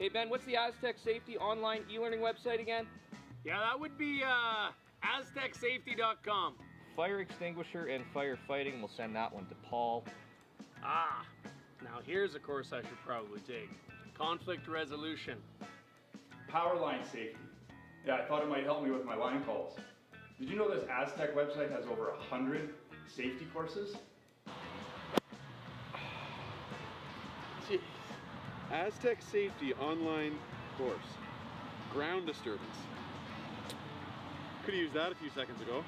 Hey, Ben, what's the Aztec Safety online e-learning website again? Yeah, that would be aztecsafety.com. Fire extinguisher and firefighting. We'll send that one to Paul. Ah, now here's a course I should probably take. Conflict resolution. Power line safety. Yeah, I thought it might help me with my line calls. Did you know this Aztec website has over 100 safety courses? Jeez. Aztec Safety online course. Ground disturbance. Could have used that a few seconds ago.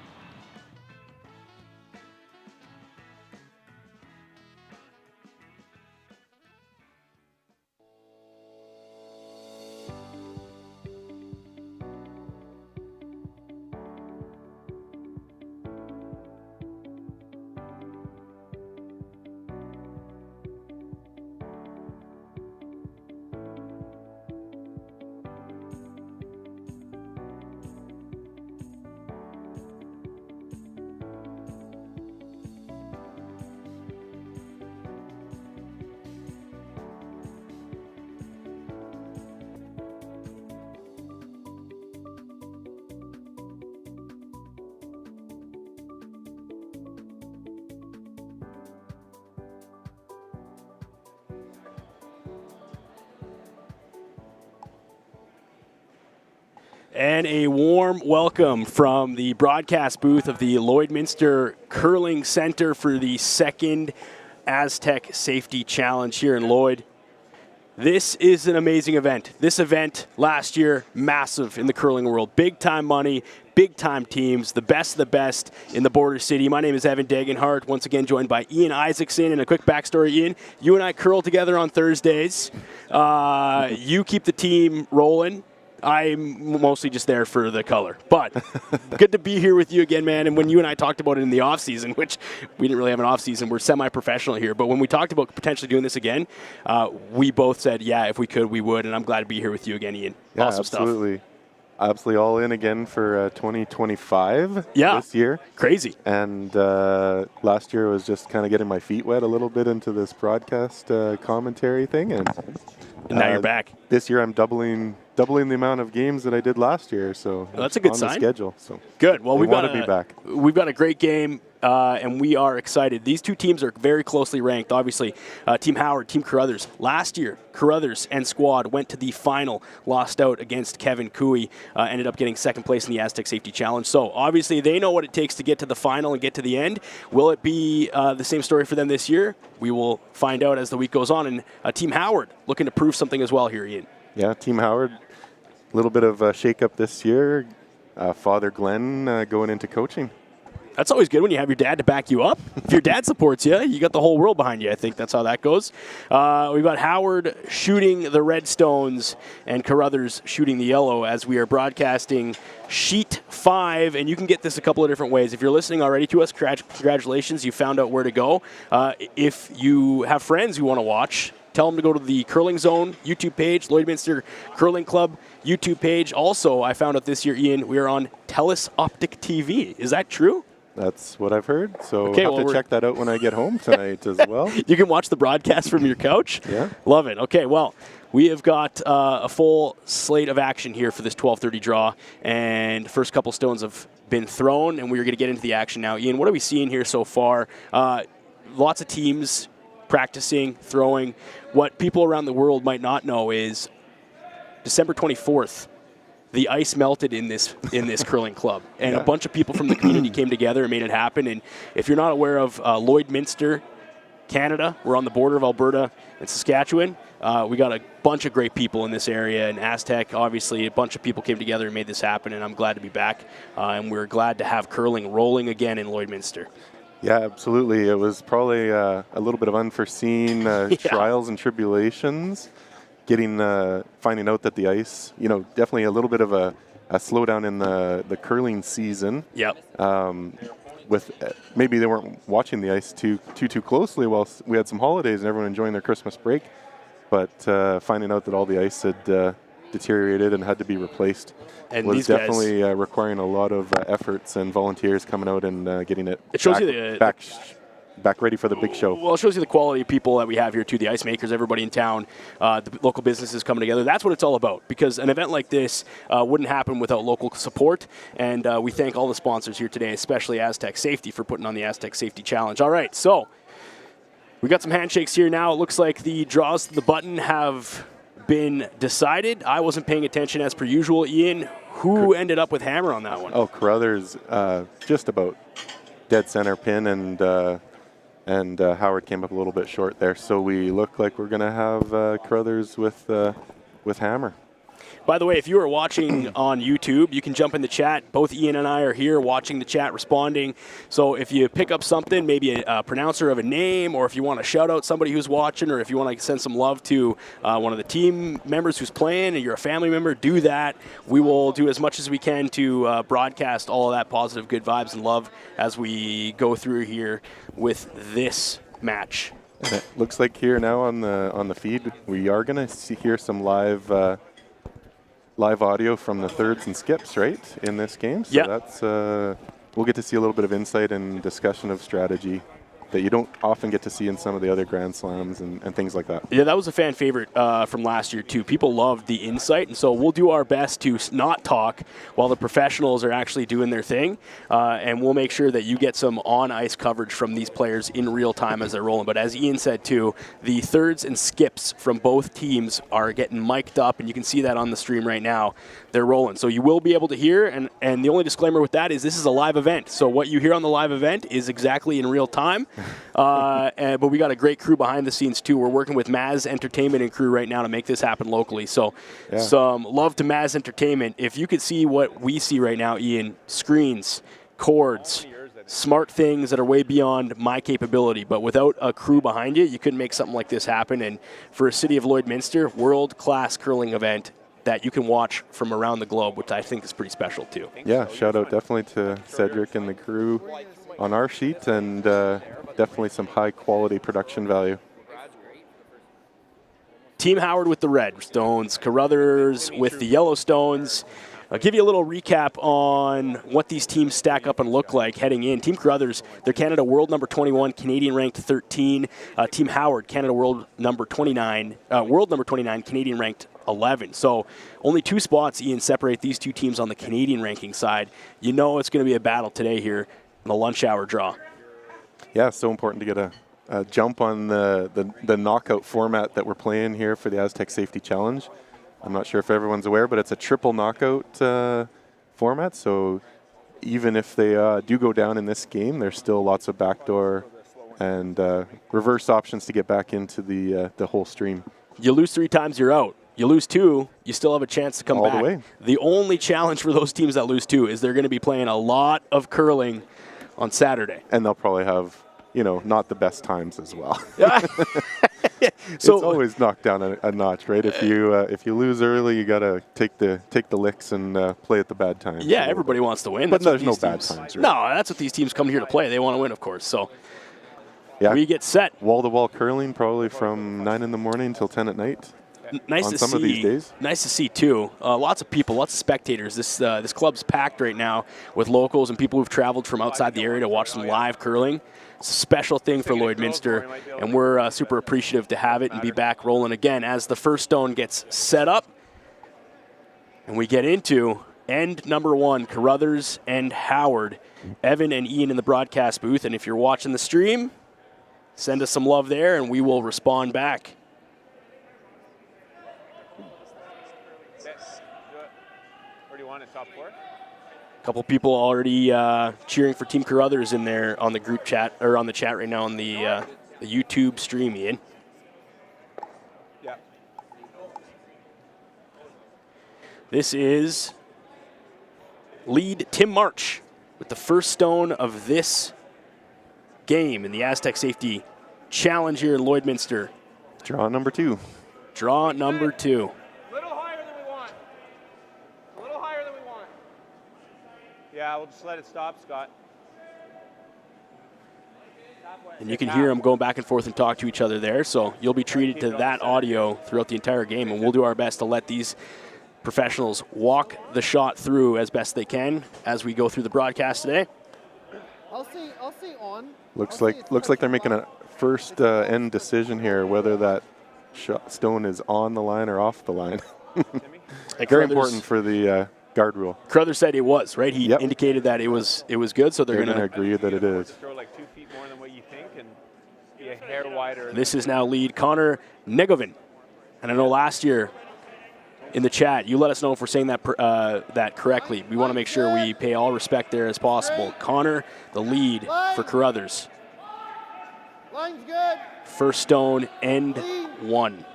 And a warm welcome from the broadcast booth of the Lloydminster Curling Center for the second Aztec Safety Challenge here in Lloyd. This is an amazing event. This event last year, massive in the curling world. Big time money, big time teams, the best of the best in the border city. My name is Evan Degenhardt, once again joined by Ian Isaacson. And a quick backstory, Ian, you and I curl together on Thursdays. You keep the team rolling. I'm mostly just there for the color. But good to be here with you again, man. And when you and I talked about it in the offseason, which we didn't really have an offseason, we're semi-professional here. But when we talked about potentially doing this again, we both said, yeah, if we could, we would. And I'm glad to be here with you again, Ian. Yeah, awesome absolutely. Stuff. Absolutely all in again for 2025 yeah, this year. Crazy. And last year was just kind of getting my feet wet a little bit into this broadcast commentary thing. And now you're back. This year I'm doubling the amount of games that I did last year, so that's a good on sign. The schedule. So good. Well, we've got to be back. We've got a great game, and we are excited. These two teams are very closely ranked. Obviously, Team Howard, Team Carruthers. Last year, Carruthers and squad went to the final, lost out against Kevin Cooey, ended up getting second place in the Aztec Safety Challenge. So obviously, they know what it takes to get to the final and get to the end. Will it be the same story for them this year? We will find out as the week goes on. And Team Howard looking to prove something as well here, Ian. Yeah, Team Howard. A little bit of a shake-up this year. Father Glenn going into coaching. That's always good when you have your dad to back you up. If your dad supports you, you got the whole world behind you. I think that's how that goes. We've got Howard shooting the red stones and Carruthers shooting the yellow as we are broadcasting Sheet 5. And you can get this a couple of different ways. If you're listening already to us, congratulations. You found out where to go. If you have friends who want to watch, tell them to go to the Curling Zone YouTube page, Lloydminster Curling Club YouTube page. Also, I found out this year, Ian, we are on TELUS Optic TV. Is that true? That's what I've heard. So okay, I'll have to check that out when I get home tonight as well. You can watch the broadcast from your couch? Yeah. Love it. Okay, well, we have got a full slate of action here for this 12:30 draw, and the first couple stones have been thrown, and we're going to get into the action now. Ian, what are we seeing here so far? Lots of teams practicing, throwing. What people around the world might not know is December 24th, the ice melted in this curling club, and a bunch of people from the community came together and made it happen. And if you're not aware of Lloydminster, Canada, we're on the border of Alberta and Saskatchewan. We got a bunch of great people in this area, and Aztec, obviously, a bunch of people came together and made this happen, and I'm glad to be back. And we're glad to have curling rolling again in Lloydminster. Yeah, absolutely. It was probably a little bit of unforeseen trials and tribulations. Finding out that the ice, definitely a little bit of a slowdown in the curling season. Yep. With maybe they weren't watching the ice too closely while we had some holidays and everyone enjoying their Christmas break. But finding out that all the ice had deteriorated and had to be replaced and was definitely requiring a lot of efforts and volunteers coming out and getting it back back ready for the big show. Well, it shows you the quality of people that we have here, too. The ice makers, everybody in town, the local businesses coming together. That's what it's all about, because an event like this wouldn't happen without local support. And we thank all the sponsors here today, especially Aztec Safety, for putting on the Aztec Safety Challenge. All right, so we got some handshakes here now. It looks like the draws to the button have been decided. I wasn't paying attention as per usual. Ian, who ended up with hammer on that one? Oh, Carruthers just about dead center pin, and Howard came up a little bit short there. So we look like we're going to have Carruthers with hammer. By the way, if you are watching on YouTube, you can jump in the chat. Both Ian and I are here watching the chat, responding. So if you pick up something, maybe a pronouncer of a name, or if you want to shout out somebody who's watching, or if you want to send some love to one of the team members who's playing, and you're a family member, do that. We will do as much as we can to broadcast all of that positive, good vibes and love as we go through here with this match. And it looks like here now on the feed, we are going to hear some live audio from the thirds and skips, right, in this game. So that's we'll get to see a little bit of insight and discussion of strategy that you don't often get to see in some of the other Grand Slams and things like that. Yeah, that was a fan favorite from last year, too. People loved the insight, and so we'll do our best to not talk while the professionals are actually doing their thing, and we'll make sure that you get some on-ice coverage from these players in real time as they're rolling. But as Ian said, too, the thirds and skips from both teams are getting mic'd up, and you can see that on the stream right now. They're rolling. So you will be able to hear, and the only disclaimer with that is this is a live event. So what you hear on the live event is exactly in real time. But we got a great crew behind the scenes, too. We're working with Maz Entertainment and crew right now to make this happen locally. So some love to Maz Entertainment. If you could see what we see right now, Ian, screens, cords, smart things that are way beyond my capability. But without a crew behind you, you couldn't make something like this happen. And for a city of Lloydminster, world-class curling event that you can watch from around the globe, which I think is pretty special, too. Yeah, shout out definitely to Cedric and the crew on our sheet, and definitely some high-quality production value. Team Howard with the red stones, Carruthers with the yellow stones. I'll give you a little recap on what these teams stack up and look like heading in. Team Carruthers, they're Canada World number 21, Canadian ranked 13. Team Howard, Canada World number 29, World number 29, Canadian ranked 11. So only 2 spots, Ian, separate these two teams on the Canadian ranking side. You know it's going to be a battle today here in the lunch hour draw. Yeah, it's so important to get a jump on the knockout format that we're playing here for the Aztec Safety Challenge. I'm not sure if everyone's aware, but it's a triple knockout format. So even if they do go down in this game, there's still lots of backdoor and reverse options to get back into the whole stream. You lose 3 times, you're out. You lose 2, you still have a chance to come all back. The way. The only challenge for those teams that lose 2 is they're going to be playing a lot of curling on Saturday. And they'll probably have, not the best times as well. So it's always knocked down a notch, right? If you lose early, you gotta take the licks and play at the bad times. Yeah, everybody wants to win. But that's there's no bad times, right? No, that's what these teams come here to play. They want to win, of course. So yeah, we get set. Wall-to-wall curling probably from 9 in the morning till 10 at night. Nice on to some see. Of these days. Nice to see too. Lots of people, lots of spectators. This club's packed right now with locals and people who've traveled from outside the area to watch some live curling. It's a special thing for Lloydminster, and we're super appreciative to have it and be back rolling again as the first stone gets set up. And we get into end number 1, Carruthers and Howard. Evan and Ian in the broadcast booth, and if you're watching the stream, send us some love there, and we will respond back. Where do you want it, top 4? A couple people already cheering for Team Carruthers in there on the group chat, or on the chat right now on the YouTube stream, Ian. Yeah. This is lead Tim March with the first stone of this game in the Aztec Safety Challenge here in Lloydminster. Draw number 2. Draw number 2. Yeah, we'll just let it stop, Scott. And you can hear them going back and forth and talk to each other there, so you'll be treated to that audio throughout the entire game, and we'll do our best to let these professionals walk the shot through as best they can as we go through the broadcast today. I'll say on. Looks I'll say like it's looks like they're touching making a first end decision here, whether that stone is on the line or off the line. And Very Carruthers- important for the guard rule. Carruthers said it was, right? He Yep. indicated that it was good, so They're they're going to going to. agree that it is. Throw like 2 feet more than what you think and be a hair wider. This is now lead Connor Negovin. And I know last year in the chat, you let us know if we're saying that that correctly. We want to make sure we pay all respect there as possible. Connor, the lead for Carruthers. Line's good. First stone, end 1.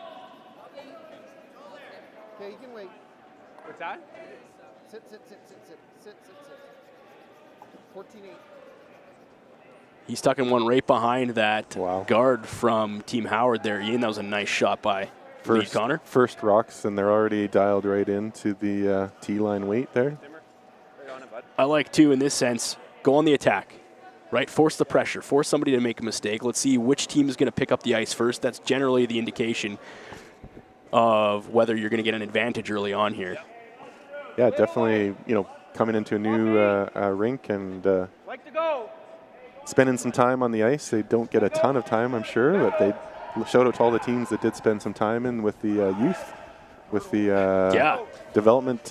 Okay, you can wait. What's that? Sit. 14-8. He's tucking one right behind that Wow. guard from Team Howard there, Ian. That was a nice shot by lead Connor. First rocks, and they're already dialed right into the T-line weight there. Right on it, bud. I like, too, in this sense, go on the attack, right? Force the pressure. Force somebody to make a mistake. Let's see which team is going to pick up the ice first. That's generally the indication of whether you're going to get an advantage early on here. Yeah, definitely, coming into a new rink and Like to go. spending some time on the ice. They don't get a ton of time, I'm sure, but they shout out to all the teams that did spend some time in with the youth, with the development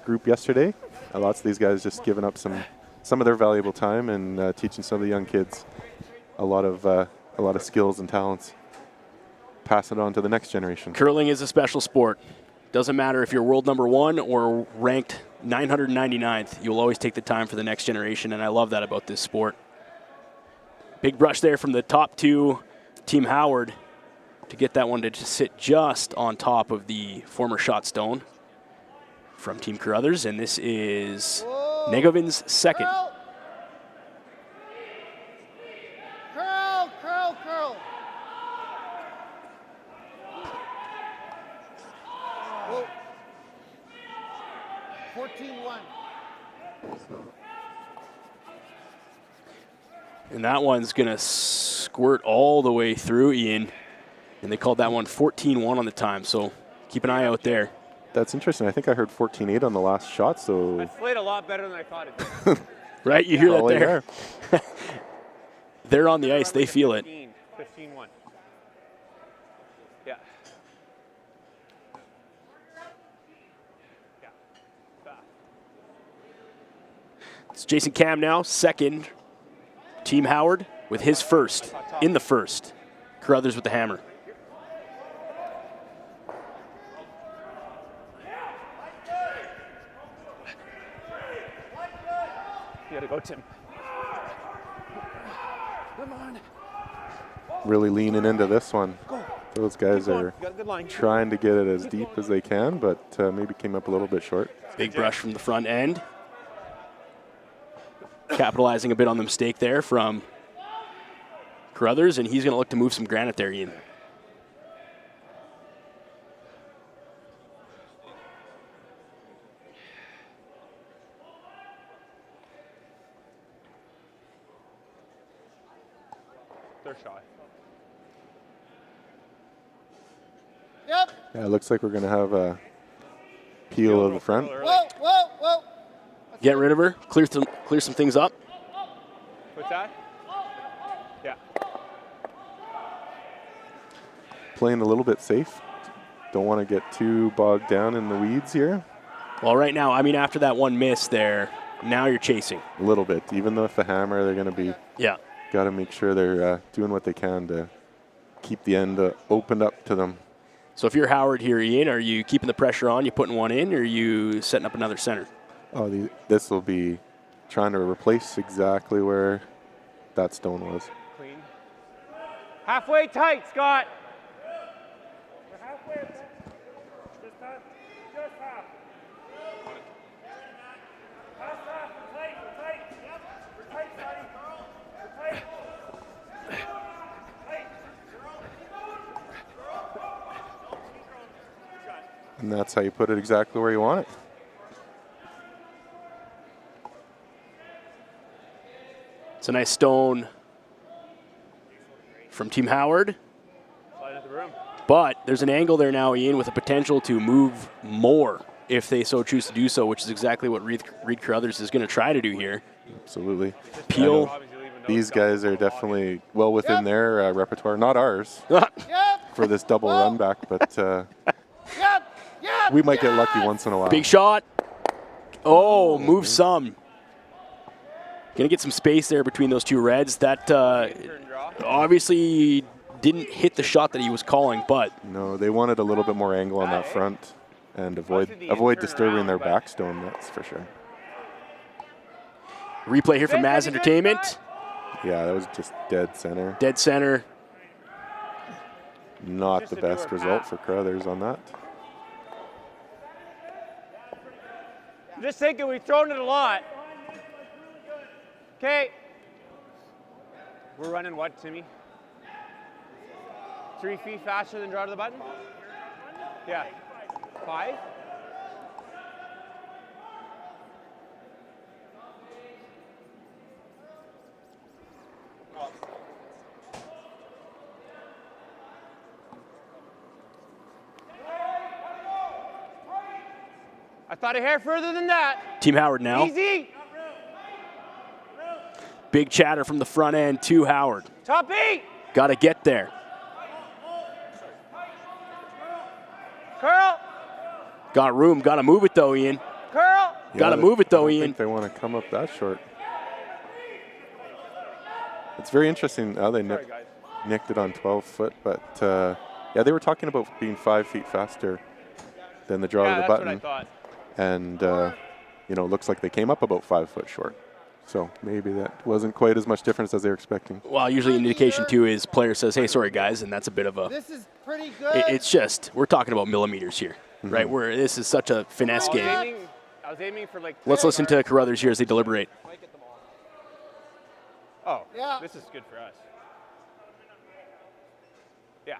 group yesterday. Lots of these guys just giving up some of their valuable time and teaching some of the young kids a lot of skills and talents. Pass it on to the next generation. Curling is a special sport. Doesn't matter if you're world number 1 or ranked 999th, you'll always take the time for the next generation, and I love that about this sport. Big brush there from the top 2, Team Howard, to get that one to sit just on top of the former shot stone from Team Carruthers, and this is Negovin's second. Curl. Whoa. 14-1. And that one's going to squirt all the way through, Ian. And they called that one 14-1 on the time, so keep an eye out there. That's interesting. I think I heard 14-8 on the last shot, so It played a lot better than I thought it did. Right? You hear that probably there? They're on the ice. They feel it. 15-1. Yeah. It's Jason Cam now, second. Team Howard with his first in the first. Carruthers with the hammer. You gotta go, Tim. really leaning into this one. Those guys Keep going. are You got a good line. trying to get it as deep as they can, but maybe came up a little bit short. Big brush from the front end. Capitalizing a bit on the mistake there from Carruthers, and he's going to look to move some granite there, Ian. They're shy. Yep. Yeah, it looks like we're going to have a peel of the front. Whoa, whoa, whoa. Get rid of her, clear some things up. What's that? Yeah. Playing a little bit safe. Don't want to get too bogged down in the weeds here. Well, right now, I mean, after that one miss there, now you're chasing. A little bit. Even though with the hammer, they're going to be, Yeah. got to make sure they're doing what they can to keep the end opened up to them. So if you're Howard here, Ian, are you keeping the pressure on, you putting one in, or are you setting up another center? Oh, this will be trying to replace exactly where that stone was. Clean. Halfway tight, Scott. And that's how you put it exactly where you want it. It's a nice stone from Team Howard. Slide into the room. But there's an angle there now, Ian, with a potential to move more if they so choose to do so, which is exactly what Reed Carruthers is going to try to do here. Absolutely. Peel Obviously these guys are definitely well within their repertoire. Not ours Yep. for this double run back, but Yep. Yep. we might get lucky yes! once in a while. Big shot. Oh, move some. Gonna get some space there between those two reds. That Turn draw. obviously didn't hit the shot that he was calling, but No, they wanted a little bit more angle on that front and avoid the avoid turn disturbing around, their but- backstone, that's for sure. replay here from Maz Entertainment. Yeah, that was just dead center. Dead center. Not Just the a best newer result path. for Crothers on that. Just thinking we've thrown it a lot. Okay. We're running what, Timmy? 3 feet faster than draw to the button? Yeah. 5? I thought a hair further than that. Team Howard now. Easy. Big chatter from the front end to Howard. Top 8. Got to get there. Curl. Got room. Got to move it though, Ian. Curl. Gotta they- move it, though, I don't Ian. think they want to come up that short. It's very interesting how they nicked it on 12 foot, but yeah, they were talking about being 5 feet faster than the draw Yeah, of the that's button. what I thought. And you know, looks like they came up about 5 foot short. So maybe that wasn't quite as much difference as they were expecting. Well, usually an indication too is player says, "Hey, sorry guys," and that's a bit of a. This is pretty good. It's just we're talking about millimeters here, right? Where this is such a finesse game. I was aiming for like. Let's listen to Carruthers here as they deliberate. Oh, Yeah. this is good for us. Yeah.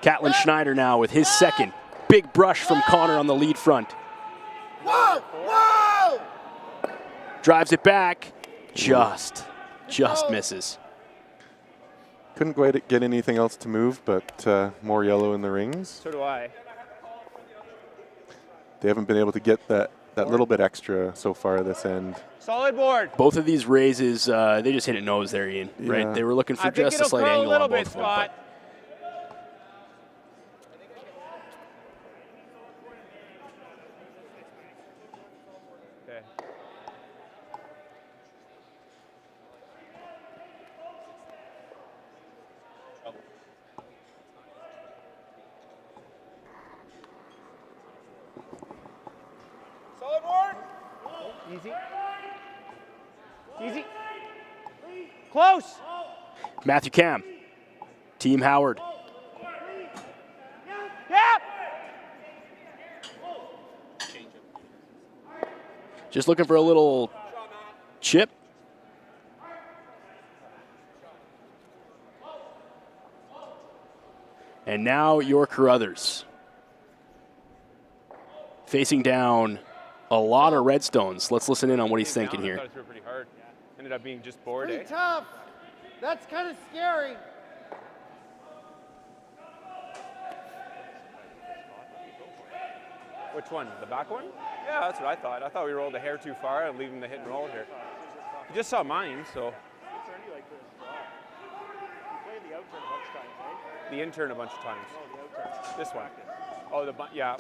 Catlin Schneider now with his second. Big brush from Connor on the lead front. Whoa! Whoa! Drives it back. Just misses. Couldn't quite get anything else to move, but more yellow in the rings. So do I. They haven't been able to get that little bit extra so far this end. Solid board. Both of these raises, they just hit it nose there, Ian. Right? Yeah. They were looking for I think just a it'll slight curl a angle little on both bit, of them. Scott. Okay. Solid board. Easy. Easy. Close. But Matthew Cam, Team Howard. Yeah. Just looking for a little chip. And now your Carruthers. Facing down a lot of redstones. Let's listen in on what he's thinking I here. thought it threw pretty hard. Ended up being just bored, Pretty eh? tough. That's kind of scary. Which one? The back one? Yeah, that's what I thought. I thought we rolled a hair too far and leaving the hit and roll here. You just saw mine, so. The intern a bunch of times. This one. Oh, yeah.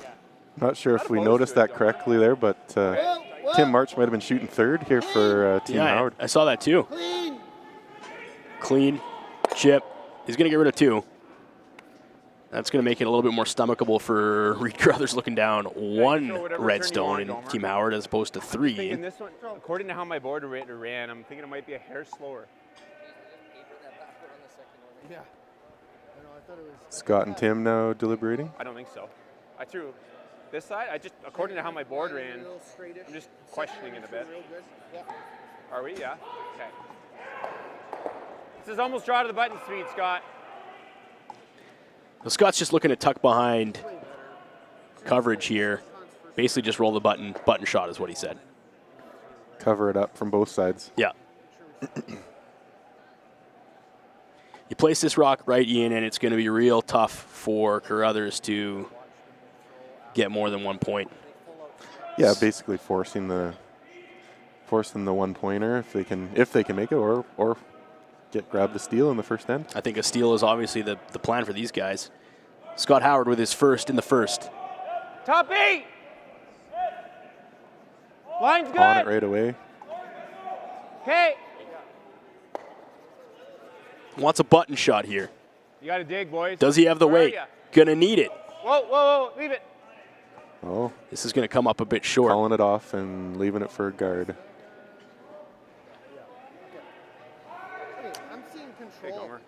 Not sure if Not we opposed noticed to it, that correctly there, but Whoa, whoa. Tim March might have been shooting third here for Team Yeah, Howard. I saw that too. Clean. Clean, chip. He's going to get rid of two. That's going to make it a little bit more stomachable for Reed Carruthers looking down one throw whatever redstone turn you in want, Team Howard as opposed to three. Thinking this one, according to how my board ran, I'm thinking it might be a hair slower. Yeah. I know, I thought it was. Scott and Tim now deliberating. I don't think so. I threw this side. According to how my board ran, I'm just questioning it a bit. Yeah. Are we? Yeah. Okay. This is almost draw to the button speed, Scott. Well, Scott's just looking to tuck behind coverage here. Basically just roll the button shot is what he said. Cover it up from both sides. Yeah. You place this rock right, Ian, and it's going to be real tough for Carruthers to get more than 1 point. Yeah, basically forcing the 1-pointer if they can make it, or grab the steal in the first end. I think a steal is obviously the plan for these guys. Scott Howard with his first in the first. Top 8. Line's good. On it right away. Okay. Wants a button shot here. You got to dig, boys. Does he have the Where are weight? ya? Gonna need it. Whoa, whoa, whoa. Leave it. Oh, This is gonna come up a bit short. calling it off and leaving it for a guard. Okay, I'm seeing Hey, control. Gomer.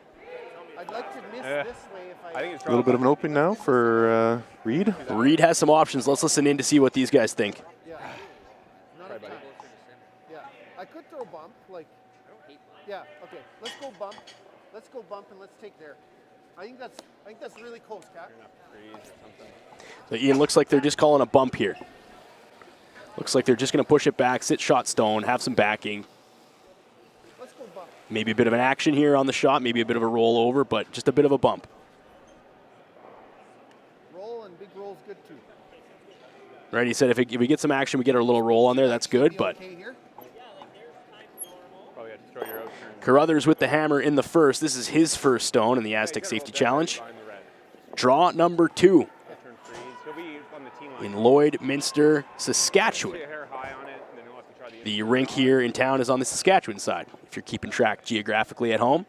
I'd like to miss Eh, this way if I think it's A little bit of an opening now for Reed. Reed has some options. Let's listen in to see what these guys think. Yeah. Not a time. Yeah. I could throw bump, like. Yeah. Okay. Let's go bump. Let's go bump and let's take there. I think that's really close, Cap. So Ian, looks like they're just calling a bump here. Looks like they're just gonna push it back, sit shot stone, have some backing. Let's go bump. Maybe a bit of an action here on the shot, maybe a bit of a rollover, but just a bit of a bump. Roll and big roll's good too. Right? He said if we get some action, we get our little roll on there, that's good, but Okay here. Probably have to throw your out turn. Carruthers with the hammer in the first. This is his first stone in the Aztec Safety Challenge. Draw number 2 Turn freeze. He'll be on the team line. in Lloydminster, Saskatchewan. Put a hair high on it, and then he'll have to try the The rink here in town is on the Saskatchewan side, if you're keeping track geographically at home.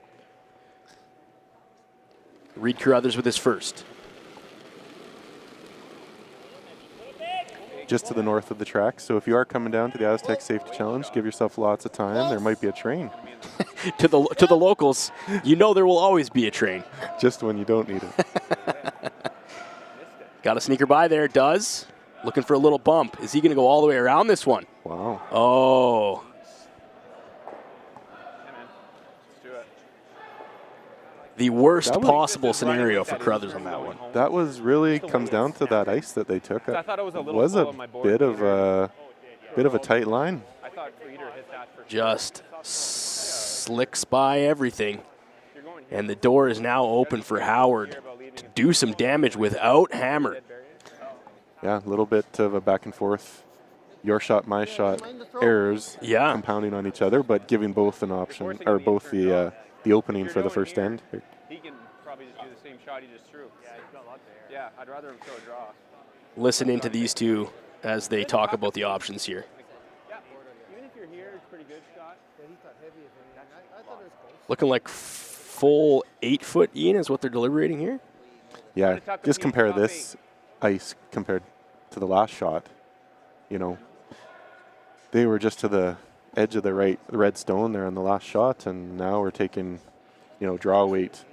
Reed Carruthers with his first. Just to the north of the track. So if you are coming down to the Aztec Safety Challenge, give yourself lots of time. There might be a train To the locals, you know there will always be a train. just when you don't need it. Got a sneaker by there, does. Looking for a little bump. Is he going to go all the way around this one? Wow. Oh, Let's do it. the worst That was- possible scenario for Carruthers on that one. That was really comes down to that ice that they took. I thought it was a little was full a on my board. bit of a tight line. I thought Reeder hit that for sure. Just slicks by everything. You're going here. And the door is now open for Howard to do some damage without hammer. Yeah, a little bit of a back and forth, your shot, my shot, errors Yeah. compounding on each other, but giving both an option, or both the opening for the first end. He can probably just do the same shot he just threw. Yeah, I'd rather him throw a draw. Listen into these two as they talk about the options here. Yeah, even if you're here, it's a pretty good shot. Yeah, he thought heavy of him. I thought it was close. Looking like full 8-foot, Ian, is what they're deliberating here. Yeah, just compare this ice compared to the last shot. You know, they were just to the edge of the red stone there on the last shot, and now we're taking, draw weight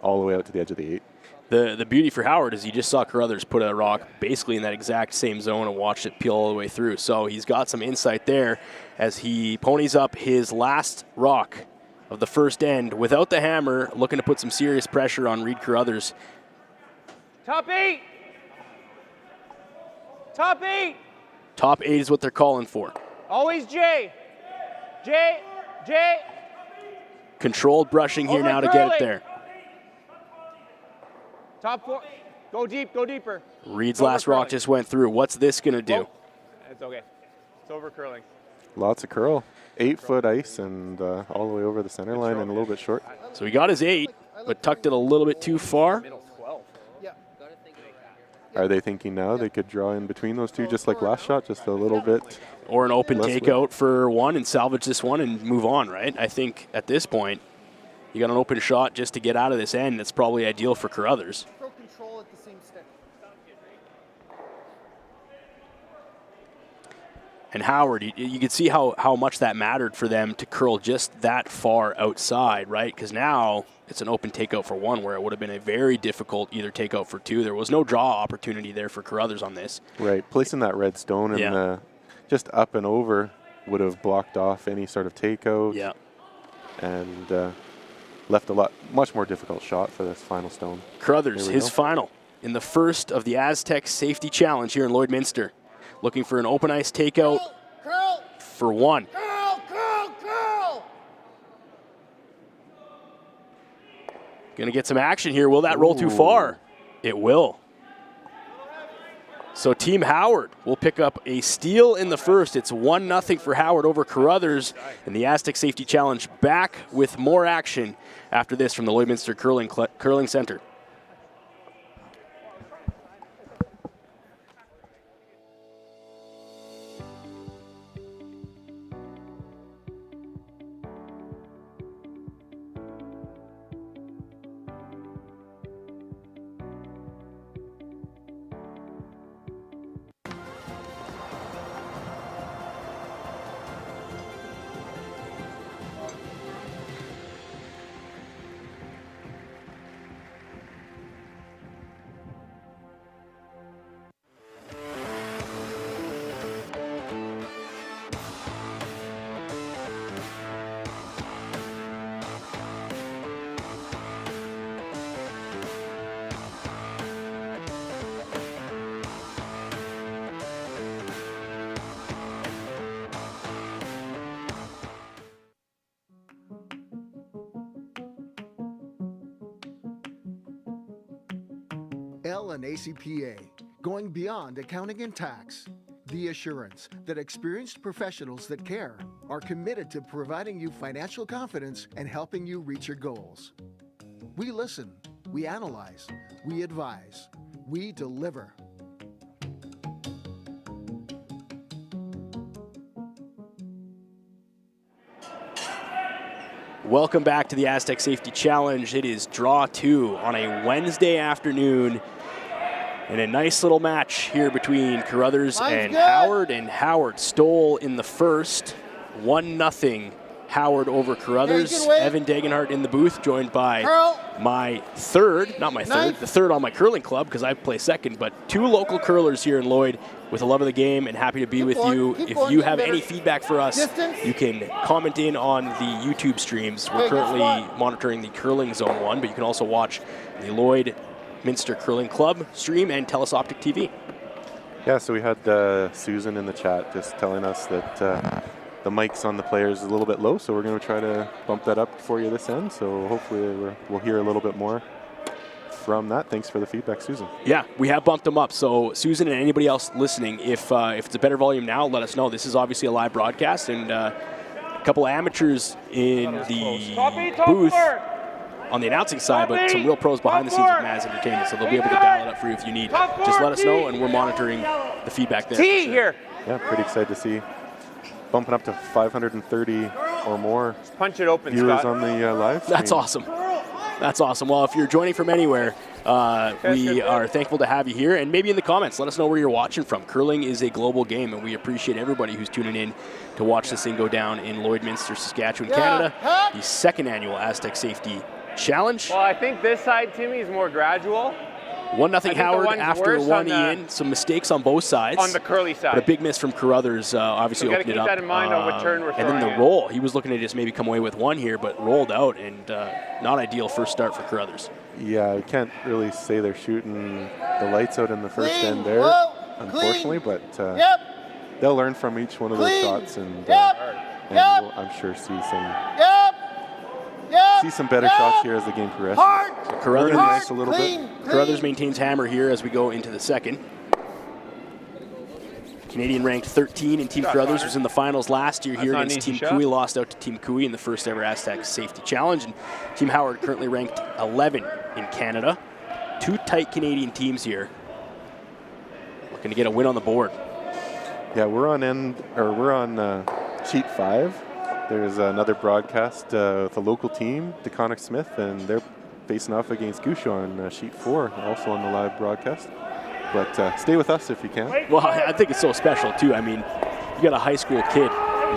all the way out to the edge of the 8. The beauty for Howard is he just saw Carruthers put a rock basically in that exact same zone and watched it peel all the way through. So he's got some insight there as he ponies up his last rock of the first end without the hammer, looking to put some serious pressure on Reed Carruthers. Top 8. Top 8. Top 8 is what they're calling for. Always J. J. J. Controlled brushing here Over now to get curling. it there. Top 4. Go deep. Go deeper. Reed's Over last rock curling. just went through. What's this going to do? It's okay. It's over curling. Lots of curl. 8-foot ice and all the way over the center line and a little bit short. So he got his 8, but tucked it a little bit too far. Middle 12. Yeah. Are they thinking now they could draw in between those two just like last shot, just a little bit? Or an open Less takeout for one and salvage this one and move on, right? I think at this point, you got an open shot just to get out of this end. That's probably ideal for Carruthers. Throw control at the same stick. And Howard, you could see how much that mattered for them to curl just that far outside, right? Because now it's an open takeout for one where it would have been a very difficult either takeout for two. There was no draw opportunity there for Carruthers on this. Right, placing that red stone and Yeah. just up and over would have blocked off any sort of takeout. Yeah. And left a much more difficult shot for this final stone. Carruthers, Here we his go. final in the first of the Aztec Safety Challenge here in Lloydminster. Looking for an open ice takeout Curl. for one. Curl. Curl. Curl. Going to get some action here. Will that roll too far? It will. So Team Howard will pick up a steal in the first. It's 1-0 for Howard over Carruthers. And the Aztec Safety Challenge back with more action after this from the Lloydminster Curling Center. and ACPA, going beyond accounting and tax. The assurance that experienced professionals that care are committed to providing you financial confidence and helping you reach your goals. We listen, we analyze, we advise, we deliver. Welcome back to the Aztec Safety Challenge. It is draw 2 on a Wednesday afternoon. And a nice little match here between Carruthers and Howard. And Howard stole in the first. 1-0 Howard over Carruthers. Evan Degenhardt in the booth, joined by my third, not my third, the third on my curling club because I play second, but two local curlers here in Lloyd with a love of the game and happy to be with you. If you have any feedback for us, you can comment in on the YouTube streams. We're currently monitoring the Curling Zone 1, but you can also watch the Lloydminster Curling Club stream and Telus Optic TV. Yeah, so we had Susan in the chat just telling us that the mics on the players is a little bit low, so we're going to try to bump that up for you this end. So hopefully we'll hear a little bit more from that. Thanks for the feedback, Susan. Yeah, we have bumped them up. So Susan and anybody else listening, if it's a better volume now, let us know. This is obviously a live broadcast, and a couple of amateurs in the booth on the announcing side, but some real pros behind the scenes with Maz Entertainment, so they'll be able to dial it up for you if you need. Just let us know, and we're monitoring the feedback there. T here. Yeah, pretty excited to see. Bumping up to 530 or more punch it open, viewers Scott. on the live stream. That's awesome. That's awesome. Well, if you're joining from anywhere, we are thankful to have you here. And maybe in the comments, let us know where you're watching from. Curling is a global game, and we appreciate everybody who's tuning in to watch this thing go down in Lloydminster, Saskatchewan, Canada. The second annual Aztec Safety Challenge. Well, I think this side, Timmy, is more gradual. 1-0 Howard after one Ian. Some mistakes on both sides. On the curly side. But a big miss from Carruthers, obviously opened it up. Keep that in mind on what turn we're and then the roll. He was looking to just maybe come away with one here, but rolled out, and not ideal first start for Carruthers. Yeah, I can't really say they're shooting the lights out in the first end there, unfortunately, but they'll learn from each one of those shots, and we'll, I'm sure see some better shots here as the game progresses. So Carruthers, a little bit. Carruthers maintains hammer here as we go into the second. Canadian ranked 13 in Team Carruthers, was in the finals last year here against Team Cooey, lost out to Team Cooey in the first ever Aztec Safety Challenge. And Team Howard currently ranked 11 in Canada. Two tight Canadian teams here, looking to get a win on the board. Yeah, we're on sheet 5. There's another broadcast with a local team, DeConnick Smith, and they're facing off against Gushu on sheet 4, also on the live broadcast. But stay with us if you can. Well, I think it's so special too. I mean, you got a high school kid,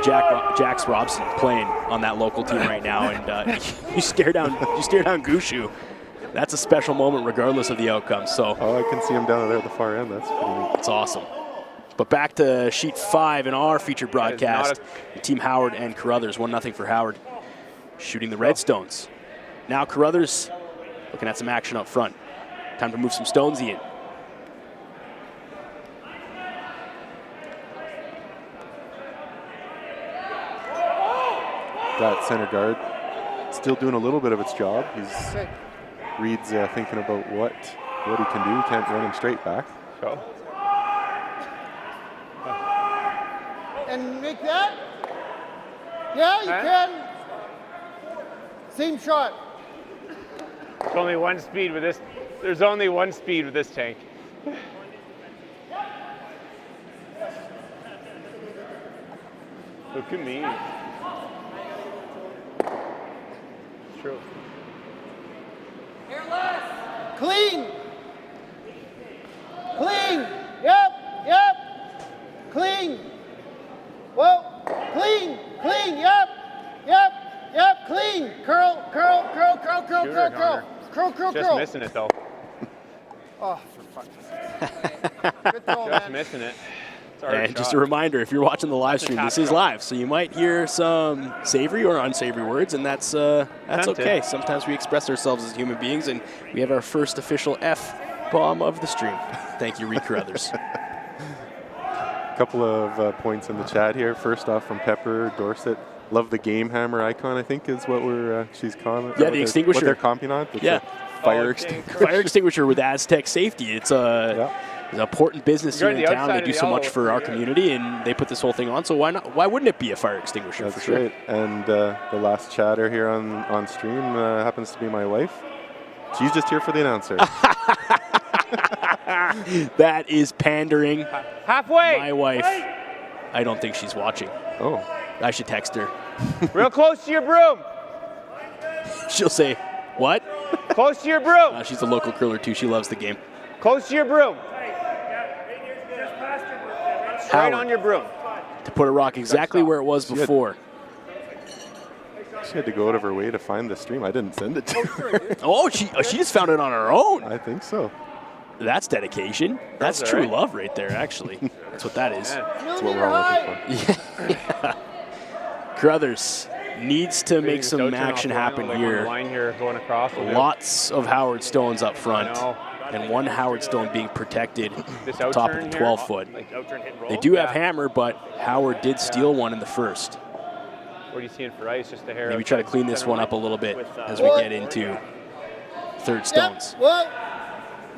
Jax Robson, playing on that local team right now, and you stare down Gushu. That's a special moment, regardless of the outcome. So, I can see him down there at the far end. That's pretty neat. That's awesome. But back to sheet 5 in our featured broadcast. Team Howard and Carruthers, 1-0 for Howard, shooting the Redstones. Now Carruthers looking at some action up front. Time to move some stones in. That center guard still doing a little bit of its job. He's Reed's thinking about what he can do. He can't run him straight back. So. And make that. Yeah, you can. Same shot. There's only one speed with this. There's only one speed with this tank. Look at me. It's true. Clean. Clean. Yep. Clean. Whoa. Clean. Yep. Clean. Curl. Just missing it though. Oh, for fuck's sake. Good throw, Just man. missing it. And just a reminder, if you're watching the live stream, this is live, so you might hear some savory or unsavory words, and that's okay. Sometimes we express ourselves as human beings, and we have our first official F-bomb of the stream. Thank you, Reed Carruthers. Couple of points in the chat here. First off from Pepper Dorset. Love the game hammer icon, I think is what she's commenting. Yeah, the extinguisher. What they're commenting on. It's yeah. Fire extinguisher. Fire extinguisher with Aztec Safety. It's an important business here in town. They do so much for our community, and they put this whole thing on. So why not? Why wouldn't it be a fire extinguisher? That's for sure. right. And the last chatter here on stream happens to be my wife. She's just here for the announcer. That is pandering. Halfway. My wife. I don't think she's watching. Oh. I should text her. Real close to your broom. She'll say, what? Close to your broom. She's a local curler too. She loves the game. Close to your broom. Straight on your broom. To put a rock exactly where it was before. She had to go out of her way to find the stream. I didn't send it to her. Oh, she just found it on her own. I think so. That's dedication. That's true love right there, actually. That's what that is. That's what we're all looking for. Yeah. Carruthers needs to make some action happen here. Line here going across. Lots of Howard Stones up front, and one Howard Stone being protected at the top of the 12-foot. They do have hammer, but Howard did steal one in the first. What are you seeing for ice? Just a hair. Maybe try to clean this one up a little bit as we get into third stones. Whoa.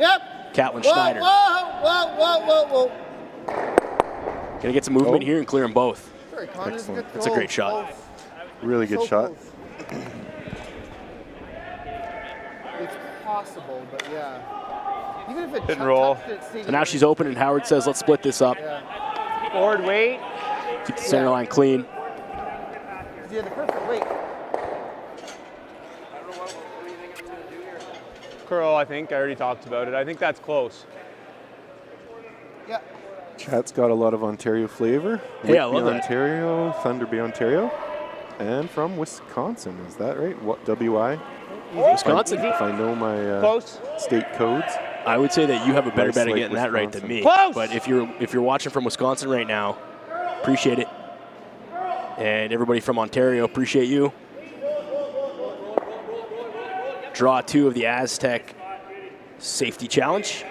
Yep. Catlin Schneider. Whoa. Gonna get some movement here and clear them both. Excellent. That's a great shot. Really good shot. It's possible, but yeah. Even if it Hit and roll. So now she's open, and Howard says, let's split this up. Yeah. Forward weight. Keep the center line clean. Yeah, the perfect weight. Curl, I think. I already talked about it. I think that's close. Yeah. Chat's got a lot of Ontario flavor. Yeah, I Whitby, love that. Ontario, Thunder Bay, Ontario. And from Wisconsin, is that right? What, WI? Wisconsin. If I know my Close. state codes. I would say that you have a better Nice bet at Lake, getting that right than me. Close! But if you're watching from Wisconsin right now, appreciate it. And everybody from Ontario, appreciate you. Draw 2 of the Aztec Safety Challenge.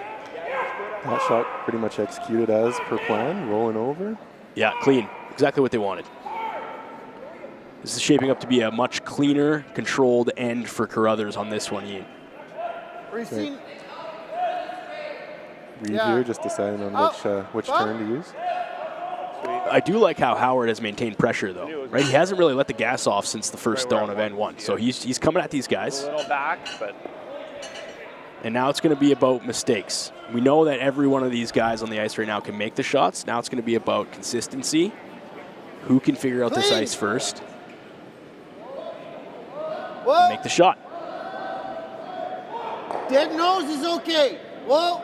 That shot pretty much executed as per plan, rolling over. Yeah, clean. Exactly what they wanted. This is shaping up to be a much cleaner, controlled end for Carruthers on this one, Ian. Racine. Reed Yeah. here just deciding on which turn to use. I do like how Howard has maintained pressure, though. Right, he hasn't really let the gas off since the first stone of N1. So he's coming at these guys. A little back, but And now it's going to be about mistakes. We know that every one of these guys on the ice right now can make the shots. Now it's going to be about consistency. Who can figure out this ice first? Whoa. Make the shot. Dead nose is okay. Whoa.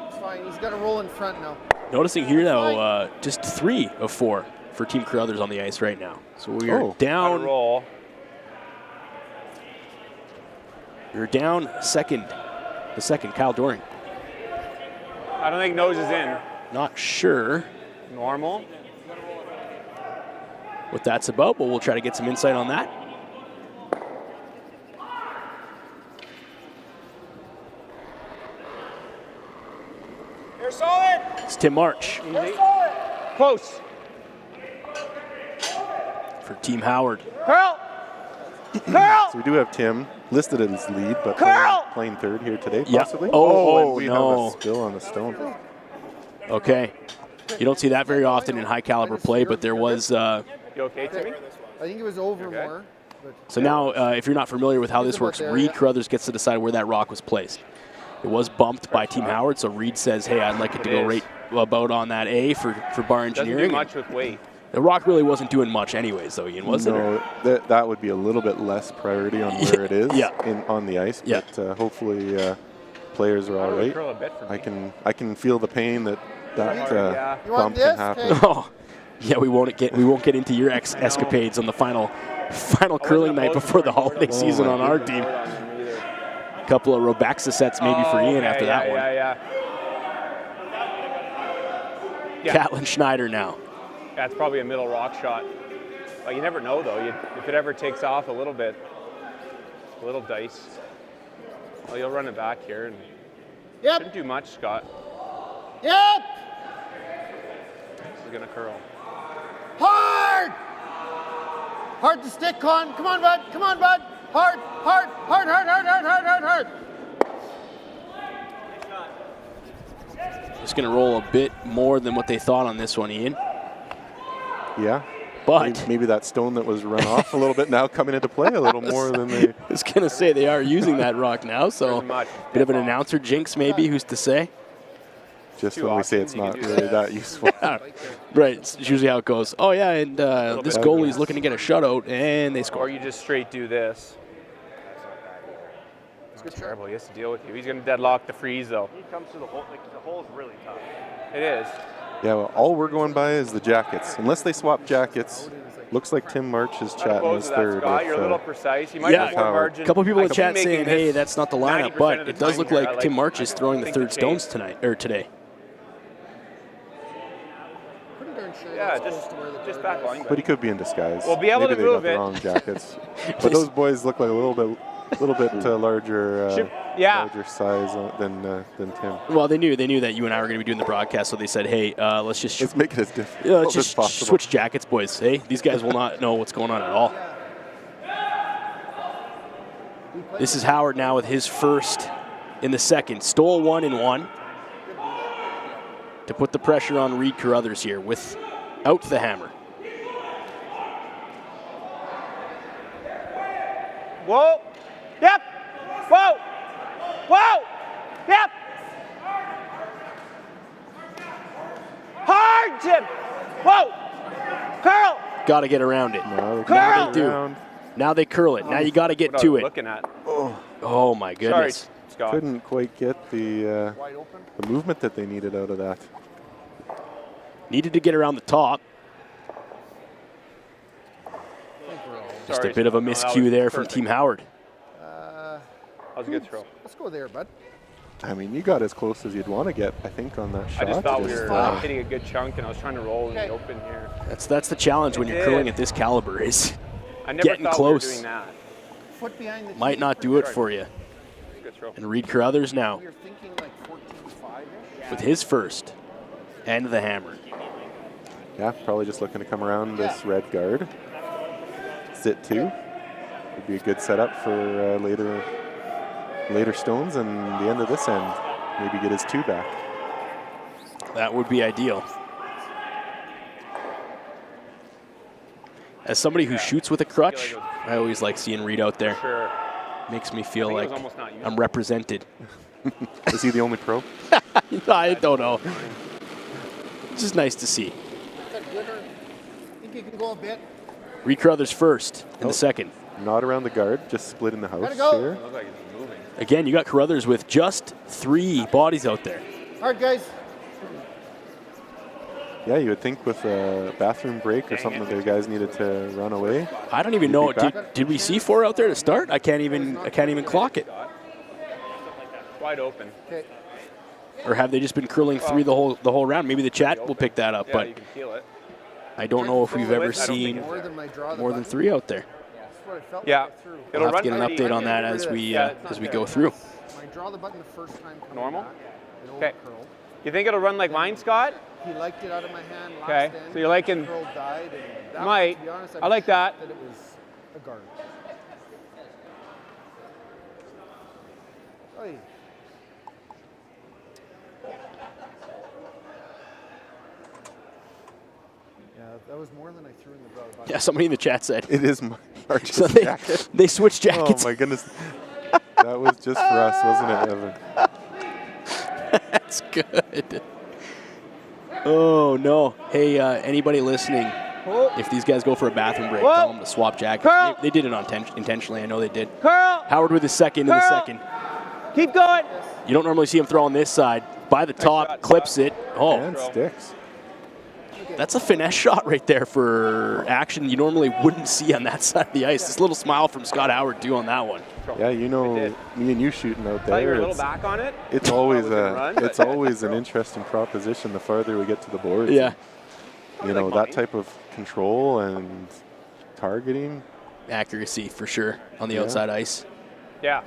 It's fine. He's got to roll in front now. Noticing here, though, just 3 of 4 for Team Carruthers on the ice right now. So we are down. roll. You're down second. The second, Kyle Doring. I don't think nose is in. Not sure Normal. what that's about, but we'll try to get some insight on that. You're solid. It's Tim March Close. for Team Howard. Curl. So we do have Tim listed as lead, but playing third here today, Yeah. possibly. Oh, and we no. have a spill on the stone. Okay. You don't see that very often in high caliber play, but there was. You okay, Timmy? I think it was over Okay. more. But So now, if you're not familiar with how this works, Reed Carruthers gets to decide where that rock was placed. It was bumped by Team Howard, so Reed says, hey, I'd like it to go right about on that A for bar Doesn't engineering. do much with weight. The rock really wasn't doing much anyways, though, Ian, was it? No, that would be a little bit less priority on where it is on the ice, Yeah. but hopefully players are all right. Curl a bit for me. I can feel the pain that You want bump this? can happen. Okay. Oh, yeah, we won't get into your escapades on the final curling night before the holiday season on our team. A couple of Robaxa sets maybe for Ian after that one. Catlin Schneider now. That's probably a middle rock shot. But you never know, though. If it ever takes off a little bit, a little dice. Well, you'll run it back here. And shouldn't do much, Scott. Yep. This is going to curl. Hard. Hard to stick, Con. Come on, bud. Come on, bud. Hard, hard, hard, hard, hard, hard, hard, hard, hard. Just going to roll a bit more than what they thought on this one, Ian. Yeah. But maybe that stone that was run off a little bit now coming into play a little more than they. I was going to say they are using that rock now, so much. bit of an announcer jinx maybe, who's to say? Just when we say it's not really that useful. Right, it's usually how it goes. Oh, yeah, and this goalie's looking to get a shutout, and they Or score. you just straight do this. It's terrible. He has to deal with you. He's going to deadlock the freeze, though. He comes to the hole. Like, the hole's really tough. It is. Yeah, well, all we're going by is the jackets. Unless they swap jackets, looks like Tim March is chatting Opposed his to that, third. Scott. You're a little precise. You might have more margin. A couple people in I the chat could be saying, making hey, this that's not the 90% lineup, of but the it does time look here. like Tim March is throwing the think third the stones change. today. Pretty darn sure Yeah, that's close to where the just guard back is. line. But he could be in disguise. We'll be able Maybe to they move got the it. wrong jackets. But those boys look like a little bit larger. Larger size than Tim. Well, they knew that you and I were going to be doing the broadcast, so they said, hey, let's make it as difficult let's as just possible. switch jackets, boys. Hey, these guys will not know what's going on at all. This is Howard now with his first in the second. Stole 1 in 1 to put the pressure on Reed Carruthers here without the hammer. Whoa. Yep. Whoa. Whoa. Yep. Hard, Jim. Whoa. Curl. Got to get around it. No, Now they do. Now they curl it. Now you got to get What I to was it. looking at. Oh my goodness. Sorry, Scott. Couldn't quite get the movement that they needed out of that. Needed to get around the top. Just a bit of a miscue there from Team Howard. That was a good throw. Let's go there, bud. I mean, you got as close as you'd want to get, I think, on that shot. I just thought we Just, were hitting a good chunk, and I was trying to roll in the open here. That's the challenge when you're curling at this caliber is I never getting thought close. we were doing that. Foot behind the Might tee. not do it for you. Good throw. And Reed Carruthers now You're thinking like 14-5-ish. with his first and the hammer. Yeah, probably just looking to come around this red guard. Sit 2. Would be a good setup for later stones and the end of this end. Maybe get his 2 back. That would be ideal. As somebody who shoots with a crutch, I always like seeing Reed out there. Sure. Makes me feel I think it like was almost not used. I'm represented. Is he the only pro? I don't know. It's just nice to see. Is that good or? I think you can go a bit. Reed Carruthers first in the second. Not around the guard, just splitting the house Gotta go. here. It looked like it was moving. Again, you got Carruthers with just 3 bodies out there. Hard, guys. Yeah, you would think with a bathroom break or something that the guys needed to run away. I don't even You'd know. be back. Did we see 4 out there to start? I can't even clock it. Wide open. Okay. Or have they just been curling 3 the whole round? Maybe the chat will pick that up, Yeah, but you can feel it. I don't know if we've ever seen More than my draw the more than button. 3 out there. That's what I felt Yeah. like I threw. It'll We'll have run to get an pretty- update on that as we go through. I draw the button the first time coming Normal? back. It Okay. overcurled. You think it'll run like mine, Scott? He liked it out of my hand last Okay, end. so you're liking- Curl died, and that Might. one, to be honest, I like that. That it was a guard. Oy. Yeah, that was more than I threw in the broad. Yeah, somebody in the chat said. It is March's So jacket. they switched jackets. Oh my goodness. That was just for us, wasn't it, Evan? That's good. Oh, no. Hey, anybody listening, if these guys go for a bathroom break, tell them to swap jackets. They did it intentionally. I know they did. Howard with his second in the second. Keep going. You don't normally see him throw on this side. By the top, shot, clips it. Oh, And sticks. that's a finesse shot right there for action you normally wouldn't see on that side of the ice. This little smile from Scott Howard, too, on that one. Yeah, you know, me and you shooting out Thought you were there, a little back on it. it's always Run, but- it's always an interesting proposition the farther we get to the boards. Yeah. You know, like that mine. type of control and targeting. Accuracy, for sure, on the Yeah. outside ice. Yeah,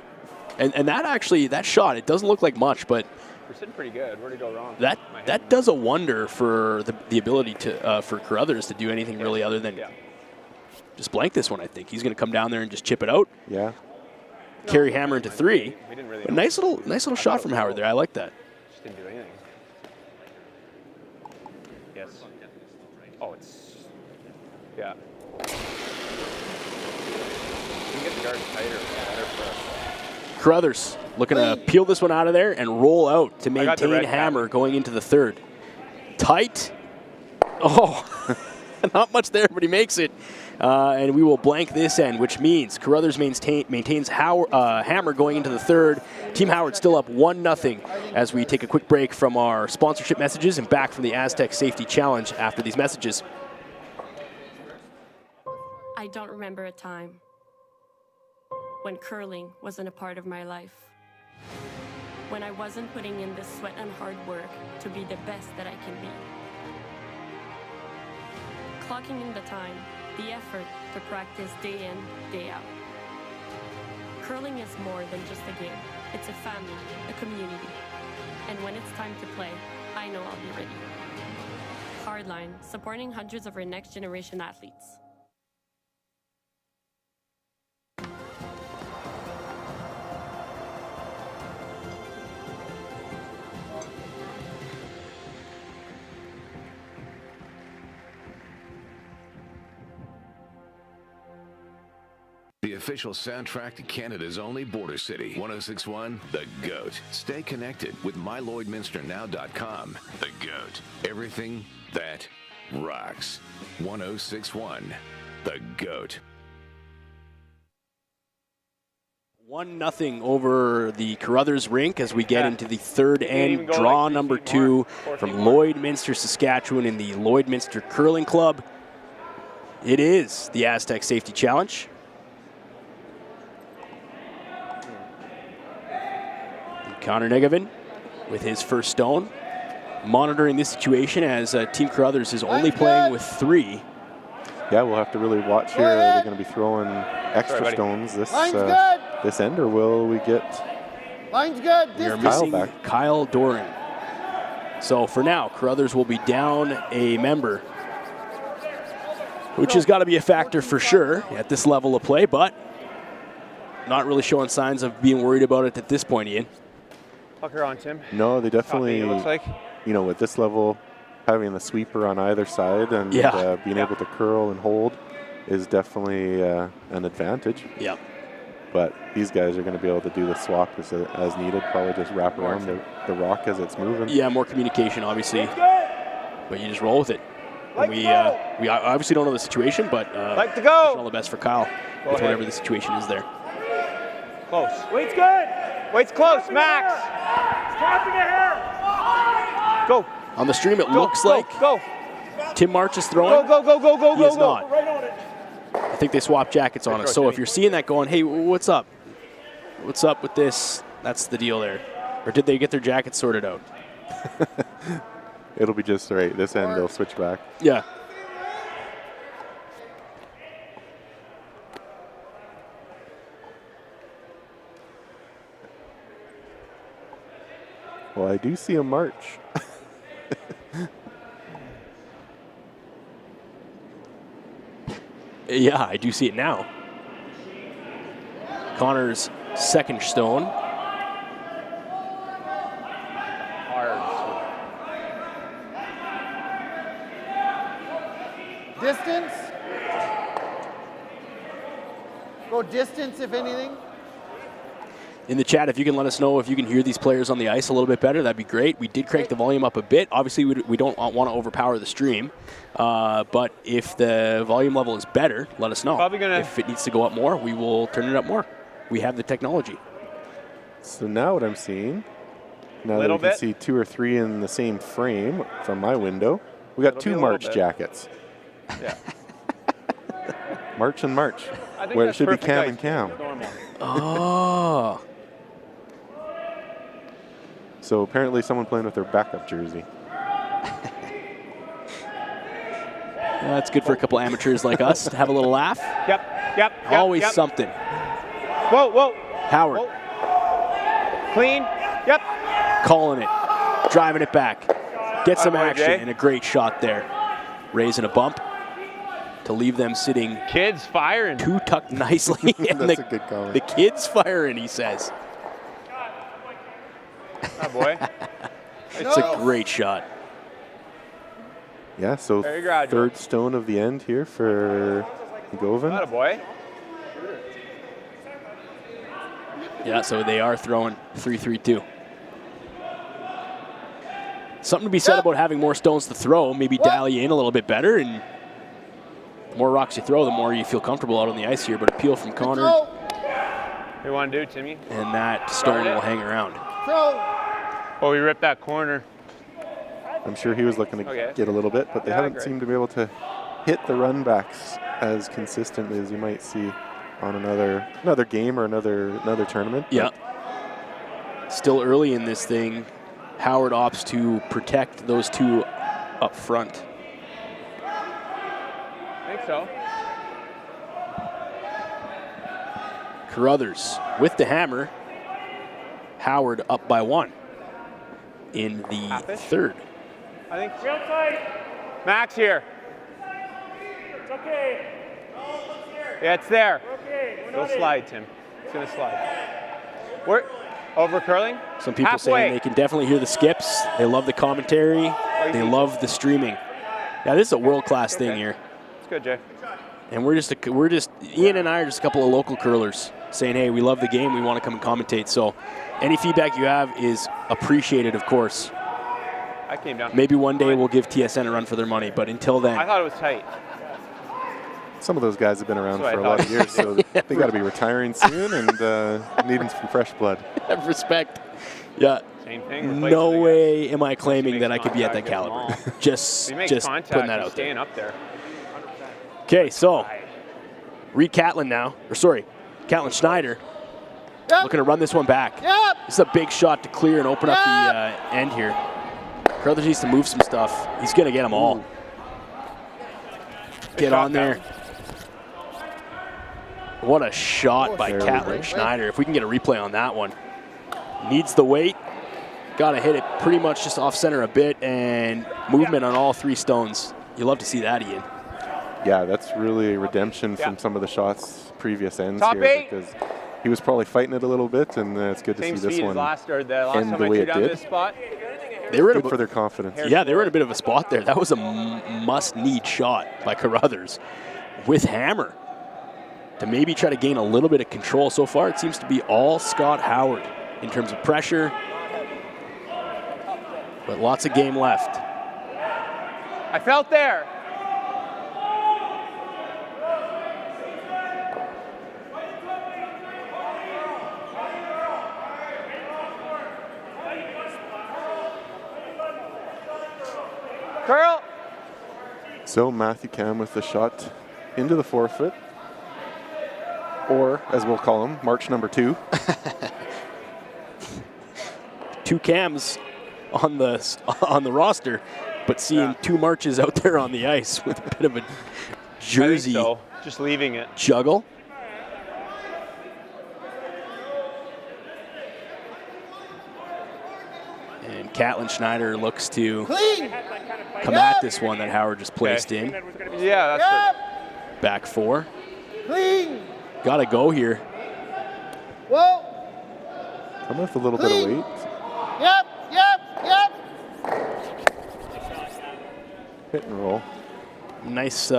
And that actually, that shot, it doesn't look like much, but we're sitting pretty good. Where'd it go wrong? that does a wonder for the ability to for Carruthers to do anything really other than just blank this one, I think. He's going to come down there and just chip it out. Yeah. Carry hammer into three. We didn't really. But nice little shot from Howard there. I like that. Just didn't do anything. Yes. Oh, it's. Yeah. We can get the guard tighter. Better for us. Carruthers looking to peel this one out of there and roll out to I got the maintain red hammer going into the third. Tight. Oh, not much there, but he makes it. And we will blank this end, which means Carruthers maintains hammer going into the third. Team Howard still up 1-0 as we take a quick break from our sponsorship messages and back from the Aztec Safety Challenge after these messages. I don't remember a time when curling wasn't a part of my life. When I wasn't putting in the sweat and hard work to be the best that I can be. Clocking in the time, the effort to practice day in, day out. Curling is more than just a game. It's a family, a community. And when it's time to play, I know I'll be ready. Hardline, supporting hundreds of our next generation athletes. The official soundtrack to Canada's only border city, 1061 The GOAT. Stay connected with MyLloydMinsterNow.com. The GOAT. Everything that rocks. 1061 The GOAT. 1-0 over the Carruthers rink as we get into the third even end, go draw like 3 number feet 2 more, 4 from feet more. Lloydminster, Saskatchewan in the Lloydminster Curling Club. It is the Aztec Safety Challenge. Connor Negevin with his first stone, monitoring this situation as Team Carruthers is only playing with 3. Yeah, we'll have to really watch here. Are they going to be throwing extra stones this end, or will we get Line's good. We are This missing back. Kyle Doran. So for now, Carruthers will be down a member, which has got to be a factor for sure at this level of play, but not really showing signs of being worried about it at this point, Ian. Pucker on, Tim. No, they definitely, It looks like. you know, at this level, having the sweeper on either side and being able to curl and hold is definitely an advantage. Yeah. But these guys are going to be able to do the swap as needed, probably just wrap around the rock as it's moving. Yeah, more communication, obviously. But you just roll with it. And we obviously don't know the situation, but Like to go. wish all the best for Kyle with whatever the situation is there. Close. Wait's good. Wait's close, Max. Tapping ahead. Go. On the stream, it Go, looks go, like go. Tim March is throwing. Go. He is not. Right on it. I think they swapped jackets on us. So if you're seeing that going, hey, what's up? What's up with this? That's the deal there. Or did they get their jackets sorted out? It'll be just right. This end, they'll switch back. Yeah. Well, I do see a march. Yeah, I do see it now. Connor's second stone. distance. Go distance, if anything. In the chat, if you can let us know if you can hear these players on the ice a little bit better, that'd be great. We did crank the volume up a bit. Obviously, we don't want to overpower the stream. But if the volume level is better, let us know. Probably gonna. If it needs to go up more, we will turn it up more. We have the technology. So now what I'm seeing, now that Little we can bit. see 2 or 3 in the same frame from my window, we got It'll be 2 a little March bit. jackets. Yeah. March and March, I think where it that's should be perfect Cam ice. and Cam. Normal. Oh. So apparently someone playing with their backup jersey. That's good for a couple amateurs like us to have a little laugh. Yep. Always something. Whoa. Howard Clean. Yep. calling it, driving it back. Get some Boy, action Jay. and a great shot there. Raising a bump to leave them sitting. Kids firing. 2 tucked nicely. And That's a good comment. The kids firing, he says. Oh, boy. It's a great shot. Yeah, so Very gradual. 3rd stone of the end here for Govin. Not a boy. Yeah, so they are throwing 3-3-2. Something to be said about having more stones to throw. Maybe dial you in a little bit better, and the more rocks you throw, the more you feel comfortable out on the ice here. But appeal from Connor, What do you want to do, Timmy? and that stone will hang around. Oh, we ripped that corner. I'm sure he was looking to Okay. get a little bit, but they Yeah, haven't great. seemed to be able to hit the run backs as consistently as you might see on another game or another tournament. Yeah. Still early in this thing. Howard opts to protect those 2 up front. I think so. Carruthers with the hammer. Howard up by 1 in the Half-ish? 3rd. I think Real tight. Max here. It's okay. Yeah, it's there. Okay. We're It'll not in. slide, Tim. It's going to slide. We're over curling. Some people Halfway. saying they can definitely hear the skips. They love the commentary. They love the streaming. Yeah, this is a world-class thing here. It's good, Jay. And we're just Ian and I are just a couple of local curlers saying, hey, we love the game. We want to come and commentate. So any feedback you have is appreciated, of course. I came down. Maybe one day we'll give TSN a run for their money, but until then. I thought it was tight. Some of those guys have been around That's for what a I lot of thought. years, so they got to be retiring soon and needing some fresh blood. Respect. Yeah. Same thing. No way am I claiming that I could be at that contact, get caliber. just He makes just contact, putting that he's out there. staying up there. Okay, so Reed Catlin now, or sorry, Catlin Schneider, looking to run this one back. This is a big shot to clear and open up the end here. Carruthers needs to move some stuff. He's going to get them all. Get on there. What a shot by Catlin Schneider. If we can get a replay on that one. Needs the weight. Got to hit it pretty much just off center a bit, and movement on all 3 stones. You love to see that, Ian. Yeah, that's really redemption from some of the shots previous ends Top here 8. because he was probably fighting it a little bit, and it's good to Same see this speed as one last end time the I way threw it down did. this spot. They were in Good for their confidence. Yeah, they were in a bit of a spot there. That was a must-need shot by Carruthers with hammer to maybe try to gain a little bit of control. So far, it seems to be all Scott Howard in terms of pressure, but lots of game left. I felt there. Curl. So Matthew Cam with the shot into the forefoot, or as we'll call him, March number 2. 2 Cams on the roster, but seeing 2 Marches out there on the ice with a bit of a jersey So. Just leaving it. juggle. And Catlin Schneider looks to come at this one that Howard just placed in. Yeah, that's good. Back 4. Clean. Got to go here. Whoa. Come with a little bit of weight. Yep. Hit and roll. Nice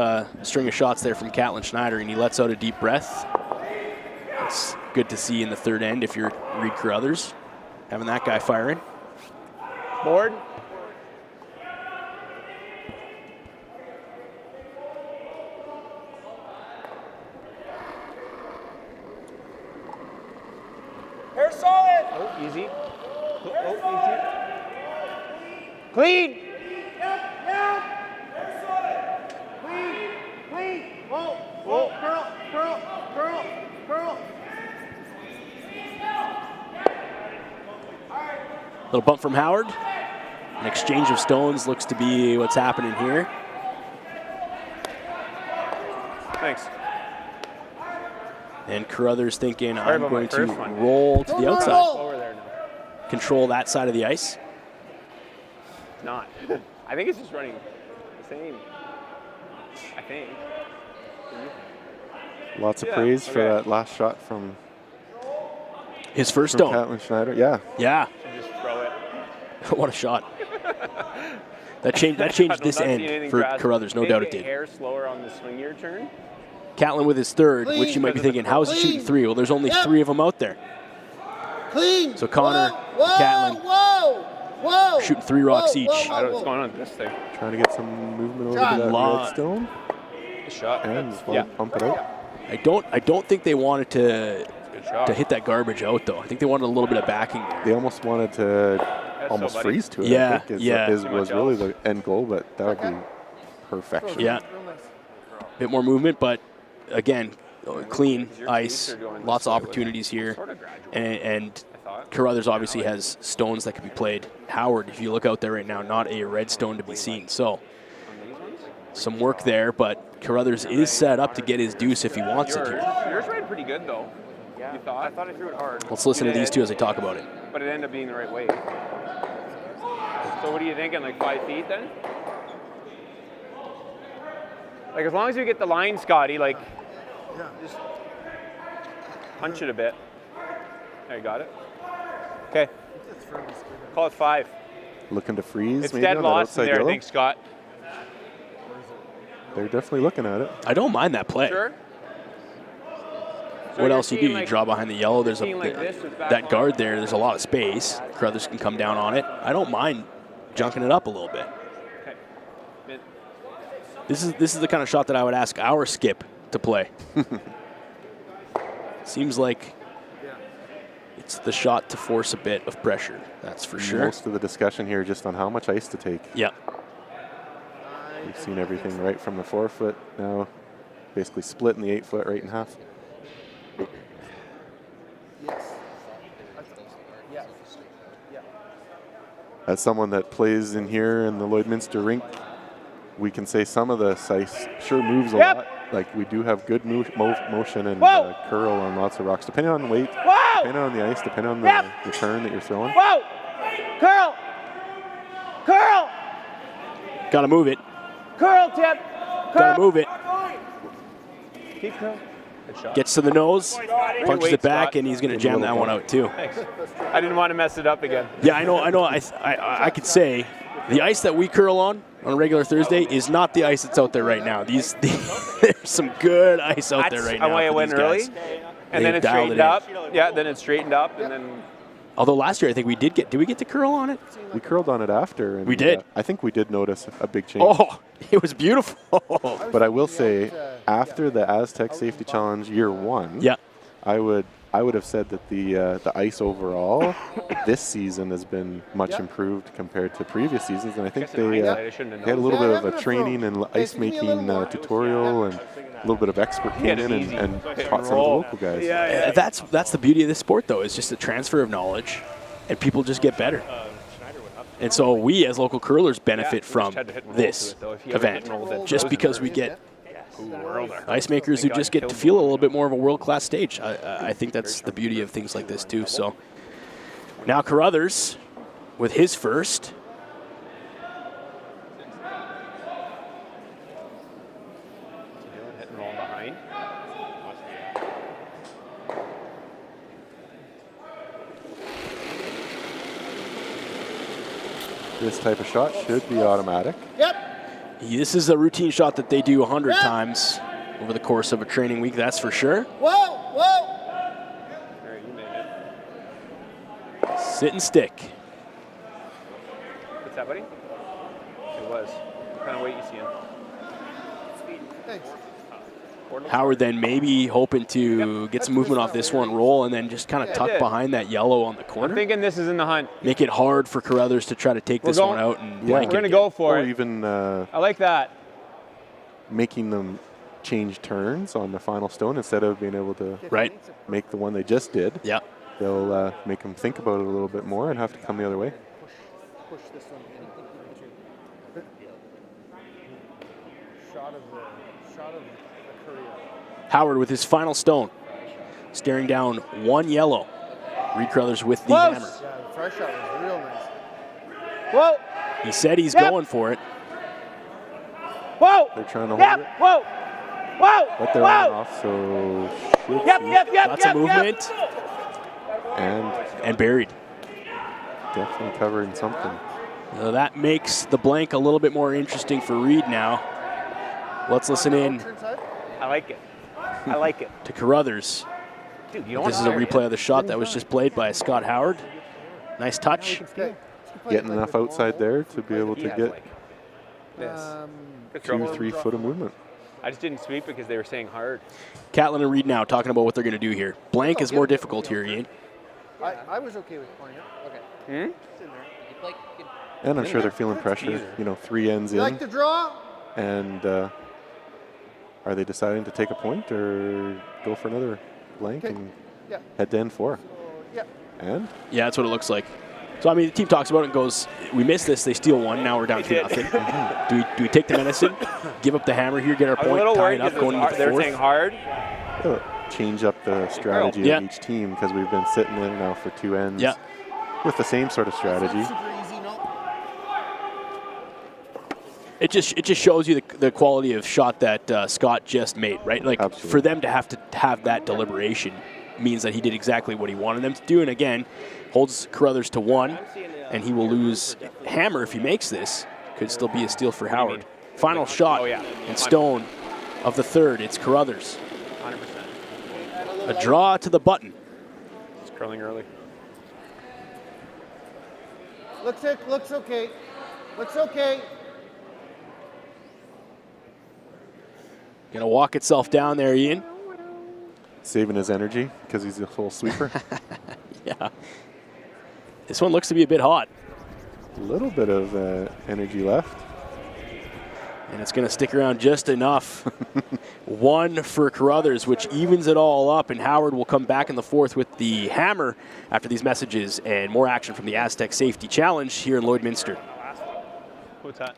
string of shots there from Catlin Schneider, and he lets out a deep breath. It's good to see in the third end if you're Reed Carruthers, having that guy firing. Board. Hair solid. Oh, easy. Oh, easy. Clean. Clean. Whoa. Curl. Little bump from Howard. An exchange of stones looks to be what's happening here. Thanks. And Carruthers thinking, Sorry I'm about my going to first one. roll to the outside. Over there now. Control that side of the ice. Not. I think it's just running the same. I think. Lots of Yeah, praise for okay. that last shot from His first stone. Catlin Schneider. Yeah. Yeah. Just throw it. What a shot. That changed this Not seeing end anything for drastic. Carruthers, no Maybe doubt it a did. hair slower on the swing gear turn. Catlin with his third, Clean. which you might be thinking, how is he shooting Clean. three? Well, there's only Yep. three of them out there. Clean. So Connor, Whoa. Catlin, Whoa. shooting 3 rocks each. I don't know what's going on with this thing. Trying to get some movement over Shot. to that Lot. red stone. Good shot. And Yeah. pump it out. I don't think they wanted Good shot. to hit that garbage out though. I think they wanted a little bit of backing there. They almost wanted to That's almost so buddy. freeze to it. Yeah, I think yeah. is Too was much really else. the end goal, but that would be perfection. Yeah. Real nice. Bit more movement, but again, clean Because your ice, teeth are going lots this of way with opportunities here. Sort of gradual, And I thought. Carruthers obviously has stones that can be played. Howard, if you look out there right now, not a red stone to be seen. So On these ones? some work there, but Carruthers is set up to get his deuce if he wants it here. Yours ran pretty good though. Yeah, You thought? I thought I threw it hard. Let's listen to these two as they talk about it. But it ended up being the right way. So what are you thinking, like 5 feet then? Like as long as you get the line, Scotty, like Yeah. just punch it a bit. There, you got it. Okay, That's fairly good. call it 5. Looking to freeze. It's maybe dead on that lost in outside there, I yellow. think, Scott. They're definitely looking at it. I don't mind that play. Sure. So What you're else you do? seeing, You like, draw behind the yellow. There's seeing like this with back that on. guard there. There's a lot of space. Carruthers can come down on it. I don't mind junking it up a little bit. Okay. Mid. This is the kind of shot that I would ask our skip to play. Seems like it's the shot to force a bit of pressure. That's for sure. Most of the discussion here just on how much ice to take. Yeah. We've seen everything right from the 4 foot now, basically splitting the 8 foot right in half. Yes. Yeah. As someone that plays in here in the Lloydminster rink, we can say some of the ice sure moves a Yep. lot. Like we do have good motion and Whoa. curl on lots of rocks, depending on the weight, Whoa! depending on the ice, depending on the, Yep. the turn that you're throwing. Whoa! Curl! Curl! Gotta move it. Curl tip! Gotta move it. Keep curl. Good shot. Gets to the nose, punches weight, it back, Scott. and he's gonna jam that one out too. Thanks. I didn't want to mess it up again. Yeah, I know. I could say the ice that we curl on a regular Thursday is not the ice that's out there right now. There's some good ice out there right now. That's why I for went these early, guys. and then They've it dialed straightened in. up. Yeah, then it straightened up, and then Although last year I think we did we get to curl on it? We curled on it after. And, We did. I think we did notice a big change. Oh, it was beautiful. But I will say, after the Aztec Safety Challenge year 1, Yeah. I would have said that the ice overall this season has been much improved compared to previous seasons, and I think Guess in they hindsight, I shouldn't have had a known. little Yeah, bit have of a an training and ice making tutorial and a little bit of expert He had came it in easy. and Hit taught and some of the roll. local guys. Yeah, That's the beauty of this sport, though, is just the transfer of knowledge, and people just get better. And so we, as local curlers, benefit Yeah, we just from had to hit and roll this to it, though. If you ever hit event, and rolled it, just those because are- we get Worlder. ice makers who just get to feel a little bit more of a world-class stage. I think that's the beauty of things like this, too. So now Carruthers with his first. Hit and roll behind. This type of shot should be automatic. Yep. This is a routine shot that they do 100 times over the course of a training week, that's for sure. Whoa, whoa! All right, you made it. Sit and stick. What's that, buddy? It was. What kind of weight you seeing? Thanks. Howard then maybe hoping to get some movement off this one, roll, and then just kind of tuck behind that yellow on the corner. I'm thinking this is in the hunt. Make it hard for Carruthers to try to take this one out and blank We're going to go for it. Or even I like that. making them change turns on the final stone instead of being able to make the one they just did. Yeah. They'll make them think about it a little bit more and have to come the other way. Push this one. Shot of the courier. Howard with his final stone, staring down one yellow. Reed Carruthers with the hammer. Yeah, the fresh shot was real nice. Whoa! He said he's going for it. Whoa! They're trying to hold it. Whoa! Whoa! But they're on off, so should see. Lots of movement. And buried. Definitely covering something. So that makes the blank a little bit more interesting for Reed now. Let's listen in I like it. I like it. to Carruthers. Dude, you don't This is a replay of the shot that was just played by Scott Howard. Nice touch. Getting enough outside there to be able to get this. 2-3 foot of movement. I just didn't sweep because they were saying hard. Catlin and Reed now talking about what they're going to do here. Blank is more difficult here, Ian. I was okay with playing it. Okay. It's in there. And I'm sure they're feeling pressure. You know, 3 ends You in. like the draw? And are they deciding to take a point or go for another blank and head to N4? Yeah. And? Yeah, that's what it looks like. So, I mean, the team talks about it and goes, we missed this, they steal one, now we're down 2-0. Do we take the medicine, give up the hammer here, get our point, tie it up, going into the they're fourth? saying hard. Change up the strategy of each team because we've been sitting in now for 2 ends with the same sort of strategy. It just shows you the quality of shot that Scott just made, right? Like, for them to have that deliberation means that he did exactly what he wanted them to do. And again, holds Carruthers to 1, and he will lose hammer if he makes this. Could still be a steal for Howard. Final shot and stone of the third. It's Carruthers. 100%. A draw to the button. It's curling early. Looks okay. Looks okay. Gonna walk itself down there, Ian. Saving his energy because he's a full sweeper. Yeah. This one looks to be a bit hot. A little bit of energy left. And it's going to stick around just enough. 1 for Carruthers, which evens it all up, and Howard will come back in the fourth with the hammer after these messages and more action from the Aztec Safety Challenge here in Lloydminster. What's that?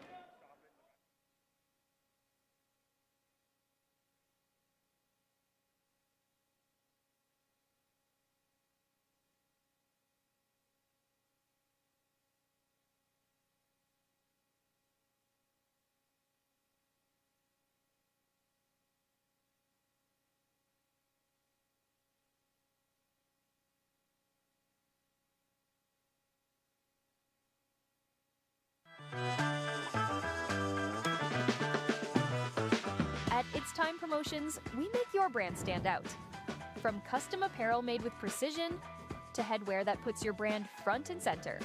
At It's Time Promotions, we make your brand stand out. From custom apparel made with precision, to headwear that puts your brand front and center,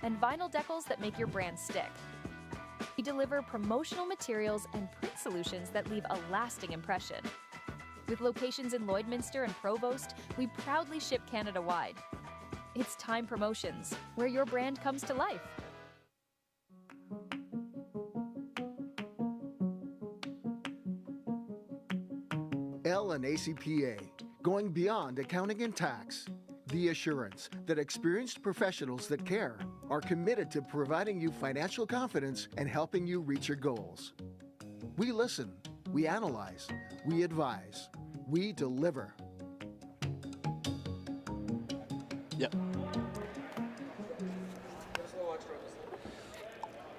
and vinyl decals that make your brand stick. We deliver promotional materials and print solutions that leave a lasting impression. With locations in Lloydminster and Provost, we proudly ship Canada-wide. It's Time Promotions, where your brand comes to life. L&ACPA, going beyond accounting and tax. The assurance that experienced professionals that care are committed to providing you financial confidence and helping you reach your goals. We listen, we analyze, we advise, we deliver. Yep.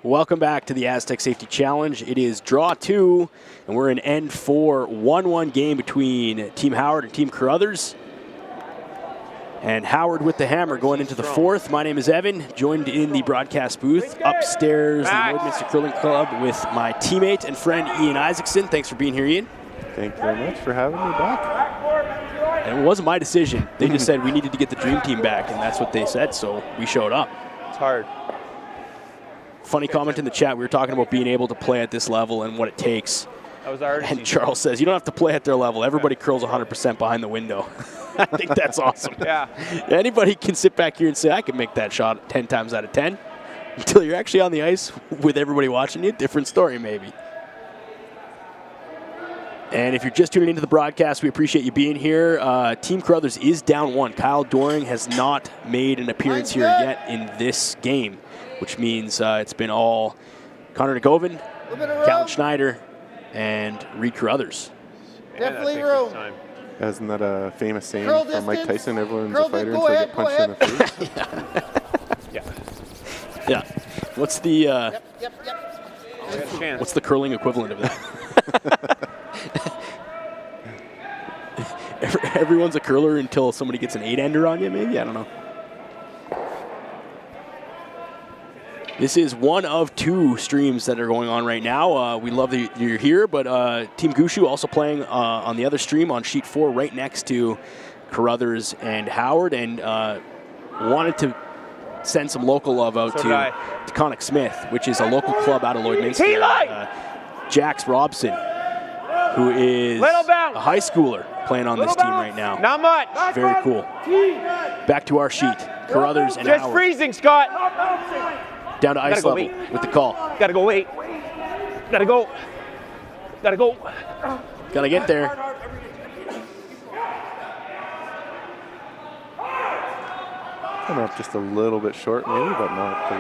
Welcome back to the Aztec Safety Challenge. It is draw 2, and we're in N4, 1-1 game between Team Howard and Team Carruthers. And Howard with the hammer going into the fourth. My name is Evan, joined in the broadcast booth upstairs, the Lloydminster Curling Club, with my teammate and friend Ian Isaacson. Thanks for being here, Ian. Thank you very much for having me back. And it wasn't my decision. They just said we needed to get the dream team back, and that's what they said, so we showed up. It's hard. Funny comment in the chat. We were talking about being able to play at this level and what it takes. That was our And Charles says, you don't have to play at their level. Everybody curls 100% behind the window. I think that's awesome. Yeah. Anybody can sit back here and say, I can make that shot 10 times out of 10. Until you're actually on the ice with everybody watching you, different story maybe. And if you're just tuning into the broadcast, we appreciate you being here. Team Carruthers is down 1. Kyle Doring has not made an appearance here yet in this game, which means it's been all Connor Nagovin, Callan Schneider, and Reed Carruthers. Definitely room. Isn't that a famous saying Curl from Mike distance. Tyson? Everyone's Curl a fighter go until they ahead, get go punched in the face. Yeah. What's the what's the curling equivalent of that? Everyone's a curler until somebody gets an 8-ender on you, maybe? I don't know. This is one of 2 streams that are going on right now. We love that you're here, but Team Gushu also playing on the other stream on sheet 4 right next to Carruthers and Howard, and wanted to send some local love out to Conic Smith, which is a local club out of Lloydminster. Jax Robson, who is a high schooler playing on this team right now. Not much. Very cool. Back to our sheet. Carruthers and Just Howard. freezing, Scott. Down to ice level with the call. Gotta go wait. Gotta go. Gotta go. Gotta get there. Coming up just a little bit short maybe, but not the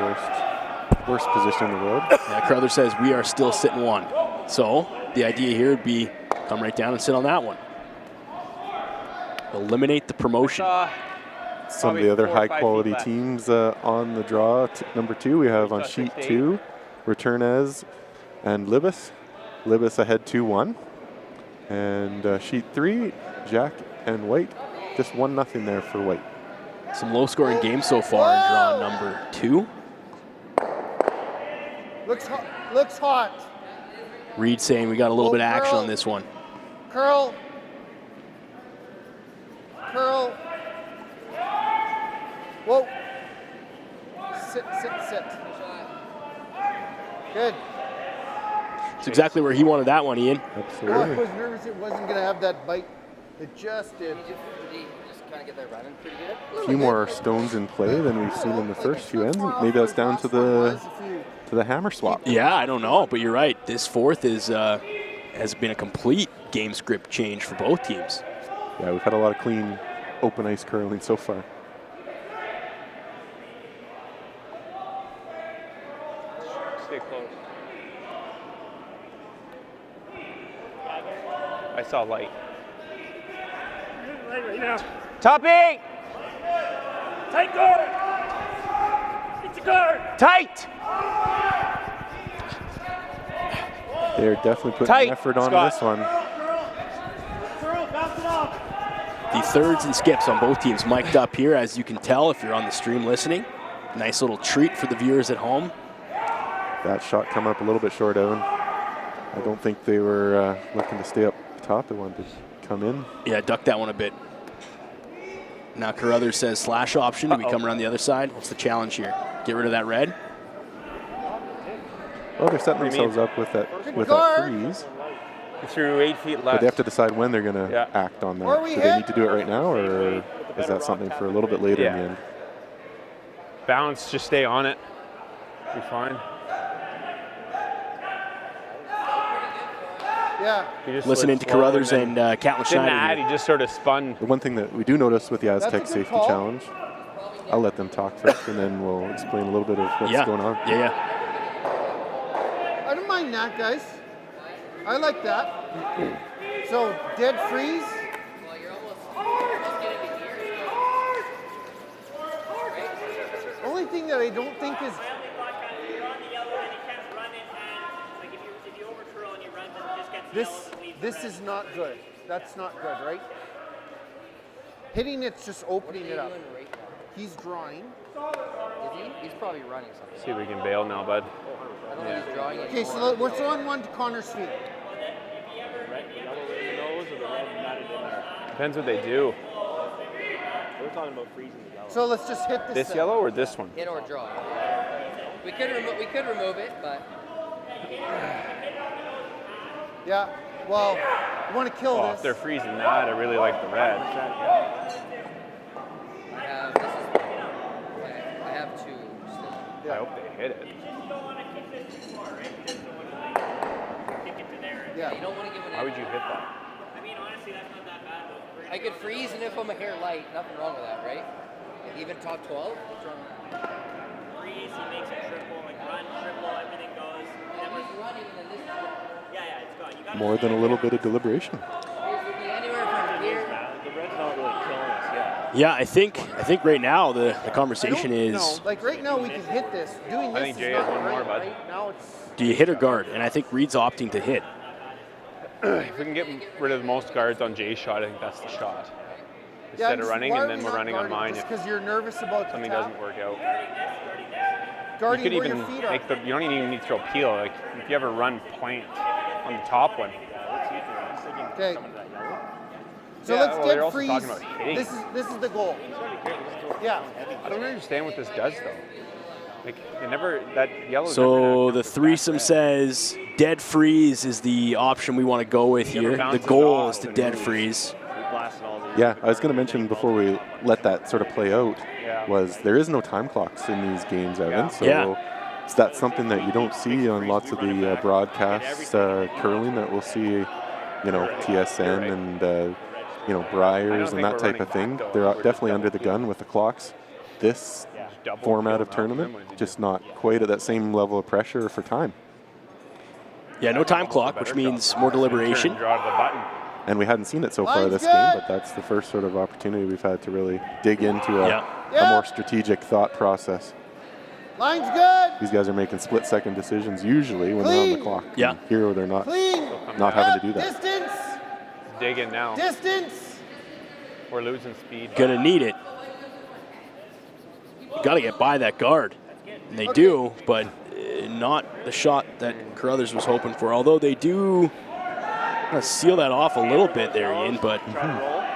worst position in the world. Yeah, Carruthers says we are still sitting 1. So the idea here would be come right down and sit on that one. Eliminate the promotion. Some of the other high-quality teams on the draw. Number 2, we have on sheet 2, Returnez and Libas. Libas ahead 2-1. And sheet 3, Jack and White. Just 1-0 there for White. Some low-scoring games so far in draw number 2. Looks hot. Looks hot. Reed saying we got a little bit of action on this one. Curl. Curl. Whoa. Sit, sit, sit. Good. It's exactly where he wanted that one, Ian. Absolutely. I was nervous it wasn't going to have that bite. It just did. A few more stones in play than we've seen in the first few ends. Maybe that's down to the hammer swap. Yeah, I don't know, but you're right. This fourth is has been a complete game script change for both teams. Yeah, we've had a lot of clean open ice curling so far. Stay close. I saw light. Right now. Toppy! Tight guard! It's a guard! Tight! They're definitely putting Tight, effort on Scott. this one. The thirds and skips on both teams mic'd up here, as you can tell if you're on the stream listening. Nice little treat for the viewers at home. That shot coming up a little bit short, Evan. I don't think they were looking to stay up top. They wanted to come in. Yeah, duck that one a bit. Now Carruthers says slash option. Do we come around the other side? What's the challenge here? Get rid of that red? Well, they're setting themselves up with that freeze. Through 8 feet But left. they have to decide when they're going to act on that. Do they need to do it right now, or is that something for a little bit later in the end? Balance, just stay on it. Be fine. Yeah. Listening to Carruthers and Catlin Schneider. He just sort of spun. The one thing that we do notice with the Aztec Safety Challenge, I'll let them talk first, and then we'll explain a little bit of what's going on. Yeah. I don't mind that, guys. I like that. So, dead freeze. Only thing that I don't think is. This is not good. That's not good, right? Hitting it's just opening it up. He's drawing. He's probably running something. See if we can bail now, bud. I don't think he's drawing Okay, so we're throwing one to Connor's feet. Depends what they do. We're talking about freezing the yellow. So let's just hit This yellow or this one? Hit or draw. We could remove it, but yeah. Well, you want to kill Oh, this. if they're freezing that, I really like the red. I have two still. I hope they hit it. Yeah. You don't want to give it. Why would you hit that? I mean, honestly, that's not that bad though. I could freeze and if I'm a hair light, nothing wrong with that, right? Even top 12. What's wrong with that? Freeze, he makes a triple, like run, triple, everything goes. And if he's running, then this is Yeah, it's gone. You got More than a little bit of deliberation. would be anywhere from here. The red's not really killing us yet. Yeah, I think right now the conversation is, Like right now we can hit this. Doing this I think is Jay not has one more, right, bud. right? Now it's do you hit or guard? And I think Reed's opting to hit. If we can get rid of the most guards on Jay's shot, I think that's the shot. Instead of just running, why and are then we we're not running on guarding? mine. Just because you're nervous about Something the tap? doesn't work out. Guarding You could where even your feet are. make the. You don't even need to throw peel. Like if you ever run plant on the top one. Okay. So Yeah, let's well, they're dead also freeze. talking about hitting. This is the goal. Yeah. I don't understand what this does though. Like it never that yellow. So the threesome says dead freeze is the option we want to go with Never here. The bounces goal off is to and dead moves. freeze. Yeah, I was going to mention before we let that sort of play out Yeah. was there is no time clocks in these games, Evan. Yeah. So Yeah. is that something that you don't see on lots of the broadcasts curling that we'll see, you know, TSN and, you know, Briars and think that we're type of running thing. back, though. They're We're definitely just under the gun with the clocks. This double format peel of now. tournament, Then what did you just do? not quite at that same level of pressure for time. Yeah, no time clock, which means more deliberation. Turn, draw to the button. And we hadn't seen it so far Line's this good. game, but that's the first sort of opportunity we've had to really dig into a Yeah. more strategic thought process. Line's good. These guys are making split-second decisions usually when they're on the Clean. clock. Yeah. And here they're not Clean. having to do that. Distance. Dig in now. Distance. We're losing speed. Gonna need it. You got to get by that guard. And they do, but not the shot that Carruthers was hoping for. Although they do kind of seal that off a little bit there, Ian, but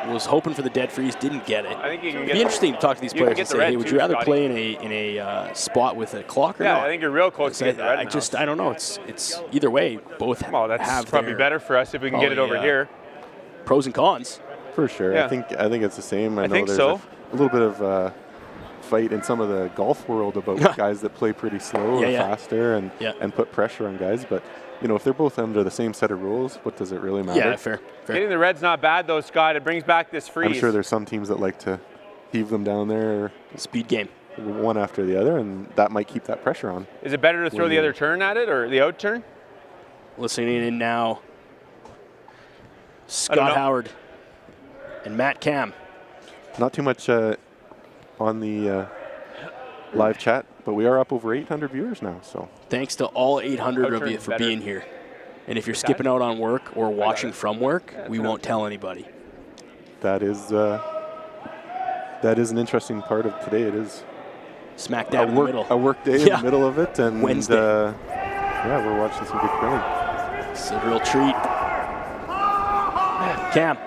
was hoping for the dead freeze, didn't get it. I think you can It'd get be interesting to talk to these you can players get and the say, red hey, would too, you rather Scotty. play in a spot with a clock or Yeah, not? I think you're real close to get the red I now. just, I don't know. It's either way. Both Well, that's have probably their better for us if we can get it over probably, here. pros and cons. For sure. Yeah. I think it's the same. I know think there's so. a little bit of fight in some of the golf world about guys that play pretty slow or faster and put pressure on guys. But, you know, if they're both under the same set of rules, what does it really matter? Yeah, fair. Hitting the red's not bad though, Scott. It brings back this freeze. I'm sure there's some teams that like to heave them down there Speed game. one after the other, and that might keep that pressure on. Is it better to throw When the you- other turn at it or the out turn? Listening in now, know. Scott Howard and Matt Cam. Not too much on the live chat, but we are up over 800 viewers now. So Thanks to all 800 of you Outurn's for better. being here. And if you're skipping out on work or watching from work, we won't tell anybody. that is an interesting part of today. It is Smack dab in the middle. a work day in the middle of it, and Wednesday. Yeah, we're watching some good curling. It's a real treat. Cam.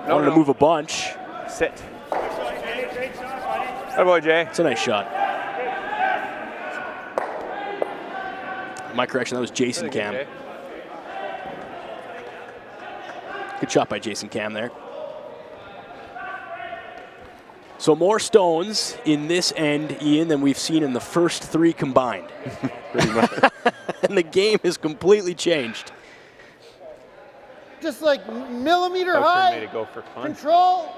Wanted to move a bunch. Sit. Good boy, Jay. It's a nice shot. My correction, that was Jason Cam. Jay. Good shot by Jason Cam there. So more stones in this end, Ian, than we've seen in the first three combined. Pretty much. And the game has completely changed. Just like millimeter Outturn high. made it go for fun. Control.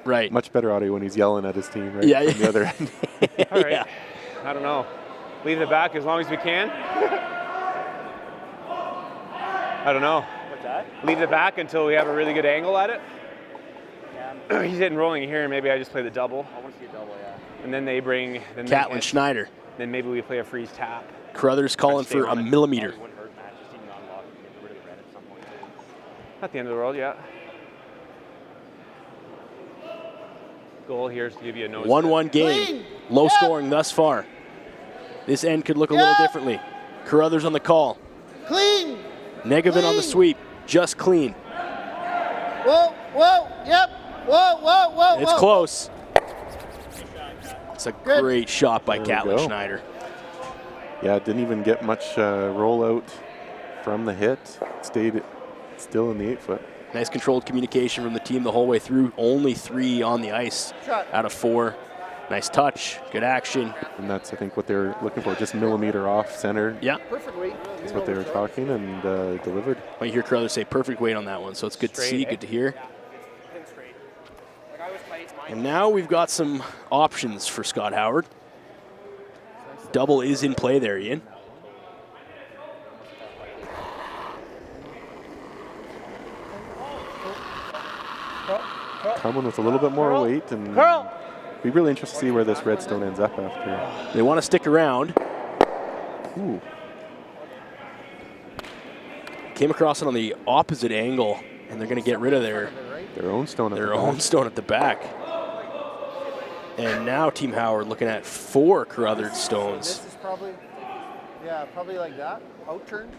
Right. Much better audio when he's yelling at his team, right? Yeah, From the other end. All right. I don't know. Leave it back as long as we can. I don't know. What's that? Leave it back until we have a really good angle at it. He's hitting rolling here. Maybe I just play the double. I want to see a double, yeah. And then they bring. Then they Catlin hit. Schneider. Then maybe we play a freeze tap. Carruthers calling Stay for a on it. millimeter. Not the end of the world, yeah. goal here is to give you a nose. 1-1 game. Low scoring thus far. This end could look a little differently. Carruthers on the call. Clean. Negevin on the sweep. Just clean. Whoa, whoa, yep. Whoa, whoa, whoa, It's whoa. close. It's a great shot by There we Catlin go. Schneider. Yeah, didn't even get much rollout from the hit. Stayed still in the 8-foot. Nice controlled communication from the team the whole way through. Only 3 on the ice Shot. out of 4. Nice touch, good action. And that's, I think, what they were looking for, just millimeter off center. Yeah. Perfect weight. That's what they were talking, and delivered. I hear Carruthers say perfect weight on that one, so it's good to see, good to hear. And now we've got some options for Scott Howard. Double is in play there, Ian. Coming with a little bit more weight, and be really interested to see where this redstone ends up after. They want to stick around. Ooh. Came across it on the opposite angle, and they're going to get rid of their own stone at their the own back. stone at the back. And now Team Howard looking at 4 Carruthers stones. This is probably, yeah, probably like that. Outturned.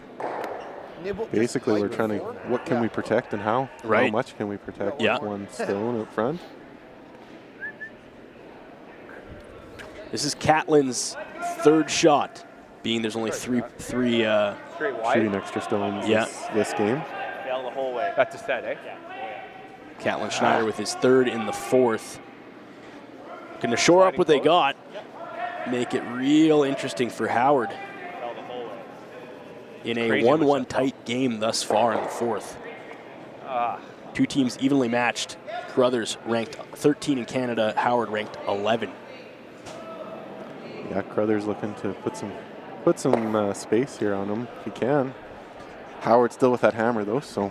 Nibble. Basically, just we're trying to, before. what can we protect and how? How Right. much can we protect Yeah. with one stone up front? This is Catlin's 3rd shot, being there's only three Straight wide. Shooting extra stones Yeah. this game. Fail the whole way. That's a set, eh? Catlin Schneider with his 3rd in the 4th. Going to shore up what they got, make it real interesting for Howard Fail the whole way. in a Crazy 1-1 what's tight game thus far in the 4th. Ah, 2 teams evenly matched. Carruthers ranked 13 in Canada, Howard ranked 11. Yeah, Carruthers looking to put some space here on him if he can. Howard still with that hammer though, so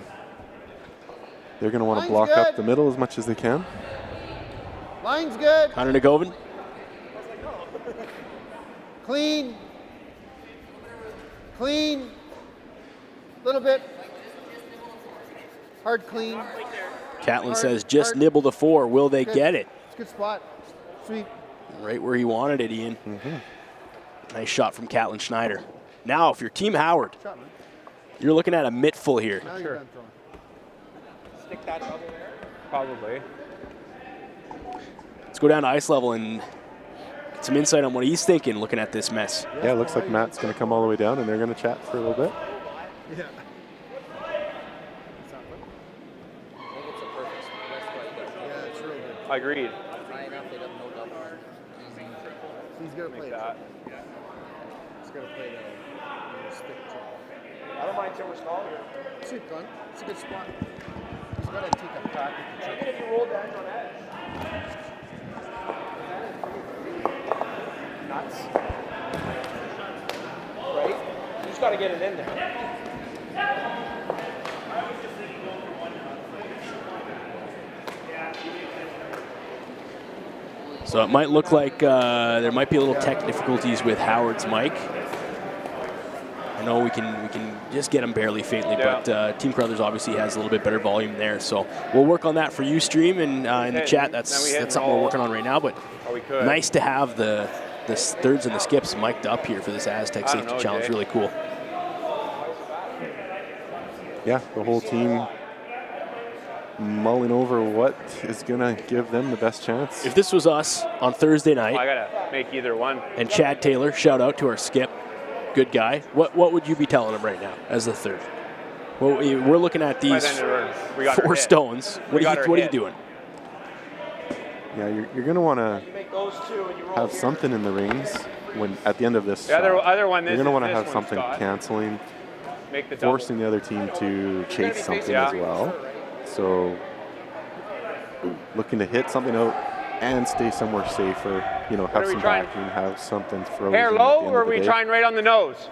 they're going to want to Line's block up good. the middle as much as they can. Line's good. Connor Negovin. Clean. Clean. Little bit. Hard clean. Catlin Hard, says just hard. nibble the 4. Will they Good. get it? It's a good spot. Sweet. Right where he wanted it, Ian. Nice shot from Catlin Schneider. Now, if you're Team Howard, Shot, man. you're looking at a mittful here. Now you're done throwing. Stick that double there. probably. Let's go down to ice level and get some insight on what he's thinking looking at this mess. Yeah, it looks like Matt's going to come all the way down and they're going to chat for a little bit. Yeah. I think it's a perfect spot. Yeah, it's real good. Agreed. High enough, they don't know double. Easy. He's going to play Like that. He's going to play the stick too. I don't mind Timber Small here. It's a gun. It's a good spot. He's got to take a crack at the Even trick. if you roll down on edge. Nuts. Right? You just got to get it in there. So it might look like there might be a little tech difficulties with Howard's mic. I know we can just get him barely faintly, Yeah. but Team Carruthers obviously has a little bit better volume there. So we'll work on that for you, stream, and in the chat. Then we hit That's something we're working on right now. But Oh, we could. nice to have the thirds and the skips mic'd up here for this Aztec I don't Safety know, Challenge. Jay. Really cool. Yeah, the whole team mulling over what is going to give them the best chance. If this was us on Thursday night, I gotta make either one. and Chad Taylor, shout out to our skip, good guy. What would you be telling him right now as the third? Well, we're looking at By these then we got our 4 hit. stones. We got our What are you hit. doing? Yeah, you're going to want to You make those two and you roll have here. something in the rings when at the end of this The other shot. other one. You're This going to want to this have one, something Scott. canceling, Make the double. forcing the other team to chase something Yeah. as well. So looking to hit something out and stay somewhere safer. You know, are have we some trying? backing, have something frozen. Hair at the low, end or of are the we day. trying right on the nose?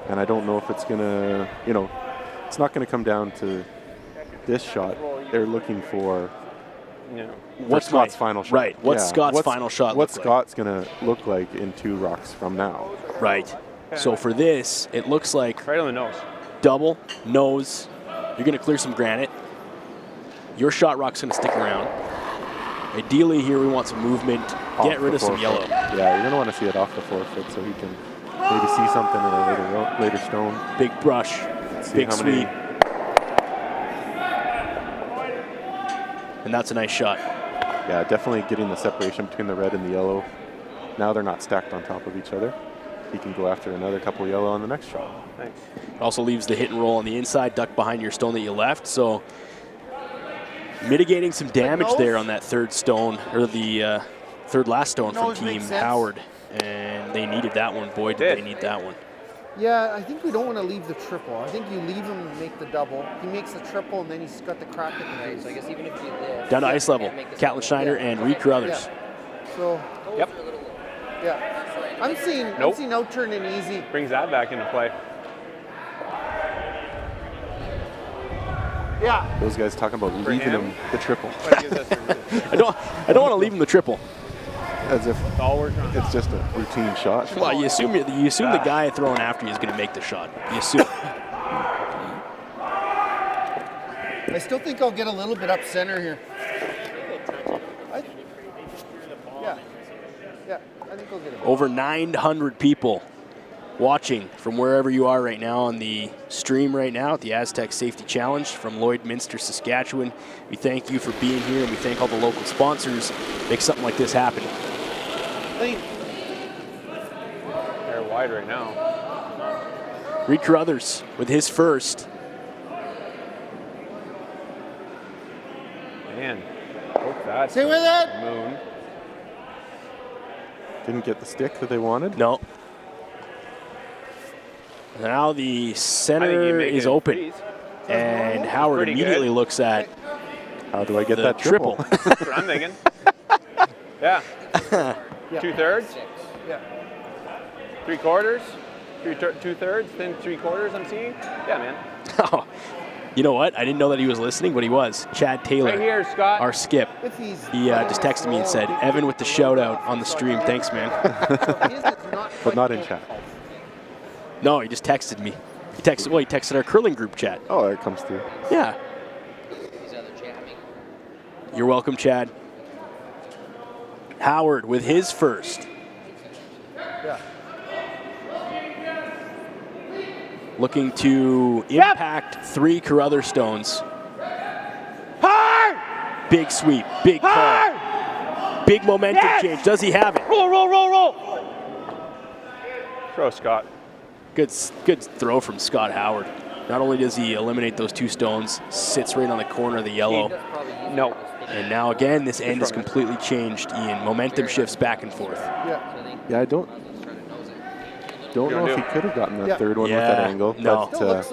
And I don't know if it's going to, you know, it's not going to come down to this shot. They're looking for What's Scott's my- final shot. right, what's Scott's final shot What's look like? Scott's going to look like in 2 rocks from now? Right. So for this, it looks like Right on the nose. double, nose. You're going to clear some granite. Your shot rock's going to stick around. Ideally here we want some movement, get rid of some yellow. Yeah, you're going to want to see it off the 4-foot so he can maybe see something in a later stone. Big brush, big sweep. And that's a nice shot. Yeah, definitely getting the separation between the red and the yellow. Now they're not stacked on top of each other. He can go after another couple yellow on the next shot. Thanks. It also leaves the hit and roll on the inside, duck behind your stone that you left. So mitigating some damage there on that third stone, or the third last stone from Team Howard. And they needed that one. Boy, did they need that one. Yeah, I think we don't want to leave the triple. I think you leave him and make the double. He makes the triple, and then he's got the crack at the base. So I guess even if you down to ice level, Catlin Schneider and Reed Carruthers. Yeah. So. Yep. Yeah. I'm seeing out turn and easy. Brings that back into play. Yeah. Those guys talking about leaving him the triple. I don't want to leave him the triple. As if it's just a routine shot. Well, you assume the guy throwing after you is going to make the shot. You assume. I still think I'll get a little bit up center here. Yeah, I think I'll get it. Over 900 people watching from wherever you are right now on the stream right now at the Aztec Safety Challenge from Lloydminster, Saskatchewan. We thank you for being here, and we thank all the local sponsors make something like this happen. They're wide right now. Reed Carruthers with his first. Man, hope that's stay with it. Moon. Didn't get the stick that they wanted? No. Now the center is open. And Howard immediately looks at how do I get that triple? That's what I'm thinking. Yeah. 2/3? Yeah. 3/4? 2/3? Then 3/4 I'm seeing? Yeah, man. Oh, you know what? I didn't know that he was listening, but he was. Chad Taylor, right here, Scott. Our skip. He just texted me and said, Evan with the shout out on the stream. Thanks, man. But not in chat. No, he just texted me. He texted our curling group chat. Oh, it comes through. Yeah. You're welcome, Chad. Howard with his first. Yeah. Looking to impact 3 Carruthers stones. Hard! Big sweep, big call. Big momentum change. Does he have it? Roll. Throw, Scott. Good throw from Scott Howard. Not only does he eliminate those 2 stones, sits right on the corner of the yellow. No. And now again, this end is completely changed, Ian. Momentum shifts back and forth. Yeah, I don't know if he could have gotten that third one with that angle. No. But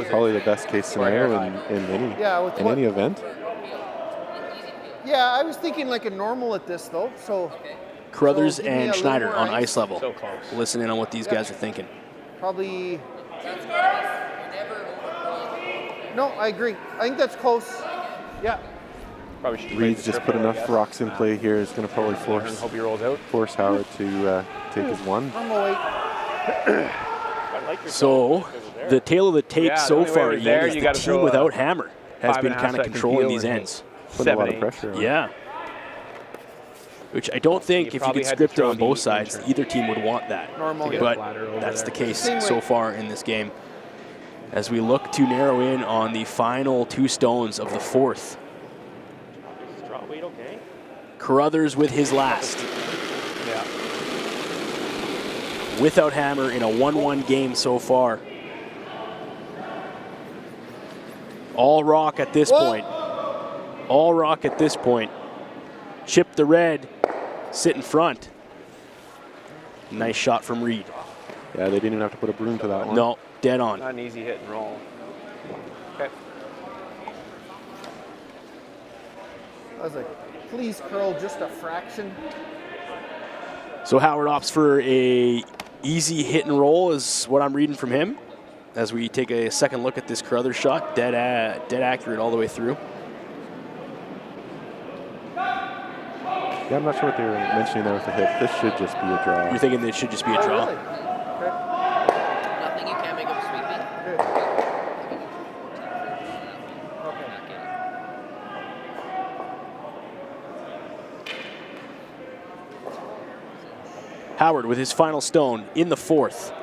probably the best case scenario in any event. Yeah, I was thinking like a normal at this though. So Carruthers give me and a Schneider little more on ice level. So close. Listen in on what these guys are thinking. Probably. No, I agree. I think that's close. Yeah. Reed's just put enough rocks in play here. Is going to probably hope he rolls out. force Howard to take his one. So the tail of the tape so far, Ian, is the team without Hammer has been kind of controlling these ends. Putting a lot of pressure on. Yeah. Which I don't think if you could script it on both sides, either team would want that. But that's the case so far in this game. As we look to narrow in on the final 2 stones of the 4th. Carruthers with his last. Yeah. Without Hammer in a 1-1 game so far. All rock at this point. All rock at this point. Chip the red. Sit in front. Nice shot from Reed. Yeah, they didn't even have to put a broom to that one. No, dead on. Not an easy hit and roll. Okay. I was like, please curl just a fraction. So Howard opts for a easy hit and roll is what I'm reading from him. As we take a second look at this Carruthers shot, dead accurate all the way through. Yeah, I'm not sure what they were mentioning there with the hit. This should just be a draw. You're thinking it should just be a draw? Really? Nothing you can't make up sweeping. Howard with his final stone in the 4th.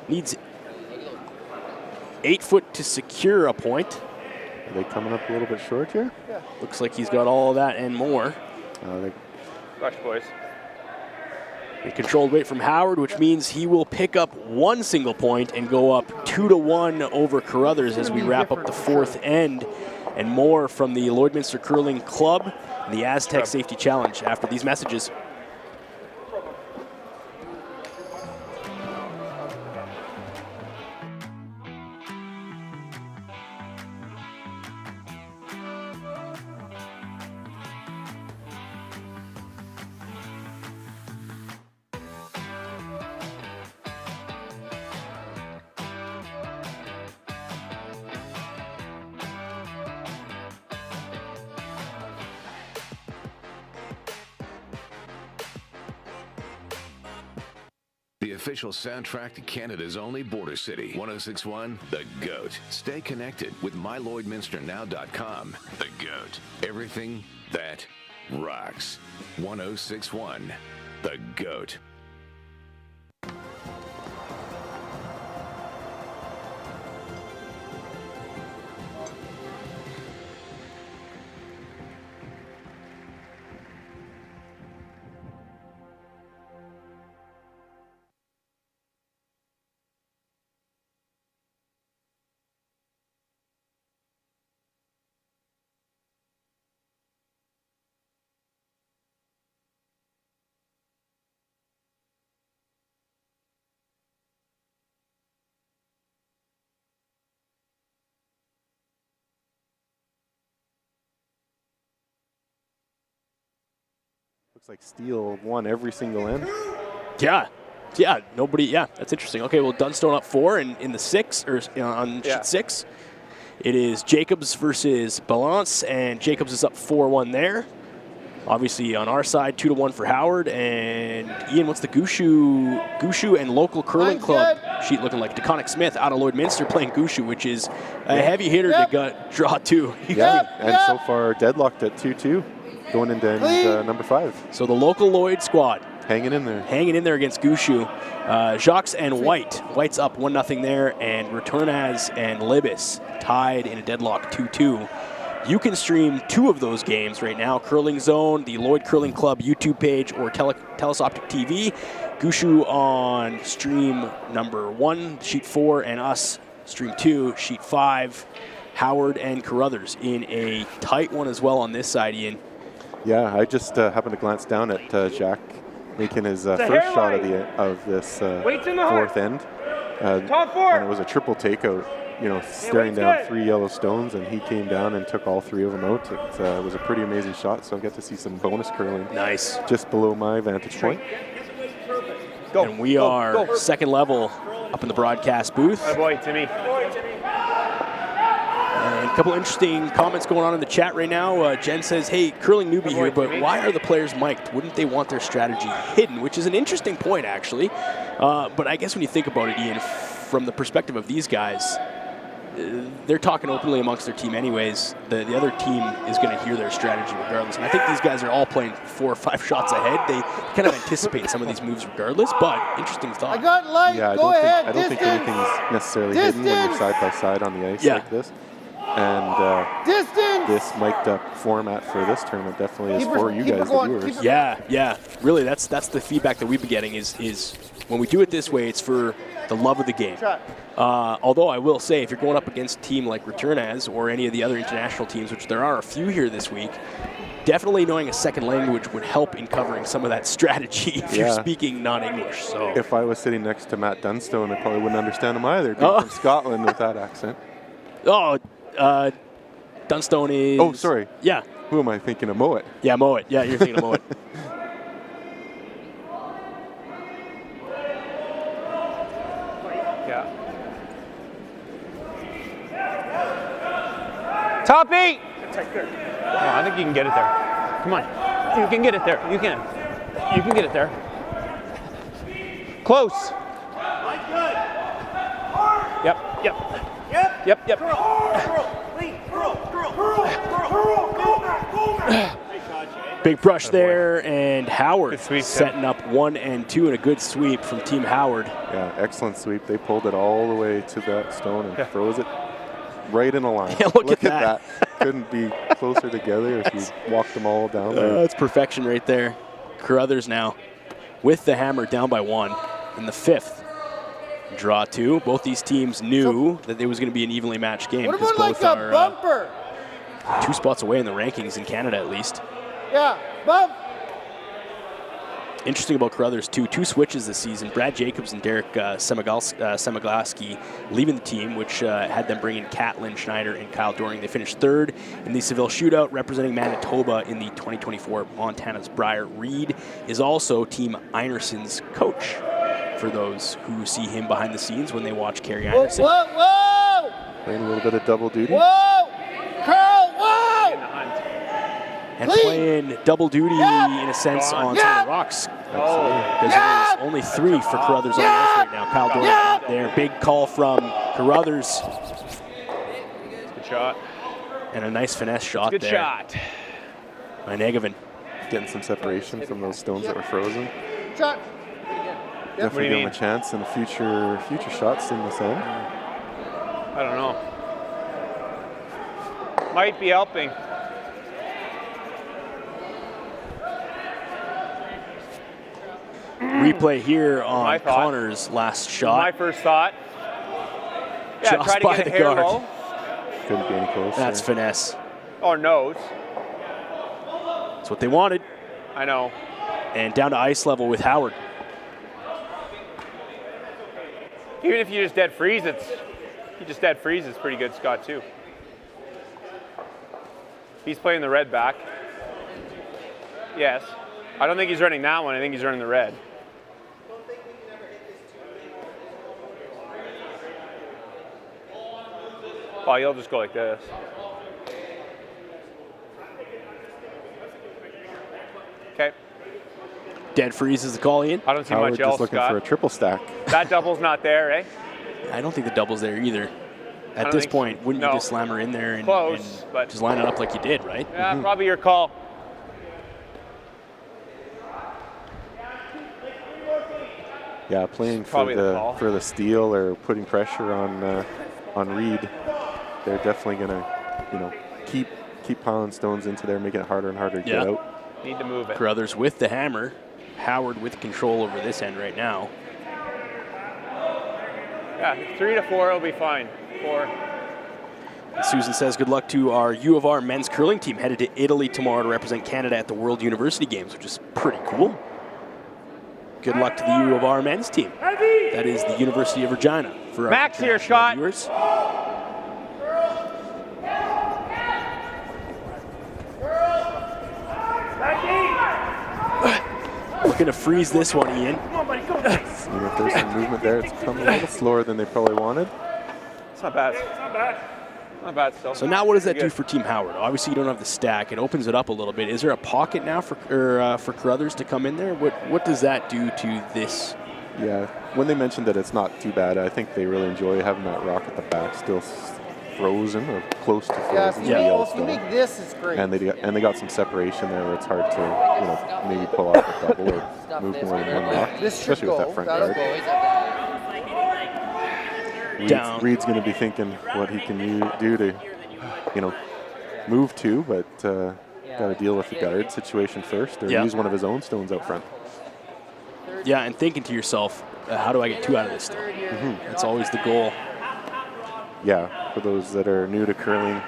Needs 8 foot to secure a point. Are they coming up a little bit short here? Yeah. Looks like he's got all of that and more. Rush, boys. A controlled weight from Howard, which means he will pick up 1 single point and go up 2-1 over Carruthers as we wrap up the 4th end. And more from the Lloydminster Curling Club and the Aztec Safety Challenge after these messages. The official soundtrack to Canada's only border city. 1061, The GOAT. Stay connected with MyLloydminsterNow.com. The GOAT. Everything that rocks. 1061, The GOAT. Looks like Steele won every single end. Yeah, nobody, that's interesting. Okay, well, Dunstone up 4, and in the 6, or on sheet 6, it is Jacobs versus Balance, and Jacobs is up 4-1 there. Obviously, on our side, 2-1 for Howard, and Ian, what's the Gushu and Local Curling Club sheet looking like? DeConnick Smith out of Lloydminster playing Gushu, which is a heavy hitter to draw 2. And so far deadlocked at 2-2. Going into end, number 5. So the local Lloyd squad hanging in there. Hanging in there against Gushu. Jacques and White. White's up 1-0 there, and Returnaz and Libis tied in a deadlock 2-2. You can stream 2 of those games right now. Curling Zone, the Lloyd Curling Club YouTube page, or Telus Optic TV. Gushu on stream number 1, sheet 4, and us stream 2, sheet 5. Howard and Carruthers in a tight one as well on this side, Ian. Yeah, I just happened to glance down at Jacques making his first shot of this 4th end. Top 4. And it was a triple takeout, staring down 3 yellow stones, and he came down and took all 3 of them out. It was a pretty amazing shot, so I get to see some bonus curling. Nice. Just below my vantage point. Go. And we are second level up in the broadcast booth. Oh boy, Timmy. And a couple interesting comments going on in the chat right now. Jen says, hey, curling newbie here, but why are the players mic'd? Wouldn't they want their strategy hidden? Which is an interesting point, actually. But I guess when you think about it, Ian, from the perspective of these guys, they're talking openly amongst their team anyways. The other team is going to hear their strategy regardless. And I think these guys are all playing 4 or 5 shots ahead. They kind of anticipate some of these moves regardless, but interesting thought. I got light. Yeah, I don't think anything's necessarily hidden when you're side by side on the ice like this. And this mic'd up format for this tournament definitely is for you guys, the viewers. Yeah. Really, that's the feedback that we've been getting is when we do it this way, it's for the love of the game. Although I will say, if you're going up against a team like Returnaz or any of the other international teams, which there are a few here this week, definitely knowing a second language would help in covering some of that strategy if you're speaking non-English. So if I was sitting next to Matt Dunstone, I probably wouldn't understand him either, being from Scotland with that accent. Dunstone is... Oh, sorry. Yeah. Who am I thinking of? Mowat. Yeah, Mowat. Yeah, you're thinking of Mowat. Yeah. Top 8! Oh, I think you can get it there. Come on. You can get it there. You can get it there. Close. Yep. Big brush there, and Howard Good sweep, setting up 1 and 2 and a good sweep from Team Howard. Yeah, excellent sweep. They pulled it all the way to that stone and froze it right in a line. Yeah, look at that. Couldn't be closer together if you walked them all down there. That's perfection right there. Carruthers now with the hammer down by 1 in the 5th. Draw 2. Both these teams knew that it was going to be an evenly matched game. What because about both like a are bumper? 2 spots away in the rankings in Canada at least. Yeah, bump. Interesting about Carruthers too. 2 switches this season. Brad Jacobs and Derek Semiglaski leaving the team, which had them bring in Catlin Schneider and Kyle Doring. They finished 3rd in the Seville Shootout, representing Manitoba in the 2024 Montana's Briar. Reed is also Team Einerson's coach, for those who see him behind the scenes when they watch Kerry Einerson. Whoa, whoa! Playing a little bit of double duty. Whoa! Carl, whoa! And playing double duty in a sense on some of the rocks. Because there's only 3 for Carruthers on the ice right now. Kyle Doring out there. Big call from Carruthers. Good shot. And a nice finesse shot Good there. shot. By Negevin. Getting some separation from those stones that were frozen. Shot. Definitely give him a chance in future shots in this end. I don't know. Might be helping. Replay here on Connor's last shot. My first thought. Yeah, Just try to by get the the hair guard. low. Couldn't be any closer. That's finesse. Or nose. That's what they wanted. I know. And down to ice level with Howard. Even if you just dead freeze, it's pretty good, Scott, too. He's playing the red back. Yes. I don't think he's running that one. I think he's running the red. Oh, you'll just go like this. Okay. Dead freeze is the call, Ian. I don't see Howard much just else, looking Scott. for a triple stack. That double's not there, eh? I don't think the double's there either. At don't this think point, so. wouldn't you No. just slam her in there and Close, but just line it up like you did, right? yeah, probably your call. Yeah, playing Probably the call. for the steal or putting pressure on Reed. They're definitely gonna, keep piling stones into there, making it harder and harder to get out. Need to move it. Carruthers with the hammer. Howard with control over this end right now. Yeah, 3 to 4 will be fine. 4. Susan says good luck to our U of R men's curling team headed to Italy tomorrow to represent Canada at the World University Games, which is pretty cool. Good luck to the U of R men's team. That is the University of Regina. For our Max here, international shot. viewers. Looking to freeze this one, Ian. And if there's some movement there, it's coming a little slower than they probably wanted. It's not bad. Not bad still. So now what does that do for Team Howard? Obviously you don't have the stack. It opens it up a little bit. Is there a pocket now for Carruthers to come in there? What does that do to this? Yeah, when they mentioned that it's not too bad, I think they really enjoy having that rock at the back still frozen or close to frozen. Yeah, to if the you, yellow if you stone. make this, it's great. And they got some separation there where it's hard to maybe pull off a double or move more than one rock, This should especially with go. that front That'll guard. Reed's going to be thinking what he can do to, move to, but got to deal with the guard situation first, or use one of his own stones out front. Yeah, and thinking to yourself, how do I get 2 out of this stone? That's always the goal. Yeah, for those that are new to curling,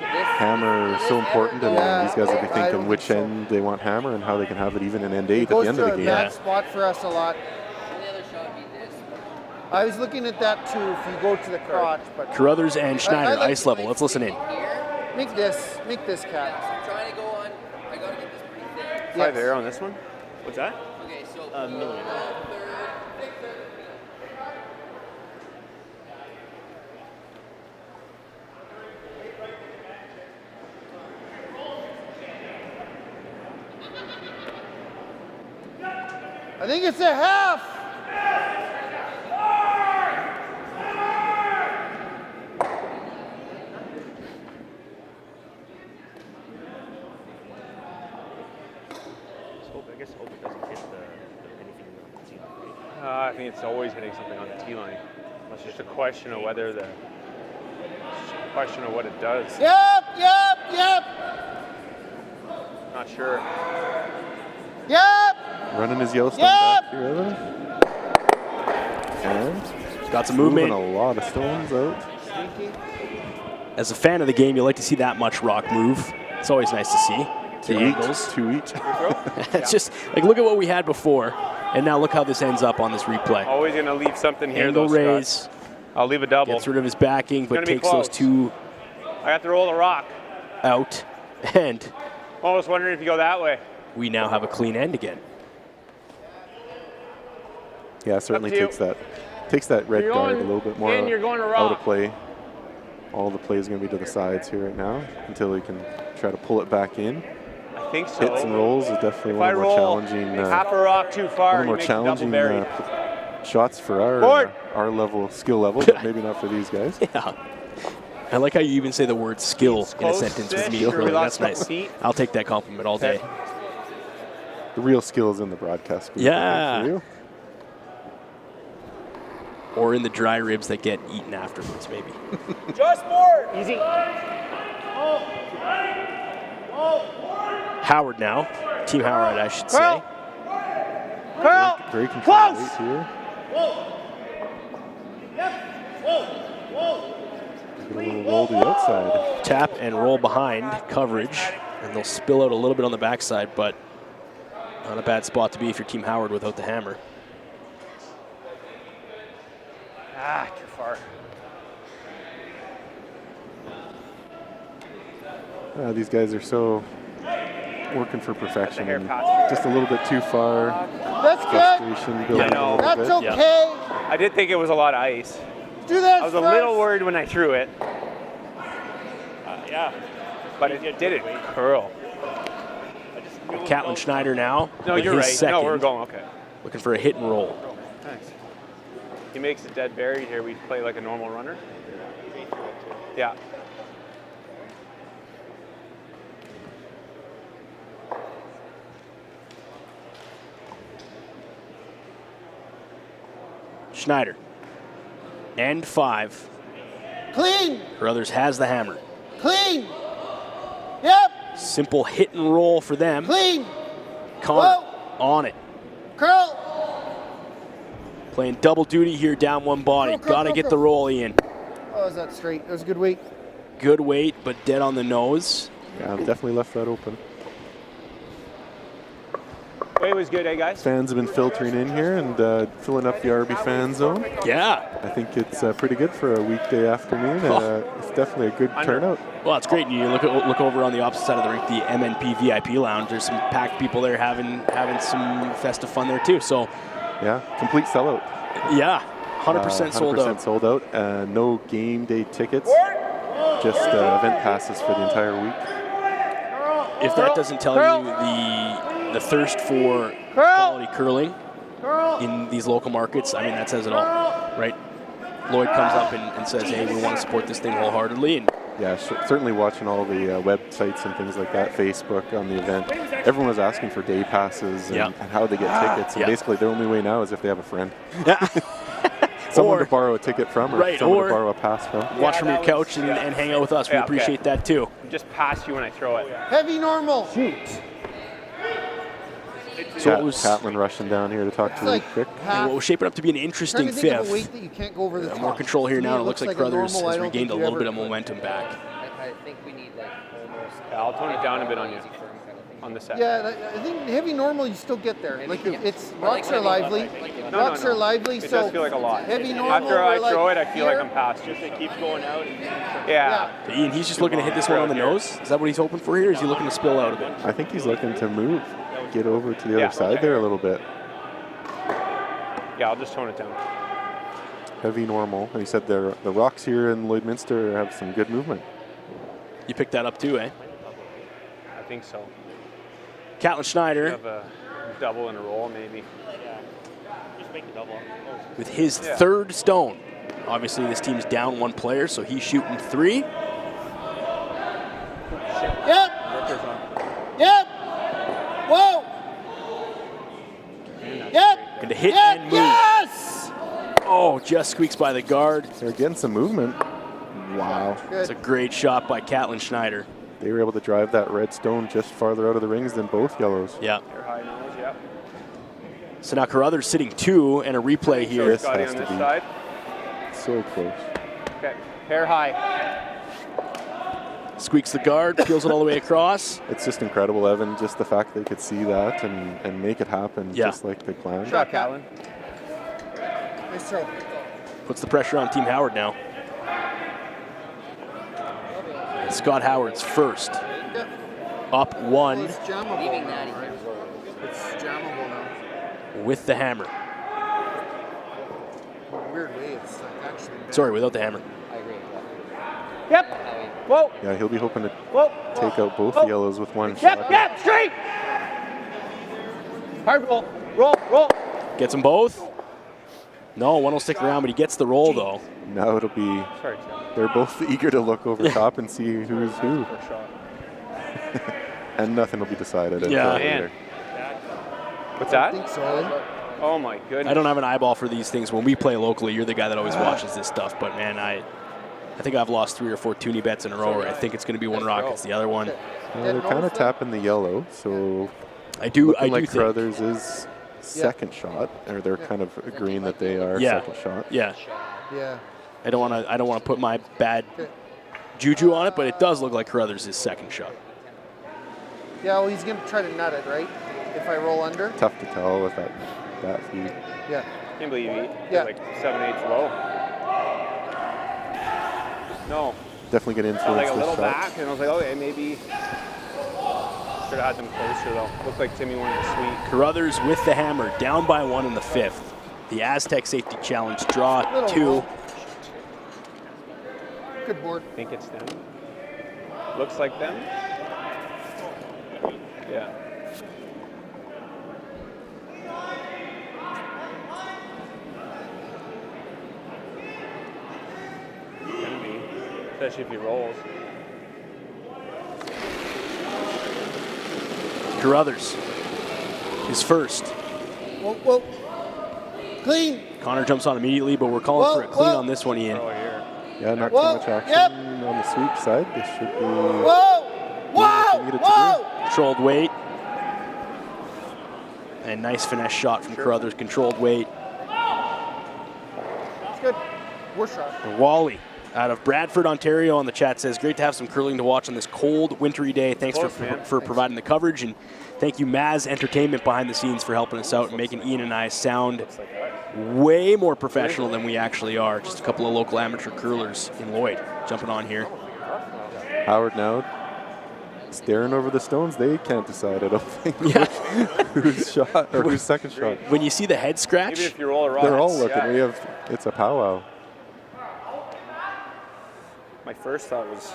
hammer is so important, and these guys will be thinking which end they want hammer and how they can have it even in end 8 at the end of the game. It goes to a bad spot for us a lot. I was looking at that too, if you go to the crotch. But Carruthers and Schneider, I like- ice level. Let's listen in. Make this cat. I'm trying to go on. I gotta get this pretty thin. 5 air on this one? What's that? Okay, so A million. I think it's a half. guess hope it doesn't hit anything on the tee line. I think it's always hitting something on the tee line. It's just a question of whether it's just a question of what it does. Yep. Not sure. Yep. Running his Yellowstone back here, Evan. And got some movement. Moving a lot of stones out. As a fan of the game, you like to see that much rock move. It's always nice to see. Two each. It's just like, look at what we had before, and now look how this ends up on this replay. Always going to leave something here, Angle though, raise. Scott. I'll leave a double. Gets rid of his backing, but takes those two I have to roll the rock. out, and Almost wondering if you go that way. we now have a clean end again. Yeah, certainly takes that red You're guard a going little bit more in, you're going to out rock. of play. All the play is going to be to the sides here right now until he can try to pull it back in. I think so. Hits and rolls is definitely If one I of the more roll challenging. half a rock too far, one of the more he makes a double challenging buried. shots for our level, skill level, but maybe not for these guys. Yeah. I like how you even say the word skill in a sentence with me. Sure, we That's lost a couple nice. feet. I'll take that compliment all day. The real skill is in the broadcast booth, Yeah. I think, for you. Or in the dry ribs that get eaten afterwards, maybe. Just more. Easy. Howard now. Team Howard, I should say. Very controlled weight here. Get a little roll to the outside. Tap and roll behind coverage, and they'll spill out a little bit on the backside, but not a bad spot to be if you're Team Howard without the hammer. Too far. These guys are so working for perfection. hair And pass. just a little bit too far. That's good. Frustration building know. a little That's bit. okay. I did think it was a lot of ice. Do that I was a first. little worried when I threw it, Yeah. but it didn't curl. Catlin Schneider now. No, with you're his right. Second, No, we're going okay. looking for a hit and roll. Thanks. He makes it dead buried here. We play like a normal runner. Yeah. Schneider. End 5. Clean. Brothers has the hammer. Clean. Yep. Simple hit and roll for them. Clean. Connor on it. Curl. Playing double duty here, down one body. Curl, curl, Gotta curl, get curl. the roll, Ian. Oh, is that straight? That was a good weight. Good weight, but dead on the nose. Yeah, I've definitely left that open. Way was good, eh, guys? Fans have been filtering in here and filling up the RB fan zone. Yeah. I think it's pretty good for a weekday afternoon. It's definitely a good turnout. Well, it's great. You look over on the opposite side of the rink, the MNP VIP lounge. There's some packed people there having some festive fun there too. So, yeah, complete sellout. Yeah, 100% sold out. 100% sold out. No game day tickets, just event passes for the entire week. If that doesn't tell you the thirst for quality curling in these local markets, I mean, that says it all, right? Lloyd comes up and says, hey, we want to support this thing wholeheartedly. And yeah, certainly watching all the websites and things like that, Facebook on the event. Everyone was asking for day passes and how they get tickets. And basically, their only way now is if they have a friend. Someone to borrow a ticket from or someone to borrow a pass from. Watch from your couch and hang out with us. We appreciate that too. Just pass you when I throw it. Heavy normal. So it was Catlin rushing down here to talk to Luke quick. what was shaping up to be an interesting Trying to think of a fifth. weight that you can't go over the top. More control here To me, now. It looks like a Brothers normal. I has don't regained a think you little bit ever of could. momentum back. I think we need like almost. Yeah, I'll tone it down a bit on you on the set. Yeah, I think heavy normal you still get there. Like it's rocks are lively. No, Rocks no. are lively. It so does feel like a lot. Heavy normal. After I we're throw like it, I feel like here. I'm past you. It keeps going out. Yeah. So Ian, he's just looking to hit this one on the nose. Is that what he's hoping for here? Or is he looking to spill out a bit? I think he's looking to move, get over to the other side there a little bit. Yeah, I'll just tone it down. Heavy normal. And he said the rocks here in Lloydminster have some good movement. You picked that up too, eh? I think so. Catlin Schneider Have a double and a roll, maybe. Yeah. Just make the double. with his third stone. Obviously, this team's down one player, so he's shooting 3. Yep. Yep. Whoa. just squeaks by the guard. They're getting some movement. Wow. It's a great shot by Catlin Schneider. They were able to drive that red stone just farther out of the rings than both yellows. Yeah. Hair high nose, yeah. So now Carruthers sitting 2 and a replay here. This has to be side. so close. Okay, hair high. Squeaks the guard, peels it all the way across. It's just incredible, Evan, just the fact they could see that and make it happen just like they planned. Shot, Catlin. Nice throw. Puts the pressure on Team Howard now. And Scott Howard's first. Up 1 It's jammable. Leaving that in here. It's jammable now. with the hammer. Weird way, it's like actually. Sorry, without the hammer. I agree. Yep. Whoa. Yeah, he'll be hoping to Whoa. take out both the yellows with one Yep, shot. yep, straight. Hard roll. Roll. Gets them both. No, one will stick around, but he gets the roll, though. Now it'll be, Sorry, Tim. they're both eager to look over top and see who's who. First shot. And nothing will be decided. Yeah. until Man. later. What's I that? think so. Oh my goodness. I don't have an eyeball for these things. When we play locally, you're the guy that always watches this stuff. But, man, I think I've lost 3 or 4 toonie bets in a row where I think it's going to be one Rockets. The other one, Well, they're kind of tapping the yellow, so I do looking like think. Carruthers' second shot, or they're kind of agreeing that they are Yeah. second shot. Yeah. Yeah. I don't want to put my bad juju on it, but it does look like Carruthers' second shot. Yeah, well, he's going to try to nut it, right? If I roll under. Tough to tell with that feed. Yeah. Can't believe you eat Yeah. like 7/8 low. No. Definitely get Felt influence like a this little shot. back, and I was like, okay, maybe. Should have had them closer though. Looked like Timmy wanted to sweep. Carruthers with the hammer, down by 1 in the 5th. The Aztec safety challenge draw Little 2. roll. Good board. I think it's them. Looks like them. Yeah. Gonna be, especially if he rolls. Carruthers, his first. Whoa. Clean. Connor jumps on immediately, but we're calling for a clean on this one, Ian. Oh, here. Yeah, not Whoa, too much action yep. on the sweep side. This should be Whoa. Controlled weight. And nice finesse shot from Carruthers, controlled weight. It's good. Worst shot. Wally out of Bradford, Ontario on the chat says, great to have some curling to watch on this cold, wintry day. Thanks Close, for providing the coverage. And thank you, Maz Entertainment behind the scenes, for helping us out and making Ian and I sound way more professional than we actually are. Just a couple of local amateur curlers in Lloyd jumping on here. Howard now staring over the stones. They can't decide, I don't think, whose shot or whose second shot. When you see the head scratch, Maybe if you roll a rock. They're all looking. It's a powwow. My first thought was.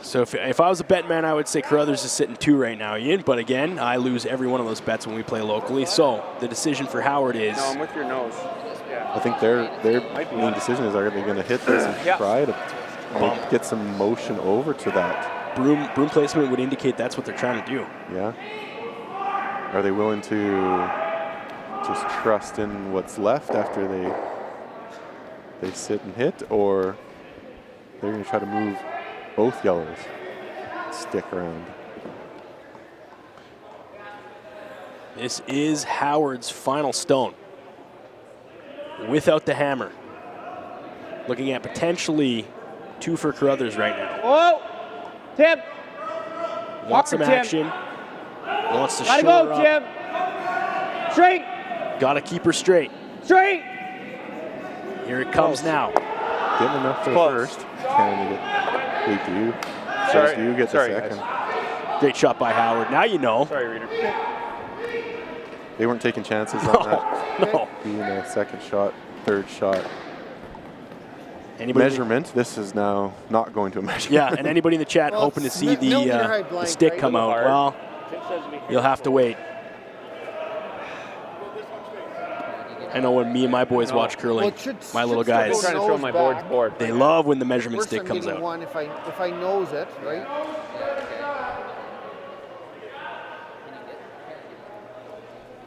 so if I was a bet man, I would say Carruthers is sitting 2 right now, Ian. But again, I lose every one of those bets when we play locally. So the decision for Howard is. No, I'm with your nose. Yeah. I think their main decision is, are they going to hit this and try to get some motion over to that? Broom placement would indicate that's what they're trying to do. Yeah. Are they willing to just trust in what's left after they sit and hit, or they're going to try to move both yellows, stick around? This is Howard's final stone. Without the hammer. Looking at potentially 2 for Carruthers right now. Whoa! Tim! Wants some Tim. action. Wants to Gotta shore go, up. Tim! Straight! Got to keep her straight. Straight! Here it comes now. Getting enough for the Close. first. Can they get? They do. Sorry. Do you get Sorry, the second? guys. Great shot by Howard. Now you know. Sorry, reader. They weren't taking chances on that. No. Being a second shot, third shot. Anybody Measurement. This is now not going to a measurement. Yeah, and anybody in the chat Well, hoping to see millimeter high the blank, stick right? come out. Hard. Well, you'll have to wait. I know when me and my boys watch curling, Well, it should- my little should still guys, go Trying to throw nose my back. board. they love when the measurement Worst, stick I'm comes getting out. one if I nose it, right?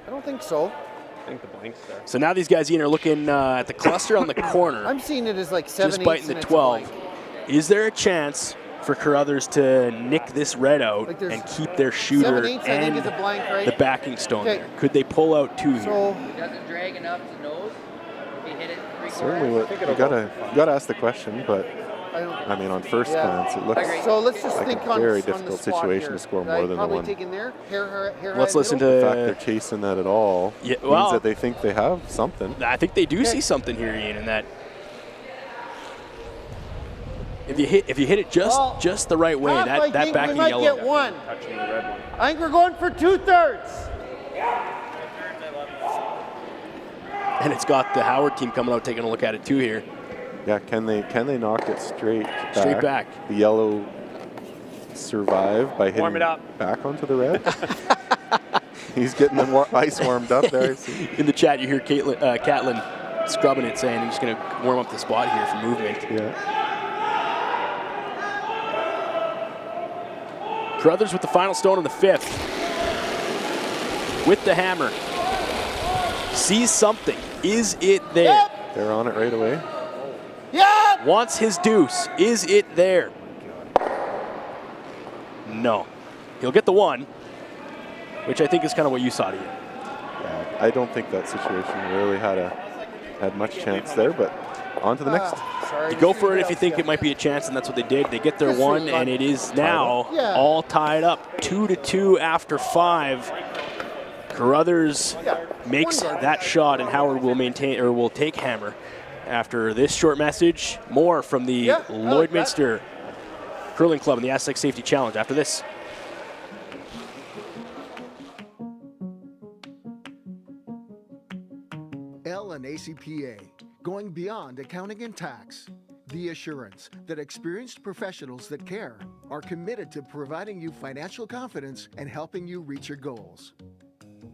I don't think so. I think the blank's there. So now these guys, Ian, are looking at the cluster on the corner. I'm seeing it as like 7 just 8 biting the 12. Is there a chance for Carruthers to nick this red out Like and keep their shooter 7/8, I think, and is a blank, right? the backing stone Okay. there? Could they pull out 2 here? So He doesn't drag enough to nose. If he hit it 3/4. Certainly, you gotta ask the question, but I mean, on first glance, it looks so let's just like think a on very on the difficult spot situation here. to score Right? more than the Probably one. taking there. Hair Let's high listen middle. The fact to. they're chasing that at all Yeah, means well, that they think they have something. I think they do see something here, Ian, in that. If you hit it just the right way, Half, I that think backing we might yellow. get one. Touching the red one. I think we're going for 2/3. And it's got the Howard team coming out taking a look at it too here. Yeah, can they knock it straight back? Straight back. The yellow survive by hitting Warm it up. back onto the red. He's getting the ice warmed up there. I see. In the chat, you hear Catlin scrubbing it, saying, "I'm just going to warm up the spot here for movement." Yeah. Carruthers with the final stone in the 5th. With the hammer. Sees something. Is it there? Yep. They're on it right away. Yeah. Wants his deuce. Is it there? No. He'll get the 1, which I think is kind of what you saw to you. Yeah, I don't think that situation really had much chance there, but on to the next. Sorry. You go for it if you think it might be a chance, and that's what they did. They get their 1, and it is now all tied up. 2-2 after 5. Carruthers makes that shot, and Howard will take hammer. After this short message, more from the Lloydminster Curling Club and the Aztec Safety Challenge after this. ACPA, going beyond accounting and tax. The assurance that experienced professionals that care are committed to providing you financial confidence and helping you reach your goals.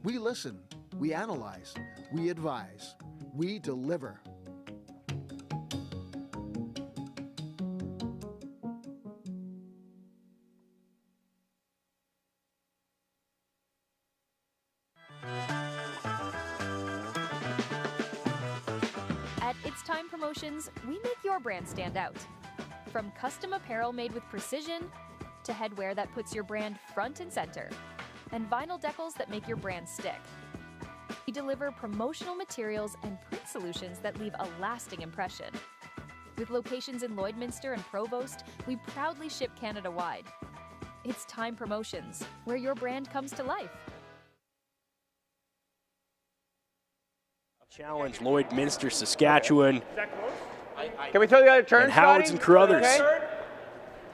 We listen, we analyze, we advise, we deliver. At It's Time Promotions, we make your brand stand out. From custom apparel made with precision, to headwear that puts your brand front and center, and vinyl decals that make your brand stick. We deliver promotional materials and print solutions that leave a lasting impression. With locations in Lloydminster and Provost, we proudly ship Canada-wide. It's Time Promotions, where your brand comes to life. Challenge Lloydminster, Saskatchewan. Can we throw the other turn, And Howards and Carruthers. Okay.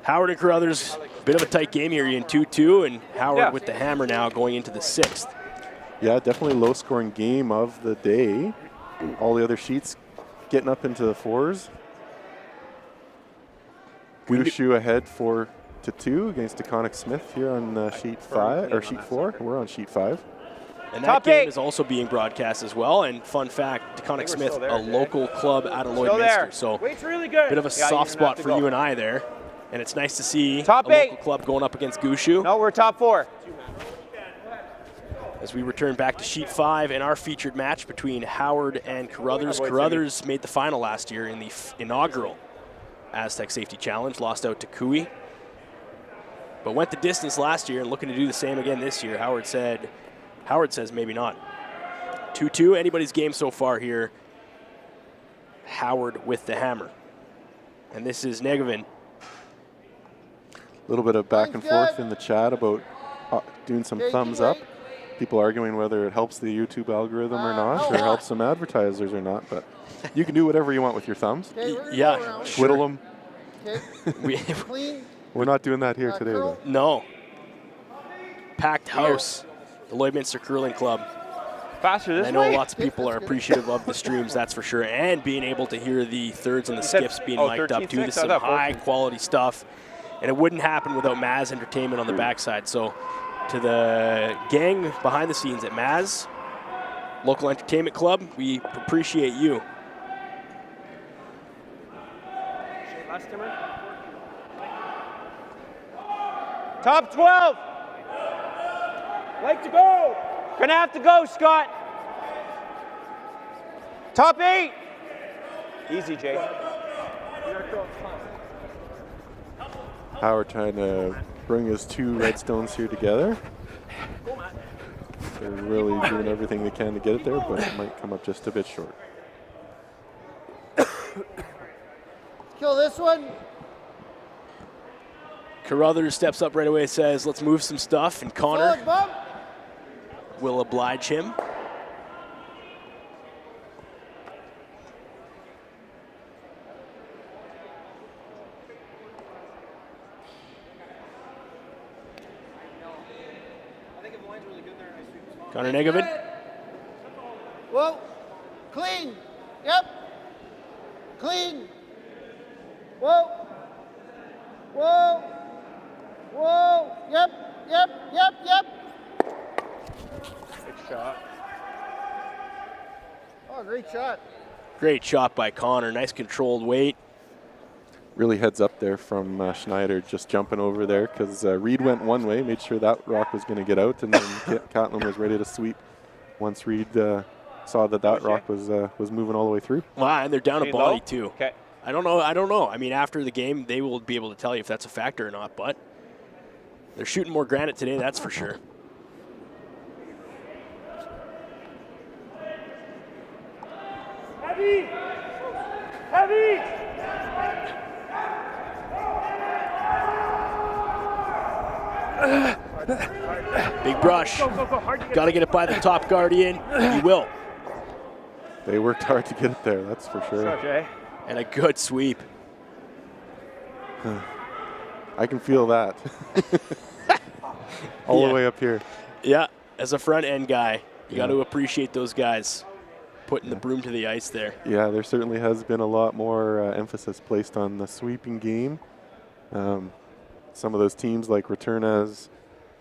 Howard and Carruthers, bit of a tight game here in 2-2, and Howard with the hammer now going into the 6th. Yeah, definitely low-scoring game of the day. All the other sheets getting up into the 4s. Gushue ahead 4-2 against DeConnick Smith here on sheet 5 or sheet 4. We're on sheet 5. And that game is also being broadcast as well. And fun fact, DeConnick Smith, a local club out of Lloydminster. So really good. Bit of a soft spot for you and I there. And it's nice to see Top a 8. local club going up against Gushue. No, we're top 4. As we return back to sheet 5 and our featured match between Howard and Carruthers. Carruthers made the final last year in the inaugural Aztec Safety Challenge, lost out to Cooey. But went the distance last year and looking to do the same again this year. Howard says maybe not. 2-2, anybody's game so far here. Howard with the hammer. And this is Negevin. A little bit of back and forth in the chat about doing some thumbs up. People arguing whether it helps the YouTube algorithm or not, or helps some advertisers or not. But you can do whatever you want with your thumbs. Yeah, Twiddle them. Clean. We're not doing that here today, though. No. Packed house, the Lloydminster Curling Club. Faster this I know way. lots of people are appreciative of the streams, that's for sure, and being able to hear the thirds and the skips being mic'd up too. This is some high quality stuff, and it wouldn't happen without Maz Entertainment on the backside. So to the gang behind the scenes at Maz, local entertainment club, we appreciate you. Top 12. Like to go. Gonna have to go, Scott. Top 8! Easy, Jay. Howard trying to bring his 2 redstones here together. They're really doing everything they can to get it there, but it might come up just a bit short. Kill this one. Carruthers steps up right away, says, let's move some stuff, and Connor Solid bump. will oblige him. Connor Negavid. Whoa. Clean. Yep. Clean. Whoa. Whoa. Whoa. Yep. Yep. Yep. Yep. Good shot. Oh, great shot. Great shot by Connor. Nice controlled weight. Really heads up there from Schneider, just jumping over there, because Reed went one way, made sure that rock was going to get out, and then Catlin was ready to sweep once Reed saw that rock was moving all the way through. Wow, and they're down a body too. Okay. I don't know. I mean, after the game, they will be able to tell you if that's a factor or not, but they're shooting more granite today, that's for sure. Heavy! Heavy! Big brush. Got to get it by the top guardian. He will. They worked hard to get it there, that's for sure. And a good sweep. I can feel that. All the way up here. Yeah, as a front end guy, you got to appreciate those guys putting the broom to the ice there. Yeah, there certainly has been a lot more emphasis placed on the sweeping game. Some of those teams like Returnas,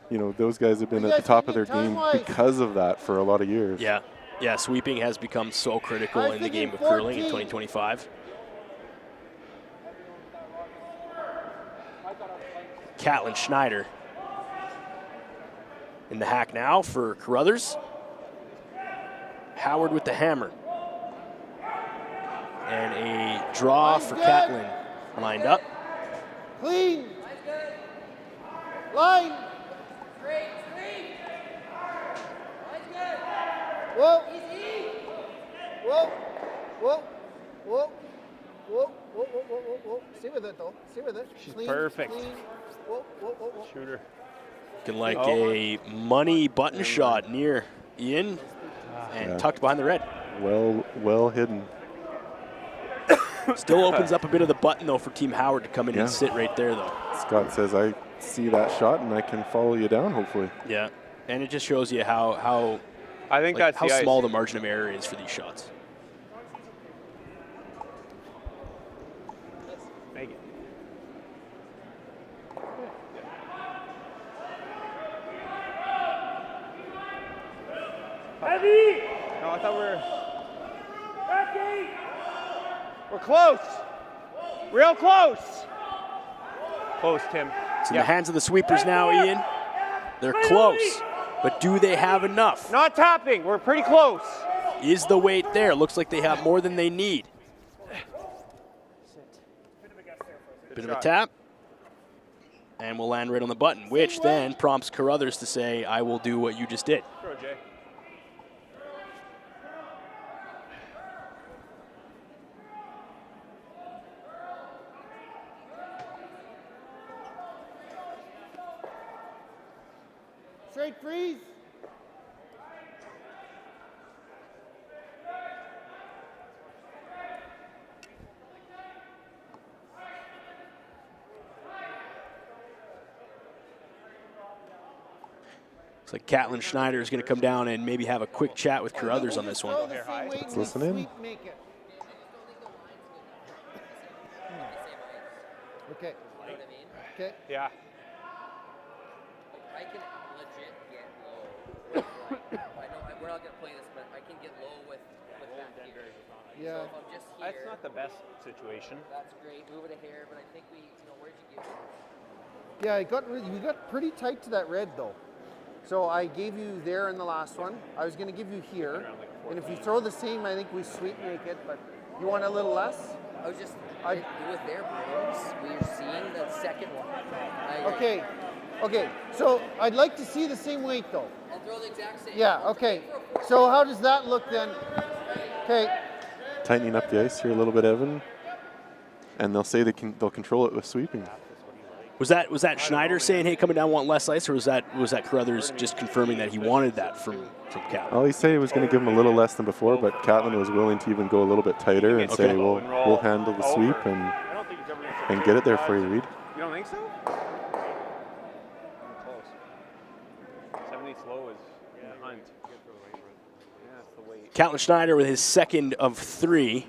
those guys have been at the top of their game because of that for a lot of years. Yeah, sweeping has become so critical in the game of curling in 2025. Catlin Schneider in the hack now for Carruthers. Howard with the hammer. And a draw for Catlin lined up. Clean. Line. Whoa. Whoa. Whoa. Whoa. Whoa. Whoa. Whoa. Whoa. Whoa. Stay with it though. Stay with it. She's clean, perfect. Clean. Whoa. Whoa. Whoa. Whoa. Shooter. Looking like a money button shot near Ian and tucked behind the red. Well hidden. Still opens up a bit of the button though for Team Howard to come in and sit right there though. Scott says, I see that shot and I can follow you down hopefully. Yeah, and it just shows you how I think that's how the small ice. the margin of error is for these shots. Make it. Heavy! No, I thought we're close. Real close. Close, Tim. It's in the hands of the sweepers now, Ian. They're close, but do they have enough? Not tapping. We're pretty close. Is the weight there? Looks like they have more than they need. Bit of a tap. And we'll land right on the button, which then prompts Carruthers to say, I will do what you just did. Sure, Jay. Straight freeze. Looks like Catlin Schneider is going to come down and maybe have a quick chat with Carruthers on this one. Let's listen in. Okay. Okay. Yeah. I can legit get low. I know we're not gonna play this, but I can get low with back here. Yeah. So if I'm just here, That's not the best situation. That's great. Move it a hair, but I think where'd you give it? Yeah, you got pretty tight to that red though. So I gave you there in the last one. I was going to give you here. And if you throw the same, I think we sweep make it. But you want a little less? I was just with their brooms, we're seeing the second one. Okay. Okay. So I'd like to see the same weight though. I'll throw the exact same. Yeah. Okay. So how does that look then? Okay. Tightening up the ice here a little bit, Evan. And they'll say they'll control it with sweeping. Was that Schneider saying, "Hey, coming down, want less ice," or was that Carruthers just confirming that he wanted that from Catlin? Oh, he said he was going to give him a little less than before, but Catlin was willing to even go a little bit tighter and say, "We'll handle the sweep and get it there for you, Reed." You don't think so? Close. 70 slow is in the hunt. Yeah, that's the weight. Catlin Schneider with his second of 3.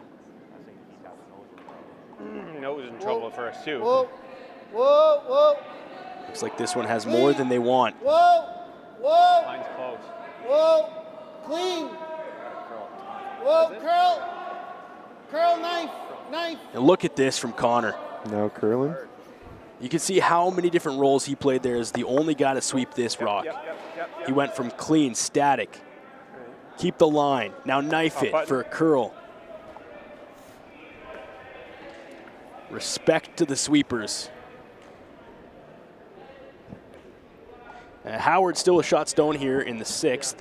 Nose in trouble first too. Whoa. Whoa, whoa. Looks like this one has more than they want. Whoa, whoa. Line's close. Whoa, clean. Whoa, curl, knife. And look at this from Connor. Now curling. You can see how many different roles he played there as the only guy to sweep this rock. He went from clean, static, keep the line, now knife it for a curl. Respect to the sweepers. Howard still a shot stone here in the 6th.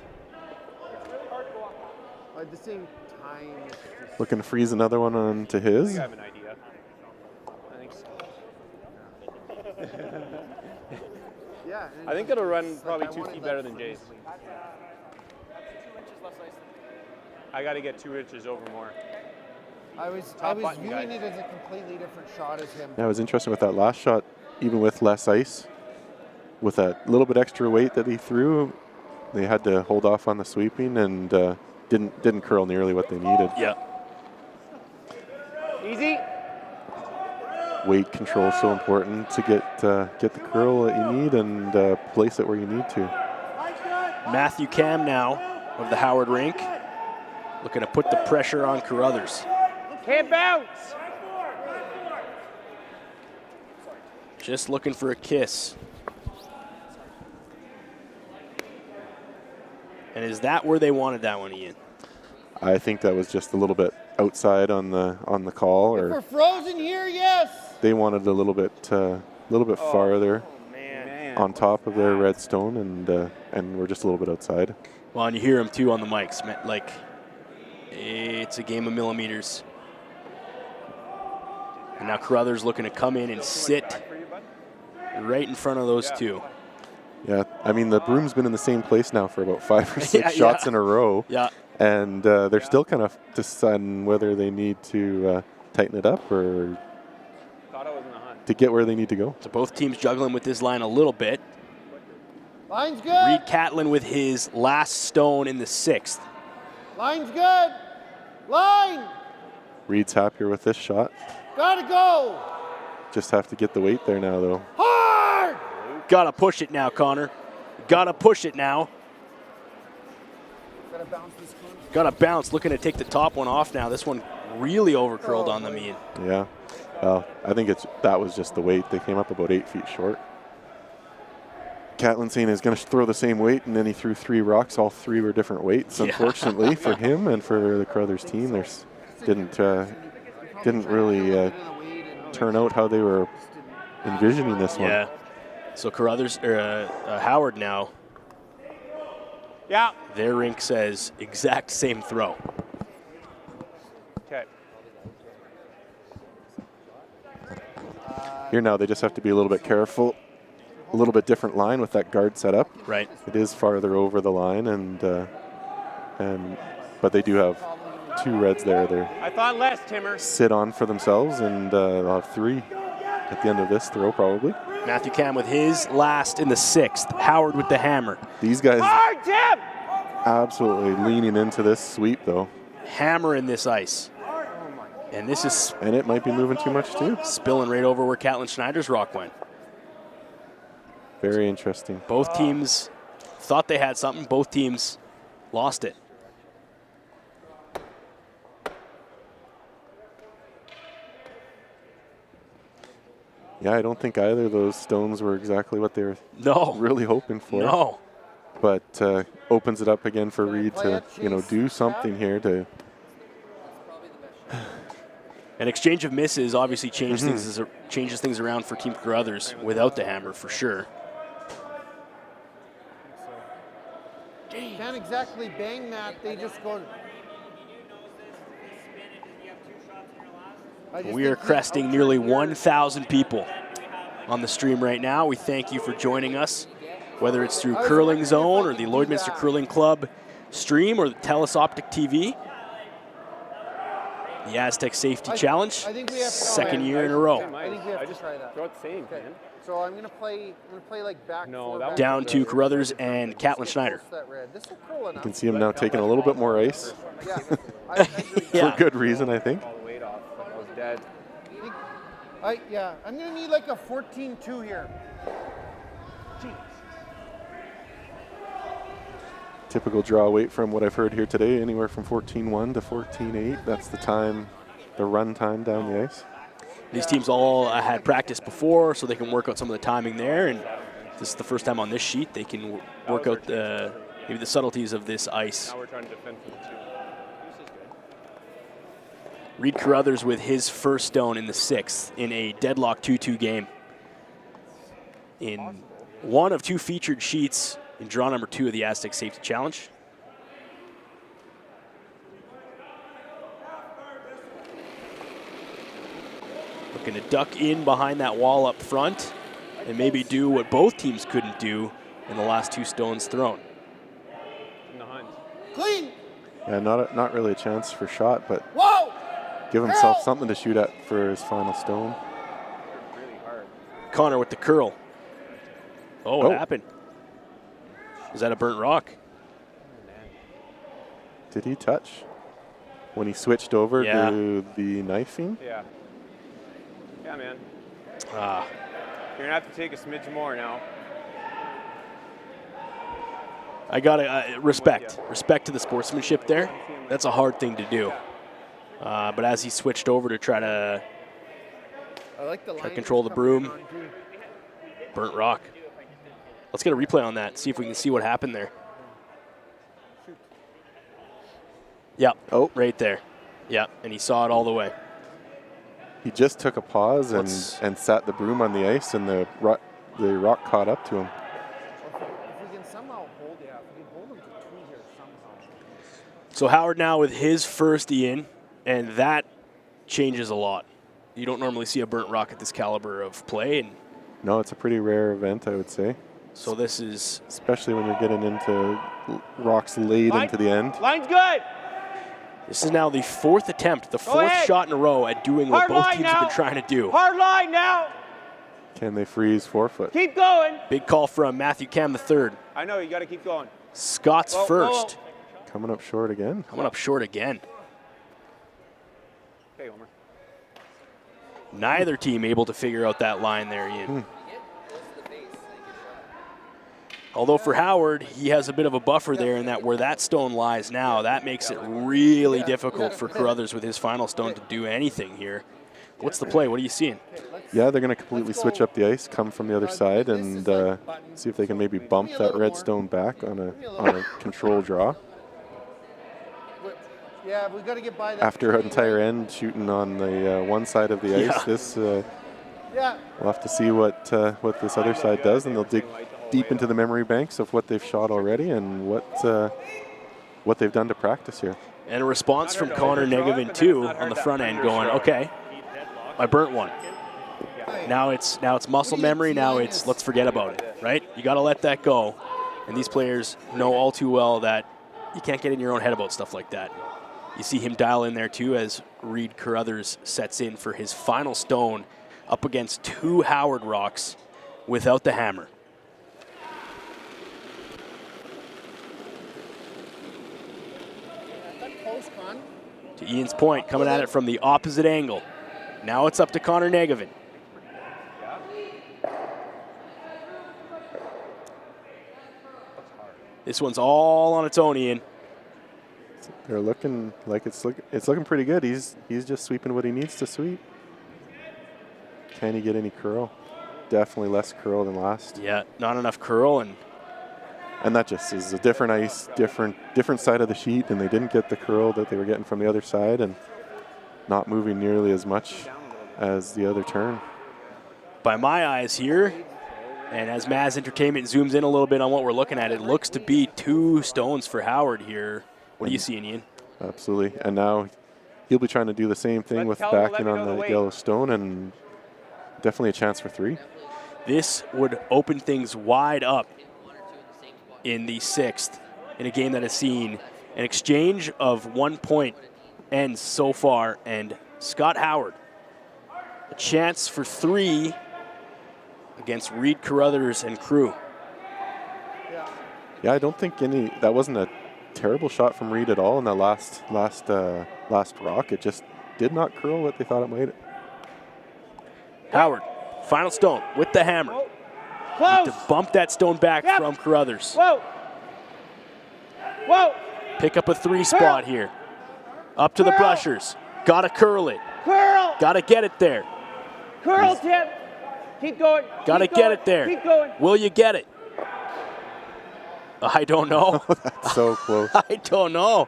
At the same time, Looking to freeze another one onto his. I have an idea. I think so. yeah. I think it'll run probably 2 feet better than Jay's. I got to get 2 inches over more. I was viewing it as a completely different shot as him. Yeah, it was interesting with that last shot, even with less ice, with that little bit extra weight that he threw, they had to hold off on the sweeping and didn't curl nearly what they needed. Yeah. Easy. Weight control is so important to get the curl that you need and place it where you need to. Matthew Cam now of the Howard rink, looking to put the pressure on Carruthers. Can't bounce. Just looking for a kiss. And is that where they wanted that one, Ian? I think that was just a little bit outside on the call, If or we're frozen here, yes. they wanted a little bit farther on top of their red stone, and we're just a little bit outside. Well, and you hear him too on the mics, like it's a game of millimeters. And now Carruthers looking to come in and sit right in front of those two. Yeah, I mean, the broom's been in the same place now for about 5 or 6 shots in a row. Yeah. And they're still kind of deciding whether they need to tighten it up or to get where they need to go. So both teams juggling with this line a little bit. Line's good. Reed Catlin with his last stone in the 6th. Line's good. Line. Reed's happier with this shot. Gotta go. Just have to get the weight there now, though. Hard. Gotta push it now, Connor. Gotta push it now. Gotta bounce this one. Gotta bounce, looking to take the top one off now. This one really overcurled on the mean. Yeah. Well, I think that was just the weight. They came up about 8 feet short. Catlin saying he's going to throw the same weight, and then he threw 3 rocks. All 3 were different weights, unfortunately, for him and for the Carruthers team. Didn't really turn out how they were envisioning this one. Yeah. So Carruthers, Howard now. Yeah. Their rink says exact same throw. Okay. Here now they just have to be a little bit careful. A little bit different line with that guard set up. Right. It is farther over the line, but they do have 2 reds there. They I thought less, Timmer. sit on for themselves, and they'll have 3 at the end of this throw probably. Matthew Cam with his last in the 6th. Howard with the hammer. These guys Hard, Tim! absolutely leaning into this sweep though. Hammer in this ice. And this is And it might be moving too much too. spilling right over where Catlin Schneider's rock went. Very interesting. Both teams thought they had something. Both teams lost it. Yeah, I don't think either of those stones were exactly what they were No. really hoping for. No. but opens it up again for Reed to, do something here to. An exchange of misses obviously changes things around for Team Carruthers without the hammer for sure. Can't exactly bang that. They just go. We are cresting nearly 1,000 people on the stream right now. We thank you for joining us, whether it's through Curling Zone or the Lloydminster Curling Club stream or the TELUS Optic TV. The Aztec Safety Challenge, second year in a row. I think we have to try that. Throw it same, man. So I'm gonna play like back. Down to Carruthers and Catlin Schneider. You can see him now taking a little bit more ice. Yeah. For good reason, I think. All the weight off. I was dead. I'm gonna need like a 14-2 here. Typical draw weight from what I've heard here today, anywhere from 14-1 to 14-8. That's the time, the run time down the ice. These teams all had practice before, so they can work out some of the timing there. And this is the first time on this sheet they can work out maybe the subtleties of this ice. Now we're trying to defend for the 2. Reed Carruthers with his first stone in the 6th in a deadlock 2-2 game. In one of 2 featured sheets in draw number 2 of the Aztec Safety Challenge. Looking to duck in behind that wall up front and maybe do what both teams couldn't do in the last 2 stones thrown. In the hunt. Clean. Yeah, not really a chance for shot, but Whoa! give himself something to shoot at for his final stone. Really hard. Connor with the curl. Oh, what happened? Is that a burnt rock? Did he touch when he switched over to the knifing? Yeah. Yeah, man. Ah. You're going to have to take a smidge more now. I got to respect to the sportsmanship there. That's a hard thing to do. But as he switched over to try to control the broom, burnt rock. Let's get a replay on that, see if we can see what happened there. Yeah, right there. Yeah, and he saw it all the way. He just took a pause and sat the broom on the ice, and the rock caught up to him. If we can somehow hold, if we can hold him to 2 here somehow. So Howard now with his first in, and that changes a lot. You don't normally see a burnt rock at this caliber of play. And no, it's a pretty rare event, I would say. So this is... Especially when you're getting into rocks late into the end. Line's good. This is now the 4th attempt, the 4th shot in a row at doing what both teams have been trying to do. Hard line now. Can they freeze 4-foot? Keep going. Big call from Matthew Cam III. I know, you got to keep going. Scott's first. Coming up short again. Coming up short again. Okay, Homer. Neither team able to figure out that line there, Ian. Although for Howard, he has a bit of a buffer there in that where that stone lies now, that makes it really difficult for Carruthers with his final stone to do anything here. What's the play? What are you seeing? Yeah, they're going to completely switch up the ice, come from the other side, and see if they can maybe bump that red stone back on a control draw. Yeah, we got to get by that. After an entire end shooting on the one side of the ice, we'll have to see what this other side does, and they'll dig deep into the memory banks of what they've shot already and what they've done to practice here. And a response from Connor Negevin too on the front end, going, okay, I burnt one. Now it's muscle memory. Now it's let's forget about it, right? You got to let that go. And these players know all too well that you can't get in your own head about stuff like that. You see him dial in there too as Reed Carruthers sets in for his final stone up against 2 Howard rocks without the hammer. To Ian's point, coming at it from the opposite angle. Now it's up to Connor Negevin. This one's all on its own, Ian. They're looking like it's looking pretty good. He's just sweeping what he needs to sweep. Can he get any curl? Definitely less curl than last. Yeah, not enough curl, and And that just is a different ice, different side of the sheet, and they didn't get the curl that they were getting from the other side, and not moving nearly as much as the other turn. By my eyes here, and as Maz Entertainment zooms in a little bit on what we're looking at, it looks to be 2 stones for Howard here. What are you seeing, Ian? Absolutely. And now he'll be trying to do the same thing with backing on the yellow stone, and definitely a chance for 3. This would open things wide up in the 6th in a game that has seen an exchange of 1 point ends so far, and Scott Howard, a chance for 3 against Reed Carruthers and crew. Yeah, I don't think that wasn't a terrible shot from Reed at all in that last rock. It just did not curl what they thought it might. Howard, final stone with the hammer. Need to bump that stone back from Carruthers. Whoa! Whoa! Pick up a 3 spot here. Up to the brushers. Gotta curl it. Curl! Gotta get it there. Curl, Tim! Keep going. Gotta get it there. Keep going. Will you get it? I don't know. That's so close. I don't know.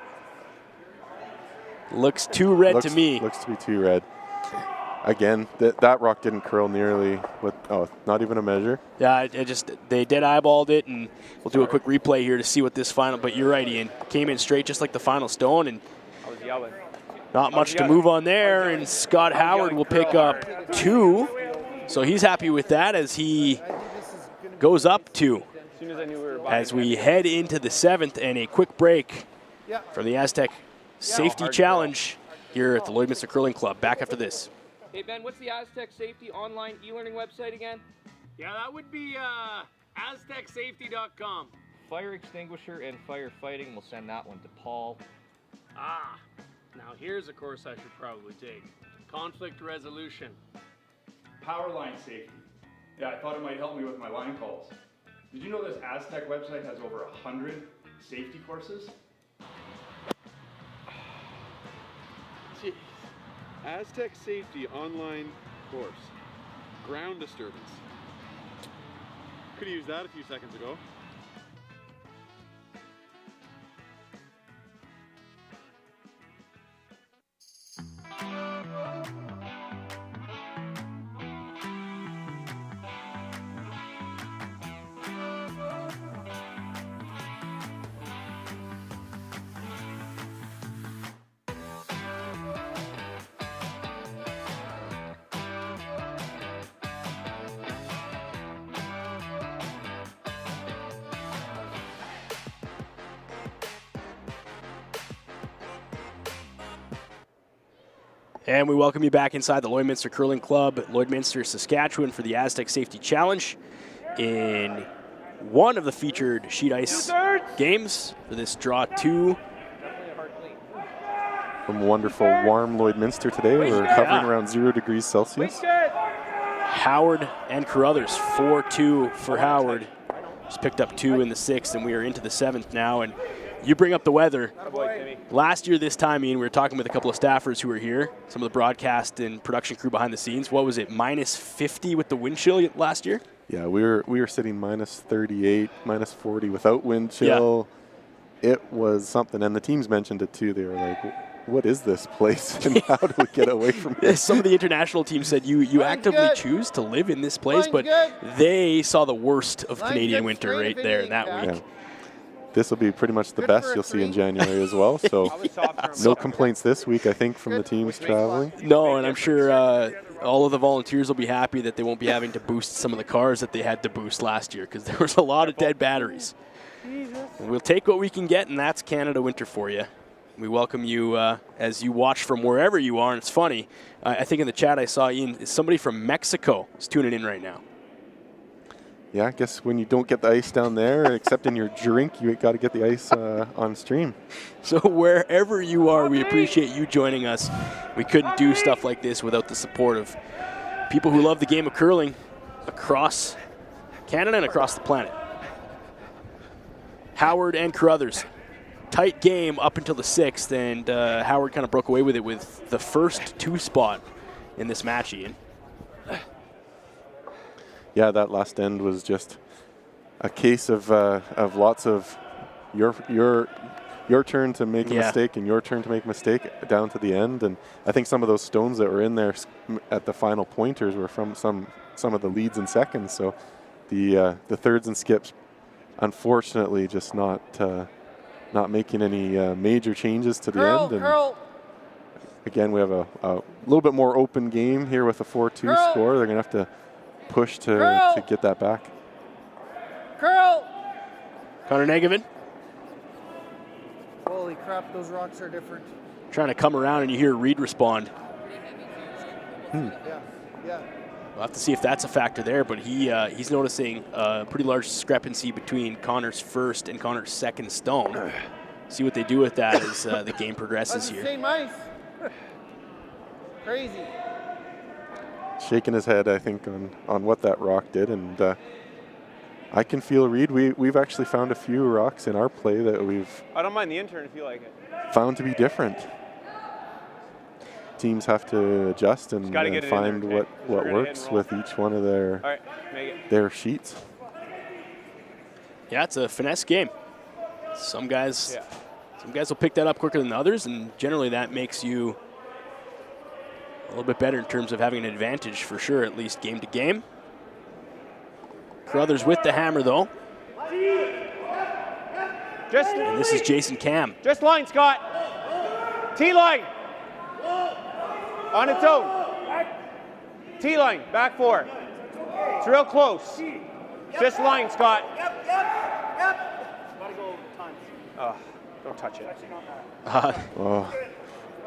Looks too red to me. Looks to be too red. Again, that rock didn't curl nearly with, not even a measure. Yeah, they dead eyeballed it, and we'll do a quick replay here to see what this final, but you're right, Ian. Came in straight just like the final stone, and I was yelling. Not much to move on there, and Scott Howard will pick up 2. So he's happy with that as he goes up 2. As we head into the 7th, and a quick break from the Aztec Safety Challenge here at the Lloydminster Curling Club. Back after this. Hey, Ben, what's the Aztec Safety online e-learning website again? Yeah, that would be aztecsafety.com. Fire extinguisher and firefighting, we'll send that one to Paul. Ah, now here's a course I should probably take. Conflict resolution. Power line safety. Yeah, I thought it might help me with my line calls. Did you know this Aztec website has over 100 safety courses? Jeez. Aztec Safety online course. Ground disturbance. Could have used that a few seconds ago. And we welcome you back inside the Lloydminster Curling Club, Lloydminster, Saskatchewan, for the Aztec Safety Challenge in one of the featured sheet ice games for this draw 2. From wonderful warm Lloydminster today, we're hovering around 0 degrees Celsius. Howard and Carruthers, 4-2 for Howard. Just picked up 2 in the 6th, and we are into the 7th now. And you bring up the weather. Last year this time, Ian, we were talking with a couple of staffers who were here, some of the broadcast and production crew behind the scenes. What was it, minus 50 with the wind chill last year? Yeah, we were sitting minus 38, minus 40 without wind chill. Yeah. It was something, and the teams mentioned it too. They were like, what is this place, and how do we get away from it? Some of the international teams said you actively choose to live in this place, but they saw the worst of Canadian winter right there in that week. Yeah. This will be pretty much the best you'll see in January as well. So no complaints this week, I think, from the teams traveling. No, and I'm sure all of the volunteers will be happy that they won't be having to boost some of the cars that they had to boost last year, because there was a lot of dead batteries. We'll take what we can get, and that's Canada winter for you. We welcome you as you watch from wherever you are, and it's funny. I think in the chat I saw Ian, somebody from Mexico is tuning in right now. Yeah, I guess when you don't get the ice down there, except in your drink, you got to get the ice on stream. So wherever you are, we appreciate you joining us. We couldn't do stuff like this without the support of people who love the game of curling across Canada and across the planet. Howard and Carruthers. Tight game up until the 6th, and Howard kind of broke away with it with the first 2 spot in this match, Ian. Yeah, that last end was just a case of lots of your turn to make a mistake and your turn to make a mistake down to the end. And I think some of those stones that were in there at the final pointers were from some of the leads in seconds. So the thirds and skips, unfortunately, just not making any major changes to the end. And again, we have a little bit more open game here with a 4-2 score. They're going to have to push to get that back. Connor Negavan. Holy crap, those rocks are different. Trying to come around and you hear Reed respond. Yeah. We'll have to see if that's a factor there, but he's noticing a pretty large discrepancy between Connor's first and Connor's second stone. See what they do with that as the game progresses here. Same ice. Crazy. Shaking his head, I think, on what that rock did, and I can feel Reed. We've actually found a few rocks in our play that we've I don't mind the intern if you like it. found to be different. Teams have to adjust and find what works with each one of their sheets. Yeah, it's a finesse game. Some guys will pick that up quicker than others, and generally that makes you a little bit better in terms of having an advantage for sure, at least game to game. Carruthers with the hammer though. And this is Jason Cam. Just line, Scott. T-line. On its own. T-line, back 4. It's real close. Just line, Scott. Oh, don't touch it. Oh,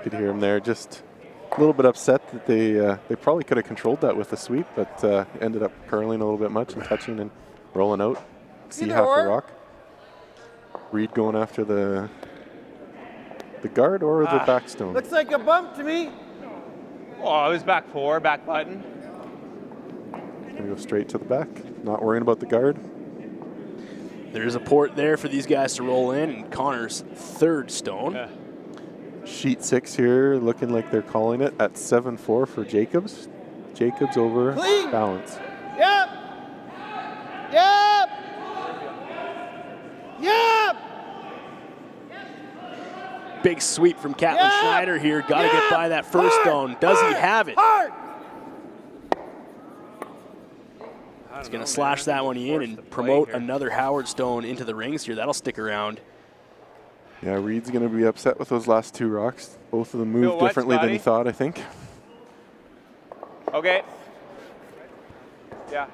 could hear him there. Just a little bit upset that they probably could have controlled that with the sweep, but ended up curling a little bit much and touching and rolling out. See half the rock. Reed going after the guard or the back stone. Looks like a bump to me. Oh, it was back 4, back button. Gonna go straight to the back. Not worrying about the guard. There's a port there for these guys to roll in, and Connor's third stone. Yeah. Sheet 6 here, looking like they're calling it at 7-4 for Jacobs. Jacobs over balance. Yep. Yep. Yep. Big sweep from Catlin Schneider here. Got to get by that first stone. Does he have it? He's going to slash that one in and promote another Howard stone into the rings here. That'll stick around. Yeah, Reed's going to be upset with those last 2 rocks. Both of them moved differently than he thought, I think. Okay. Yeah.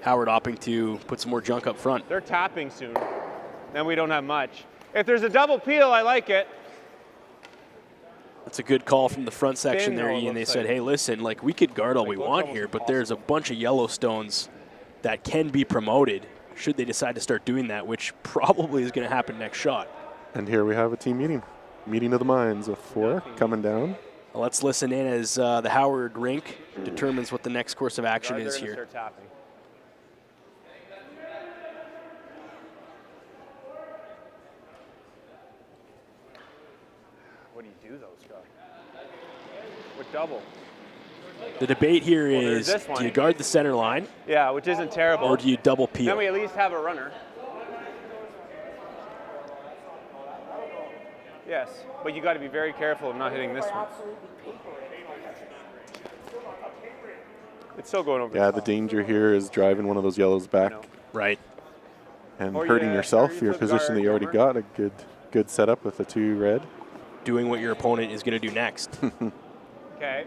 Howard opting to put some more junk up front. They're tapping soon. Then we don't have much. If there's a double peel, I like it. That's a good call from the front section there, Ian. They said, hey, listen, like we could guard all we want here, but there's a bunch of yellow stones that can be promoted should they decide to start doing that, which probably is going to happen next shot. And here we have a team meeting of the minds with 4 coming down. Well, let's listen in as the Howard rink determines what the next course of action is here. Start tapping. What do you do though, Scott? What double? The debate here is, do you guard the center line? Yeah, which isn't terrible. Or do you double peel? Then we at least have a runner. Yes, but you got to be very careful of not hitting this one. It's still going over. Yeah, the danger here is driving one of those yellows back. Right. And hurting yourself, your position that you already got. A good setup with the 2 red. Doing what your opponent is going to do next. Okay.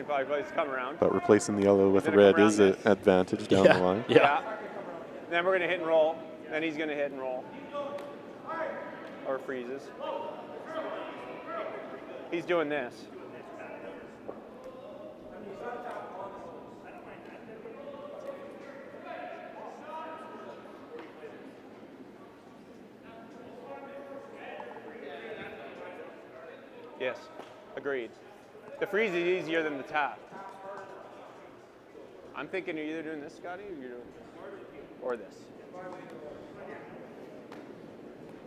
Probably come around. But replacing the yellow with the red is an advantage down the line. Yeah. Then we're going to hit and roll. Then he's going to hit and roll. Or freezes. He's doing this. Yes, agreed. The freeze is easier than the tap. I'm thinking you're either doing this, Scotty, or you're doing this. Or this.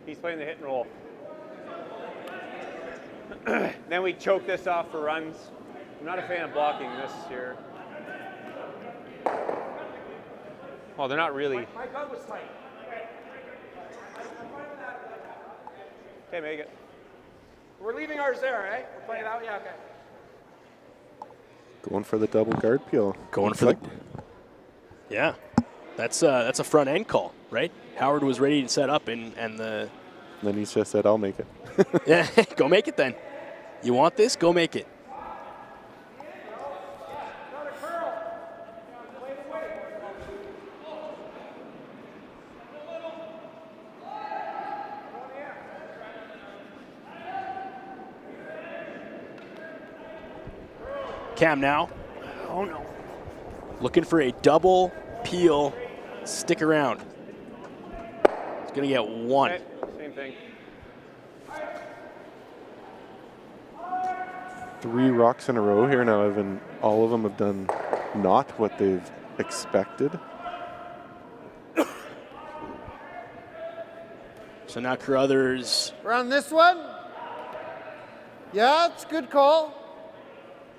He's playing the hit and roll. Then we choke this off for runs. I'm not a fan of blocking this here. Well, they're not really. My gut was tight. Okay, make it. We're leaving ours there, eh? We're playing that. Yeah, okay. Going for the double guard peel. Going for the. Yeah, that's a front end call, right? Howard was ready to set up, and the. Then he just said, "I'll make it." Yeah, go make it then. You want this? Go make it. Cam now. Oh no. Looking for a double peel. Stick around. He's going to get one. Okay, same thing. 3 rocks in a row here now, Evan. All of them have done not what they've expected. So now Carruthers. We're on this one. Yeah, it's a good call.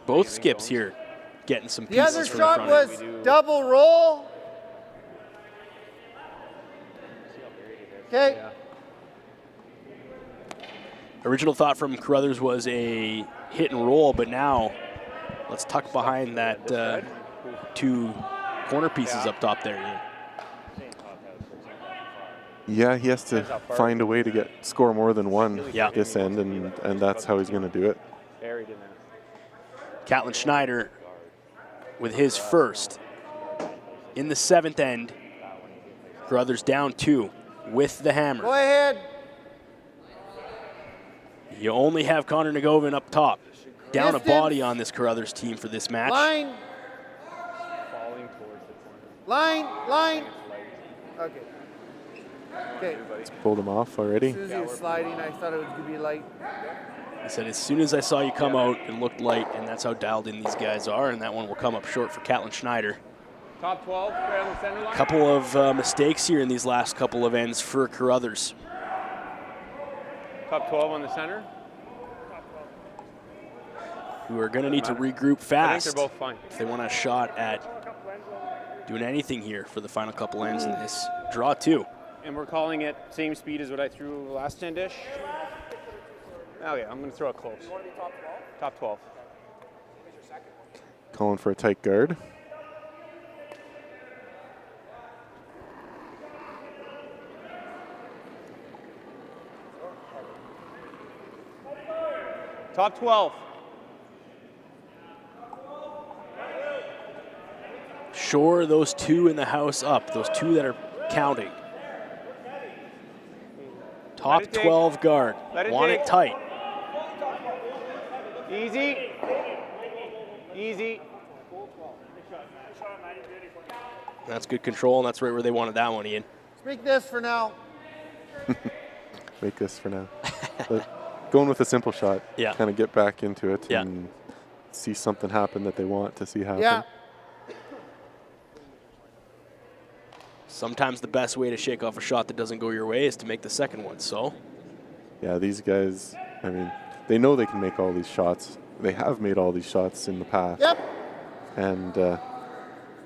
Both skips here getting some The pieces other from shot the front end. was double roll. Okay. Original thought from Carruthers was a hit and roll, but now let's tuck behind that 2 corner pieces up top there. Ian. Yeah, he has to find a way to score more than 1 this end, and that's how he's going to do it. Buried in there. Catlin Schneider with his first in the 7th end. Carruthers down 2 with the hammer. Go ahead. You only have Connor Nagovin up top. Down Distance. a body on this Carruthers team for this match. Line. Falling towards the corner. Line. Okay. Okay. It's pulled him off already. As soon as he was sliding, I thought it was going to be light. He said, as soon as I saw you come out, it looked light, and that's how dialed in these guys are, and that one will come up short for Catlin Schneider. Top 12, right on the center line. Couple of mistakes here in these last couple of ends for Carruthers. Top 12 on the center. Who are going to need to regroup fast. I think they're both fine. If they want a shot at doing anything here for the final couple ends in this draw 2. And we're calling it same speed as what I threw last 10-dish. Oh yeah, I'm going to throw it close. You want to be top 12? Top 12. Who's your second? Calling for a tight guard. Top 12. Shore those 2 in the house up, those 2 that are counting. Top 12 guard. Want it tight. Easy. Easy. That's good control, and that's right where they wanted that one, Ian. Let's make this for now. Make this for now. But going with a simple shot. Yeah. Kind of get back into it and see something happen that they want to see happen. Yeah. Sometimes the best way to shake off a shot that doesn't go your way is to make the second one, so. Yeah, these guys, I mean, they know they can make all these shots. They have made all these shots in the past. Yep. And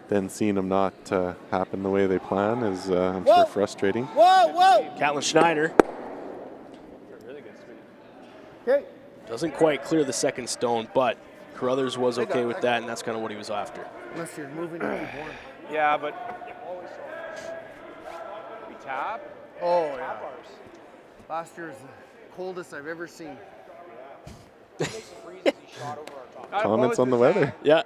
then seeing them not happen the way they plan is, I'm sure, frustrating. Whoa. Catlin Schneider. Really good speed. Okay. Doesn't quite clear the second stone, but Carruthers was okay with that, and that's kind of what he was after. Unless you're moving to the board. Yeah, but we tap. Oh, yeah. Last year's the coldest I've ever seen. Comments on the weather? Yeah.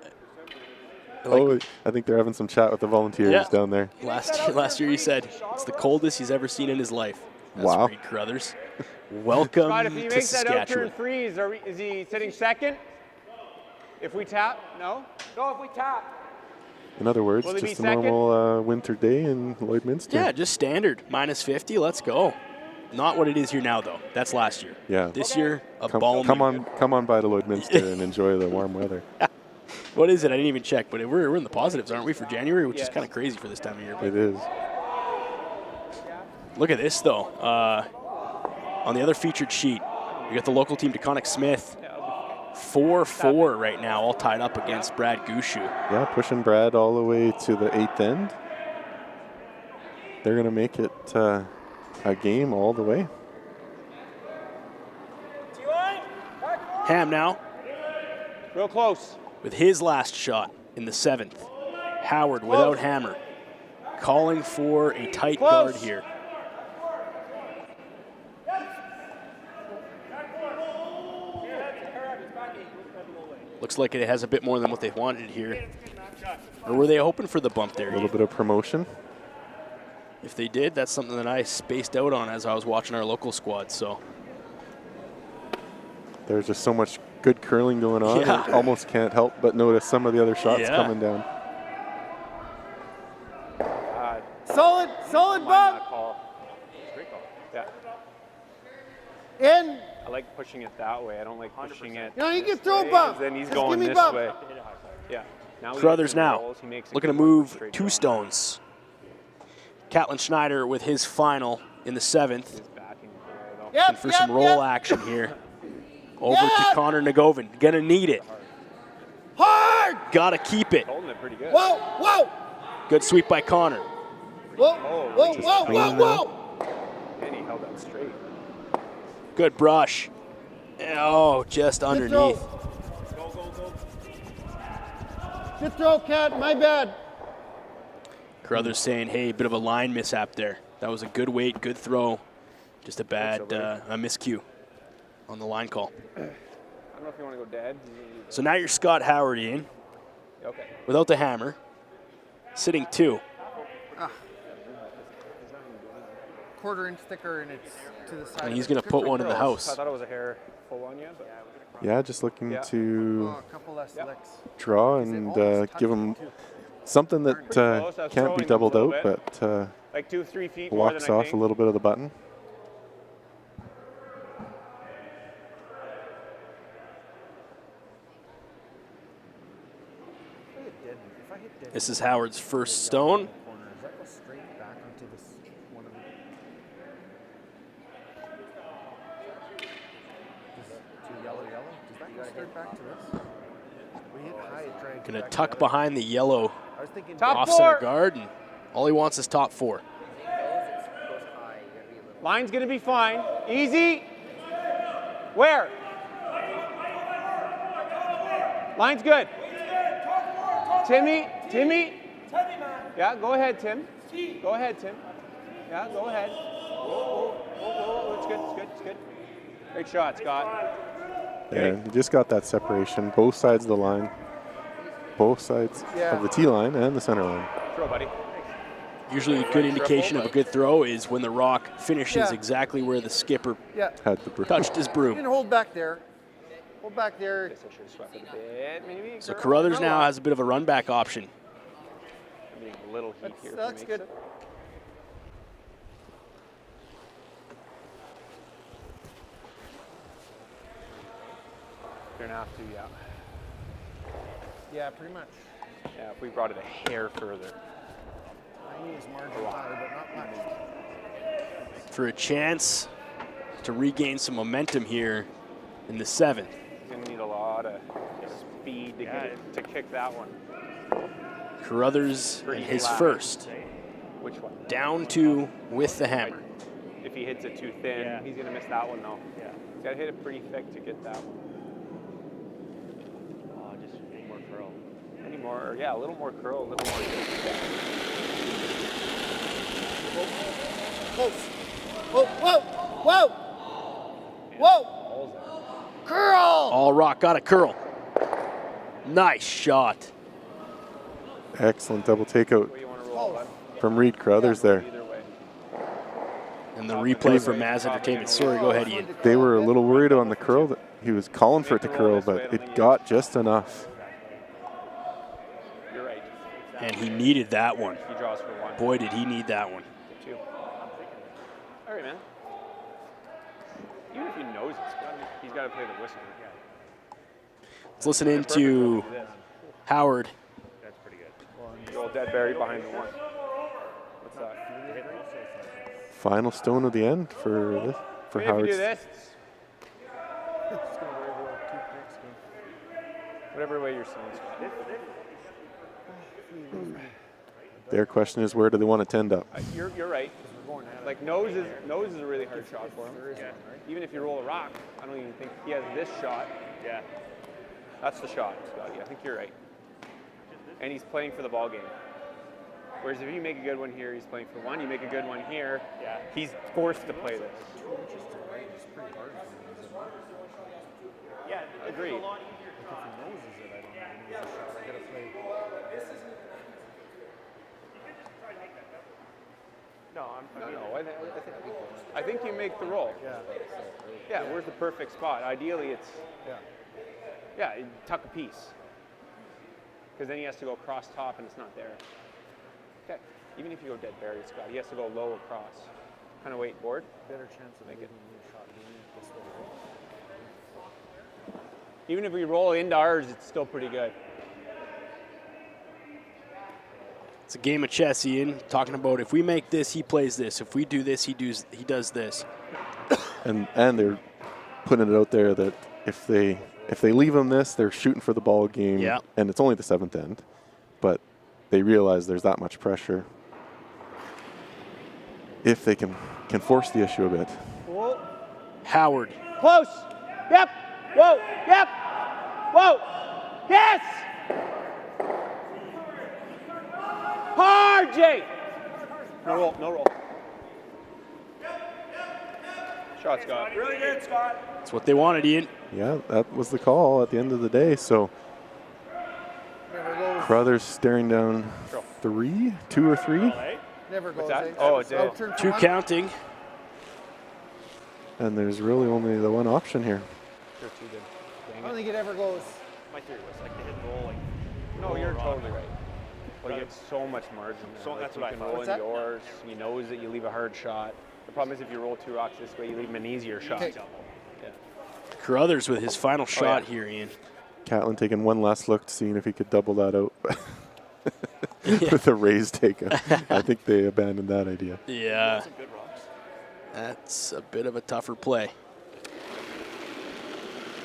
Oh, I think they're having some chat with the volunteers down there. Last year he said it's the coldest he's ever seen in his life. That's Wow. Reed Carruthers. Welcome Scott, if he to makes that Saskatchewan. outturn threes, is he sitting second? If we tap, no? No, if we tap. In other words, Will he be just a second? normal winter day in Lloydminster. Yeah, just standard. -50, let's go. Not what it is here now, though. That's last year. Yeah. This year, a Come balmy. on by to Lloydminster and enjoy the warm weather. What is it? I didn't even check, but we're in the positives, aren't we, for January, which is kind of crazy for this time of year. It is. Look at this, though. On the other featured sheet, we got the local team, DeConnick Smith, 4-4 right now, all tied up against Brad Gushu. Yeah, pushing Brad all the way to the 8th end. they're going to make it a game all the way. Ham now. Real close. With his last shot in the 7th. Howard without hammer. Calling for a tight guard here. Looks like it has a bit more than what they wanted here. Or were they hoping for the bump there? A little bit of promotion. If they did, that's something that I spaced out on as I was watching our local squad. So there's just so much good curling going on. Yeah. You almost can't help but notice some of the other shots coming down. Solid bump. Yeah. In. I like pushing it that way. I don't like pushing it. You know, you can throw a bump. Then he's Just going give me this bump. way. Yeah. Now Carruthers now looking to move 2 stones. Catlin Schneider with his final in the 7th. Looking for some roll action here. Over to Connor Nagovin. Gonna need it. Hard! Gotta keep it. Holding it pretty good. Whoa, whoa! Good sweep by Connor. Whoa, whoa, whoa, whoa, whoa! And he held that straight. Good brush. Oh, just underneath. Good throw, Cat. My bad. Carruthers saying, hey, bit of a line mishap there. That was a good weight, good throw. Just a bad a miscue on the line call. I don't know if you want to go dead. So now you're Scott Howard in. Okay. Without the hammer. Sitting 2. Quarter-inch thicker, and it's to the side. And he's going to put one in the house. I thought it was a hair full on you. But Yeah, just looking to a couple less licks. draw and give him something that can't be doubled out, but like 2-3 feet more blocks than I off think. a little bit of the button. This is Howard's first stone. Gonna tuck behind the yellow off center guard, and all he wants is top 4. Line's gonna be fine. Easy. Where? Line's good. Timmy. Yeah, go ahead, Tim. Go ahead, Tim. Yeah, go ahead. Whoa. It's good. Great shot, Scott. Yeah, you just got that separation, both sides of the line, both sides of the tee line and the center line. Throw, buddy. Usually a good indication of a good throw is when the rock finishes exactly where the skipper Had the broom. touched his You broom. can hold back there. Hold back there. So Carruthers now has a bit of a run back option. A little heat here. That's good. You're gonna have to, yeah. Yeah, pretty much. Yeah, if we brought it a hair further. I use margin high, but not much. For a chance to regain some momentum here in the 7th. He's gonna need a lot of speed to get it, to kick that one. Carruthers in his first. Which one? Down 2 with the hammer. If he hits it too thin, he's gonna miss that one though. Yeah. He's gotta hit it pretty thick to get that one. Just any more curl. Any more, yeah, a little more curl, a little more. Close. Whoa! Curl! All rock got a curl. Nice shot. Excellent double takeout from Reed Carruthers there. And the replay from Maz Entertainment. Sorry, go ahead, Ian. They were a little worried on the curl. That he was calling for it to curl, but it got just enough. You're right. And he needed that one. He draws for 1. Boy, did he need that one. 2. All right, man. Even if he knows he's got to play the whistle. Let's listen in to Howard. That's pretty good. The old dead berry behind the 1. What's that? Final stone of the end for Howard. If you do this, whatever way you're seeing. Their question is, where do they want it to end up? You're right. Like nose is a really hard shot for him. Yeah. Even if you roll a rock, I don't even think he has this shot. Yeah. That's the shot, Scotty. I think you're right. And he's playing for the ball game. Whereas if you make a good one here, he's playing for one. You make a good one here, he's forced to play this. Yeah, agreed. No, I think you make the roll. Yeah, where's the perfect spot? Ideally, it's you tuck a piece, because then he has to go across top and it's not there. Okay, even if you go dead buried, Scott, he has to go low across. Kind of wait board. Better chance of making a shot doing it this way. Even if we roll into ours, it's still pretty good. It's a game of chess, Ian. Talking about if we make this, he plays this. If we do this, he does this. And they're putting it out there that if they leave them this, they're shooting for the ball game. Yeah. And it's only the 7th end, but they realize there's that much pressure. If they can force the issue a bit. Whoa. Howard. Close. Yep. Whoa. Yep. Whoa. Yes. Hard, Jay. No roll. No roll. Shot, Scott. Really good, Scott. That's what they wanted, Ian. Yeah, that was the call at the end of the day. So Brothers staring down 2 or 3. Never goes. Oh, it did. 2 counting. And there's really only the one option here. I don't think it ever goes. My theory was like they hit roll like. No, you're totally right. Well, you get so much margin there. So that's what I you can thought. roll in yours. He knows that you leave a hard shot. The problem is if you roll 2 rocks this way, you leave him an easier shot. Okay. Yeah. Carruthers with his final shot here, Ian. Catlin taking one last look, seeing if he could double that out with a raised take. I think they abandoned that idea. Yeah. That's a bit of a tougher play.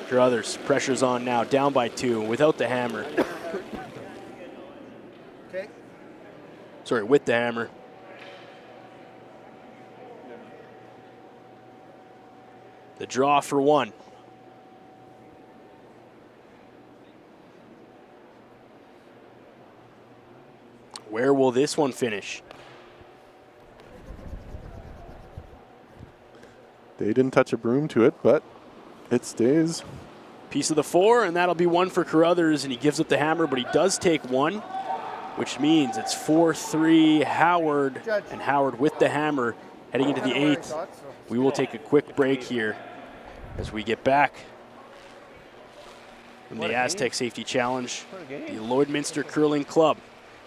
Carruthers, pressure's on now, down by 2, without the hammer. Okay. Sorry, with the hammer. The draw for 1. Where will this one finish? They didn't touch a broom to it, but it stays. Piece of the 4, and that'll be 1 for Carruthers, and he gives up the hammer, but he does take 1, which means it's 4-3 Howard, and Howard with the hammer heading into the 8th. We will take a quick break here as we get back from the Aztec Safety Challenge, the Lloydminster Curling Club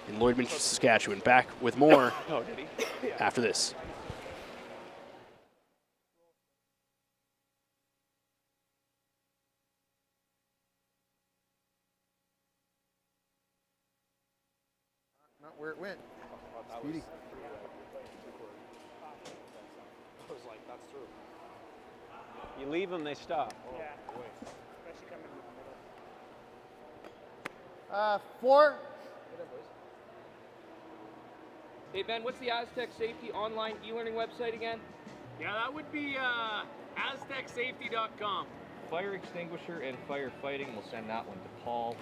in Lloydminster, Saskatchewan. Back with more after this. Not where it went. Speedy. I was like, that's true. You leave them, they stop. Yeah. Especially coming in the middle. 4. Hey Ben, what's the Aztec Safety online e-learning website again? Yeah, that would be aztecsafety.com. Fire extinguisher and firefighting. We'll send that one to Paul.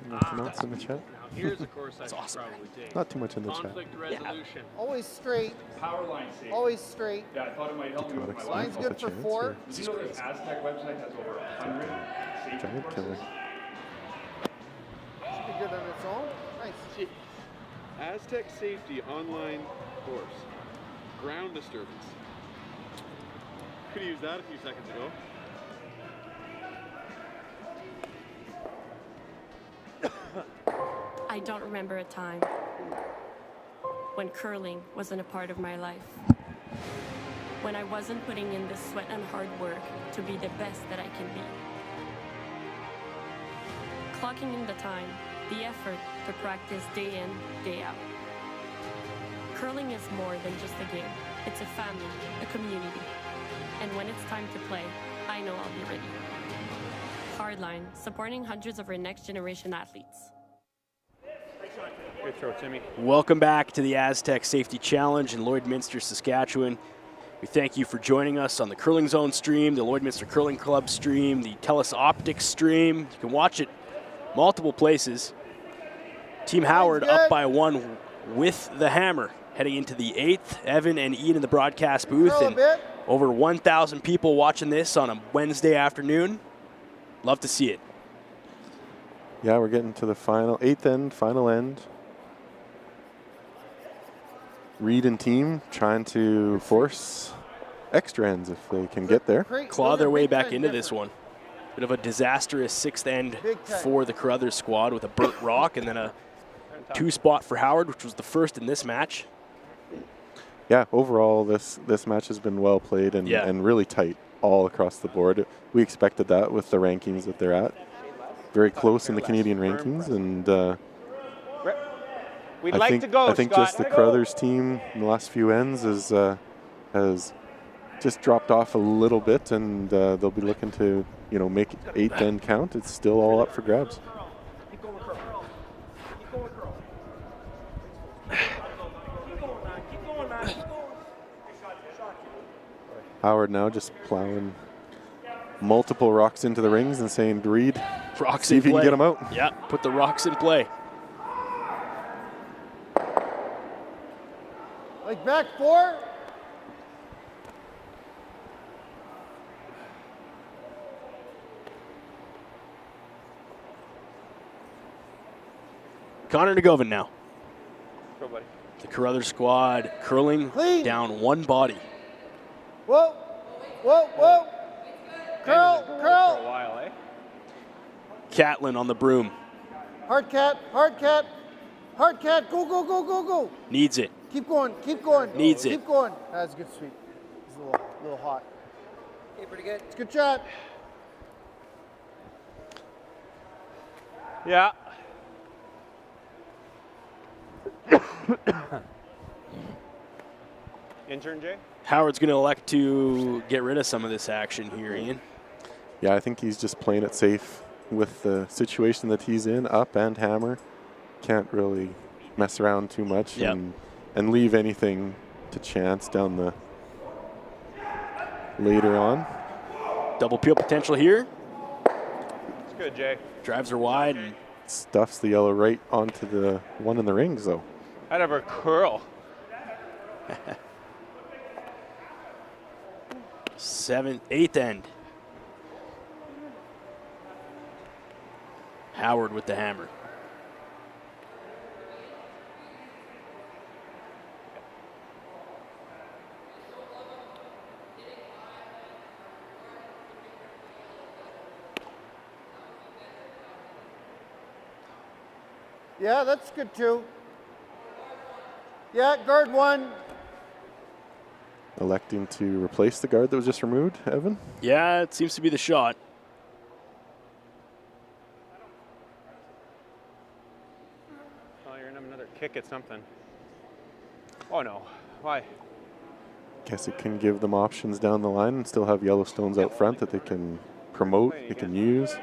Nothing else in the chat? Now here's a course I should probably take. Not too much in the chat. Conflict resolution. Always straight. Power line safety. Always straight. Yeah, I thought it might help me with my line Line's calls. good for 4. Did you know this Aztec website has over 100 safety Giant courses? killer. Should be good on its own. Nice. Aztec Safety online course. Ground disturbance. Could have used that a few seconds ago. I don't remember a time when curling wasn't a part of my life. When I wasn't putting in the sweat and hard work to be the best that I can be. Clocking in the time, the effort to practice day in, day out. Curling is more than just a game. It's a family, a community. And when it's time to play, I know I'll be ready. Hardline, supporting hundreds of our next generation athletes. Good throw, Timmy. Welcome back to the Aztec Safety Challenge in Lloydminster, Saskatchewan. We thank you for joining us on the Curling Zone stream, the Lloydminster Curling Club stream, the TELUS Optics stream. You can watch it multiple places. Team Howard up by 1 with the hammer. Heading into the 8th, Evan and Ian in the broadcast booth, and over 1,000 people watching this on a Wednesday afternoon. Love to see it. Yeah, we're getting to the final 8th end, final end. Reed and team trying to force extra ends if they can get there. Claw their way back into this one. Bit of a disastrous 6th end for the Carruthers squad with a burnt rock and then a 2-spot for Howard, which was the first in this match. Yeah, overall this match has been well played and really tight all across the board. We expected that with the rankings that they're at. Very close in the Canadian rankings, and I think just the Carruthers team in the last few ends has just dropped off a little bit, and they'll be looking to make 8th end count. It's still all up for grabs. Howard now just plowing multiple rocks into the rings and saying, Reed, see if you can get them out. Yeah, put the rocks in play. Like back 4. Connor Nagovin now. Go, buddy. The Carruthers squad curling down 1 body. Whoa, whoa, whoa. Curl, curl. For a while, eh? Catlin on the broom. Hard cat, hard cat, hard cat. Go, go, go, go, go. Needs it. Keep going, keep going. Needs it. Keep going. That's a good sweep. It's a little hot. Okay, pretty good. It's a good shot. Yeah. Intern Jay? Howard's going to elect to get rid of some of this action here, Ian. Yeah, I think he's just playing it safe with the situation that he's in, up and hammer. Can't really mess around too much and leave anything to chance down the later on. Double peel potential here. It's good, Jay. Drives her wide and stuffs the yellow right onto the one in the rings, though. Out of her curl. 7th, 8th end. Howard with the hammer. Yeah, that's good too. Yeah, guard 1. Electing to replace the guard that was just removed, Evan? Yeah, it seems to be the shot. Oh, you're going to have another kick at something. Oh, no. Why? Guess it can give them options down the line and still have Yellowstones out front that they can promote, they can use.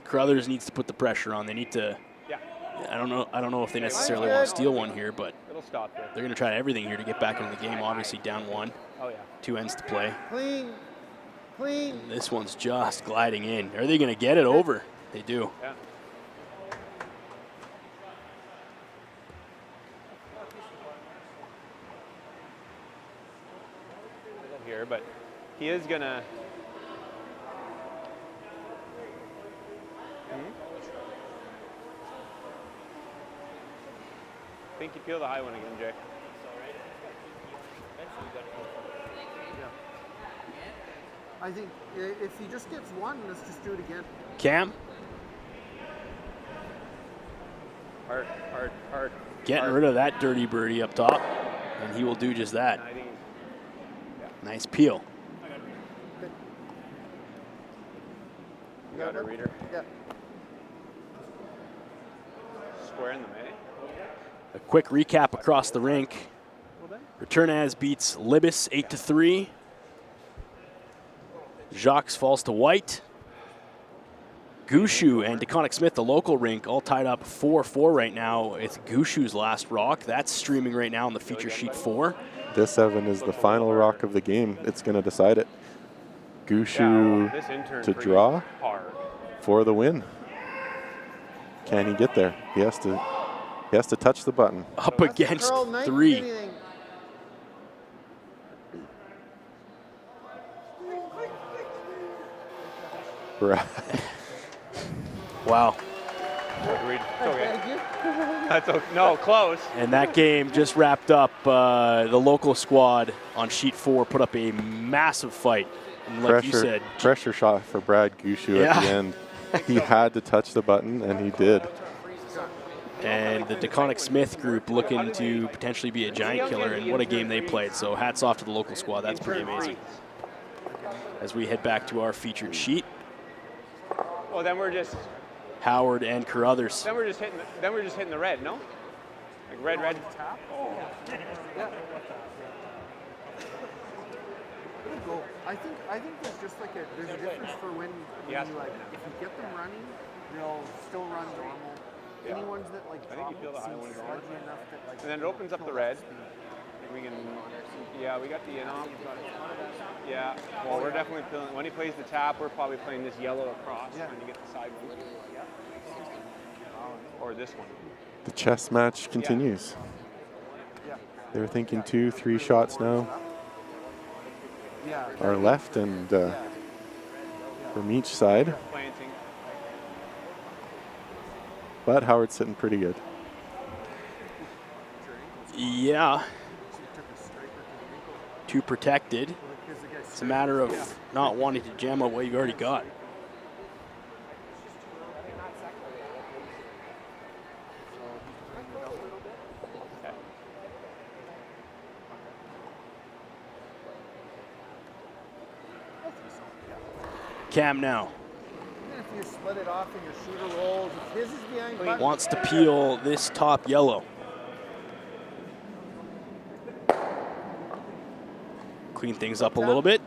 Carruthers needs to put the pressure on. They need to. I don't know if they necessarily want to steal one here, but they're going to try everything here to get back into the game. Obviously down 1. Oh yeah. 2 ends to play. Clean, clean. This one's just gliding in. Are they going to get it over? They do. Yeah. Here, but he is going to. I think you peel the high one again, Jay. I think if he just gets 1, let's just do it again. Cam? Hard, hard, hard. Getting rid of that dirty birdie up top, and he will do just that. Nice peel. You got a reader? Yeah. Square in the May. A quick recap across the rink. Returnaz beats Libis 8-3. Jacques falls to white. Gushu and DeConnick Smith, the local rink, all tied up 4-4 right now. It's Gushu's last rock. That's streaming right now on the feature sheet 4. This, Evan, is the final rock of the game. It's going to decide it. Gushu to draw for the win. Can he get there? He has to touch the button. Up against 3. Wow. That's okay. No, close. And that game just wrapped up. The local squad on sheet 4 put up a massive fight. And like you said, pressure shot for Brad Gushu at the end. He had to touch the button, and he did. And the DeConnick Smith group looking to potentially be a giant killer, and what a game they played. So hats off to the local squad. That's pretty amazing. As we head back to our featured sheet. Well, then we're just Howard and Carruthers. Then we're just hitting the red, no? Like red. I think there's just like there's a difference for when you like, if you get them running, they'll still run normal. Yeah. Any ones that like I think you feel the high ones going. enough that like, And then it opens up the red. We can, we got the in-off. Yeah, well, we're definitely feeling, when he plays the tap, we're probably playing this yellow across when you get the side one. Or this one. The chess match continues. They're thinking 2-3 shots now are left, and from each side. But Howard's sitting pretty good. Yeah. 2 protected. It's a matter of not wanting to jam out what you've already got. Cam now. Even if you split it off in your shooter rolls, if his is behind, Wants to peel this top yellow. Clean things up a little bit.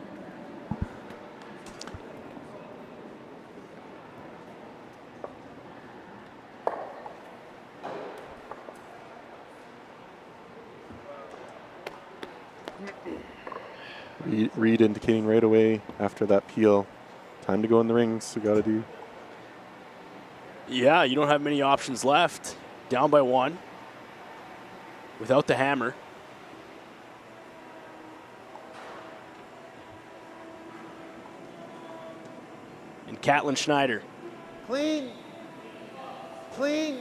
Reed indicating right away after that peel, time to go in the rings. We got to do. Yeah, you don't have many options left. Down by 1 without the hammer. And Catlin Schneider. clean, clean,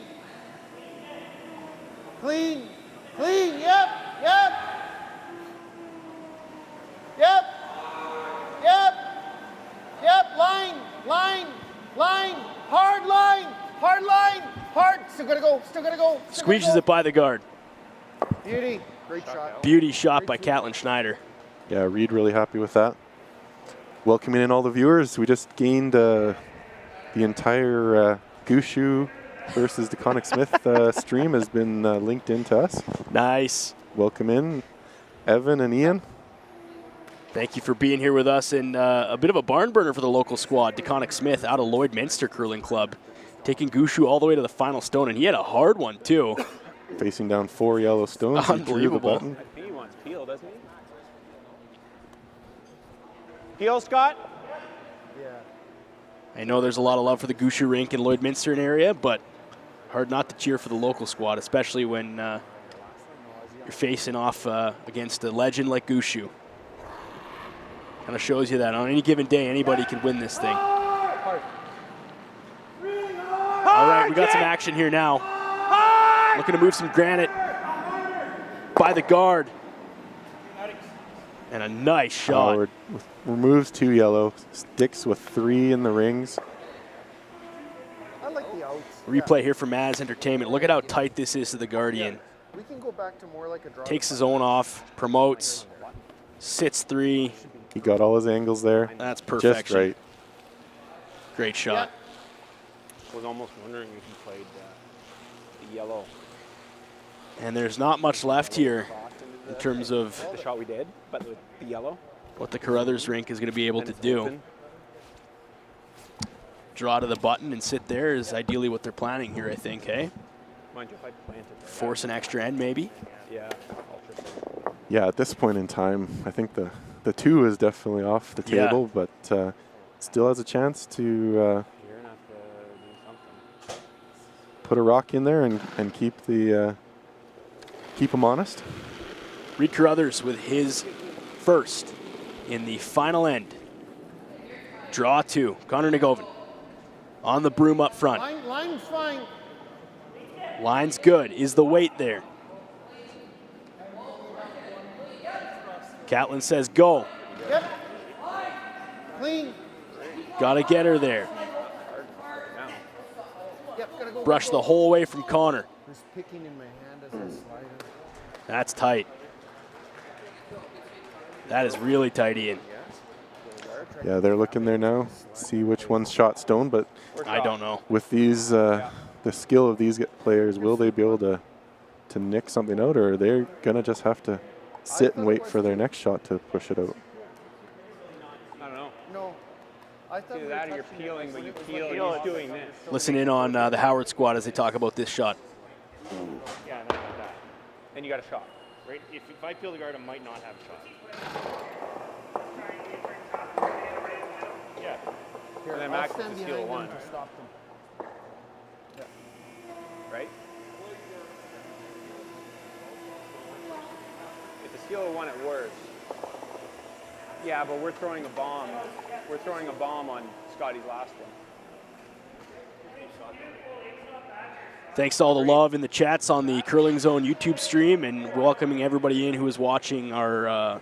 clean, clean. Yep. Hard. Still gotta go. Squeezes it by the guard. Beauty. Great shot. Beauty shot by Catlin Schneider. Yeah, Reed really happy with that. Welcoming in all the viewers. We just gained the entire Gushu versus DeConnick Smith stream has been linked into us. Nice. Welcome in, Evan and Ian. Thank you for being here with us, and a bit of a barn burner for the local squad. DeConnick Smith out of Lloydminster Curling Club, taking Gushu all the way to the final stone, and he had a hard one too. Facing down 4 yellow stones. Unbelievable. I think he wants peel, doesn't he? Peel, Scott? Yeah. I know there's a lot of love for the Gushu rink in Lloydminster area, but hard not to cheer for the local squad, especially when you're facing off against a legend like Gushu. Kind of shows you that on any given day, anybody can win this thing. All right, we got some action here now. Looking to move some granite by the guard. And a nice shot. Howard removes 2 yellow, sticks with 3 in the rings. I like the outs. Replay here for Maz Entertainment. Look at how tight this is to the Guardian. We can go back to more like a draw. Takes his own off, promotes, sits 3. He got all his angles there. That's perfection. Just right. Great shot. I was almost wondering if he played the yellow. And there's not much left here in terms of the shot we did, but with the yellow. What the Carruthers rink is going to be able to do. Draw to the button and sit there is ideally what they're planning here, I think, hey? Mind you, if I planted there. Force an extra end, maybe? Yeah. Yeah, at this point in time, I think the 2 is definitely off the table, but still has a chance to You're gonna have to do something. put a rock in there and keep the keep them honest. Reed Carruthers with his first in the final end. Draw 2. Connor Nagovin on the broom up front. Line's fine. Line's good. Is the weight there? Catlin says go. Yep. Clean. Got to get her there. Yep, gotta go. Brush the whole way from Connor. Just picking in my hand as I slide it. That's tight. That is really tight, Ian. Yeah, they're looking there now, see which one's shot stone, but I don't know. With these, the skill of these players, will they be able to nick something out, or are they gonna just have to sit and wait for their next shot to push it out? I don't know. No. I thought Either that or you're peeling, but you peel and he's doing this. Listen in on the Howard squad as they talk about this shot. Yeah, not like that. Then you got a shot. Right? If I peel the guard, I might not have a shot. Yeah. Here, And then I'll Max stand is a behind skill them 1, to stop them. right? It's a skill 1 at worst. Yeah, but we're throwing a bomb. We're throwing a bomb on Scotty's last one. Thanks to all the love in the chats on the Curling Zone YouTube stream, and welcoming everybody in who is watching our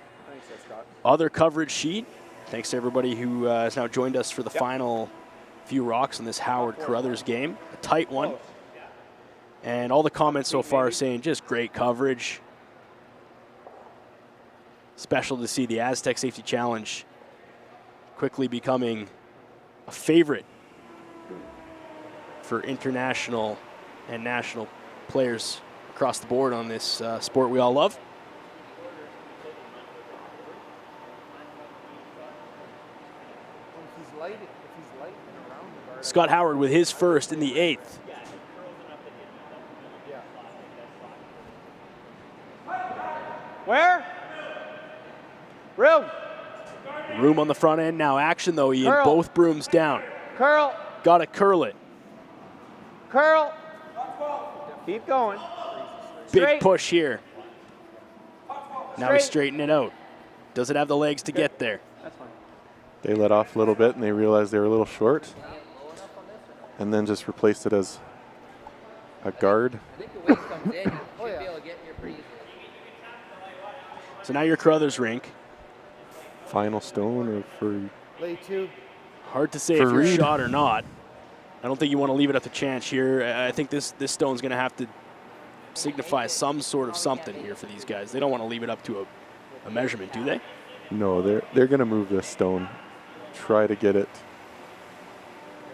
other coverage sheet. Thanks to everybody who has now joined us for the final few rocks in this Howard Carruthers game. A tight one. And all the comments so far are saying just great coverage. Special to see the Aztec Safety Challenge quickly becoming a favorite for international and national players across the board on this sport we all love. If he's light around the guard. Scott Howard with his first in the 8th. Where? Room. Room on the front end now. Action though, Ian. Curl. Both brooms down. Curl. Got to curl it. Curl. Keep going. Big Straight. push here. Now he's straightening it out. Does it have the legs to get there? That's fine. They let off a little bit and they realized they were a little short, and then just replaced it as a guard. I think the weight comes in, you should be able to get in here pretty easily. So now your Carruthers rink. Final stone or for Lay 2. Hard to say For if you're Reed. shot or not. I don't think you want to leave it up to chance here. I think this stone's going to have to signify some sort of something here for these guys. They don't want to leave it up to a measurement, do they? no, they're going to move this stone, try to get it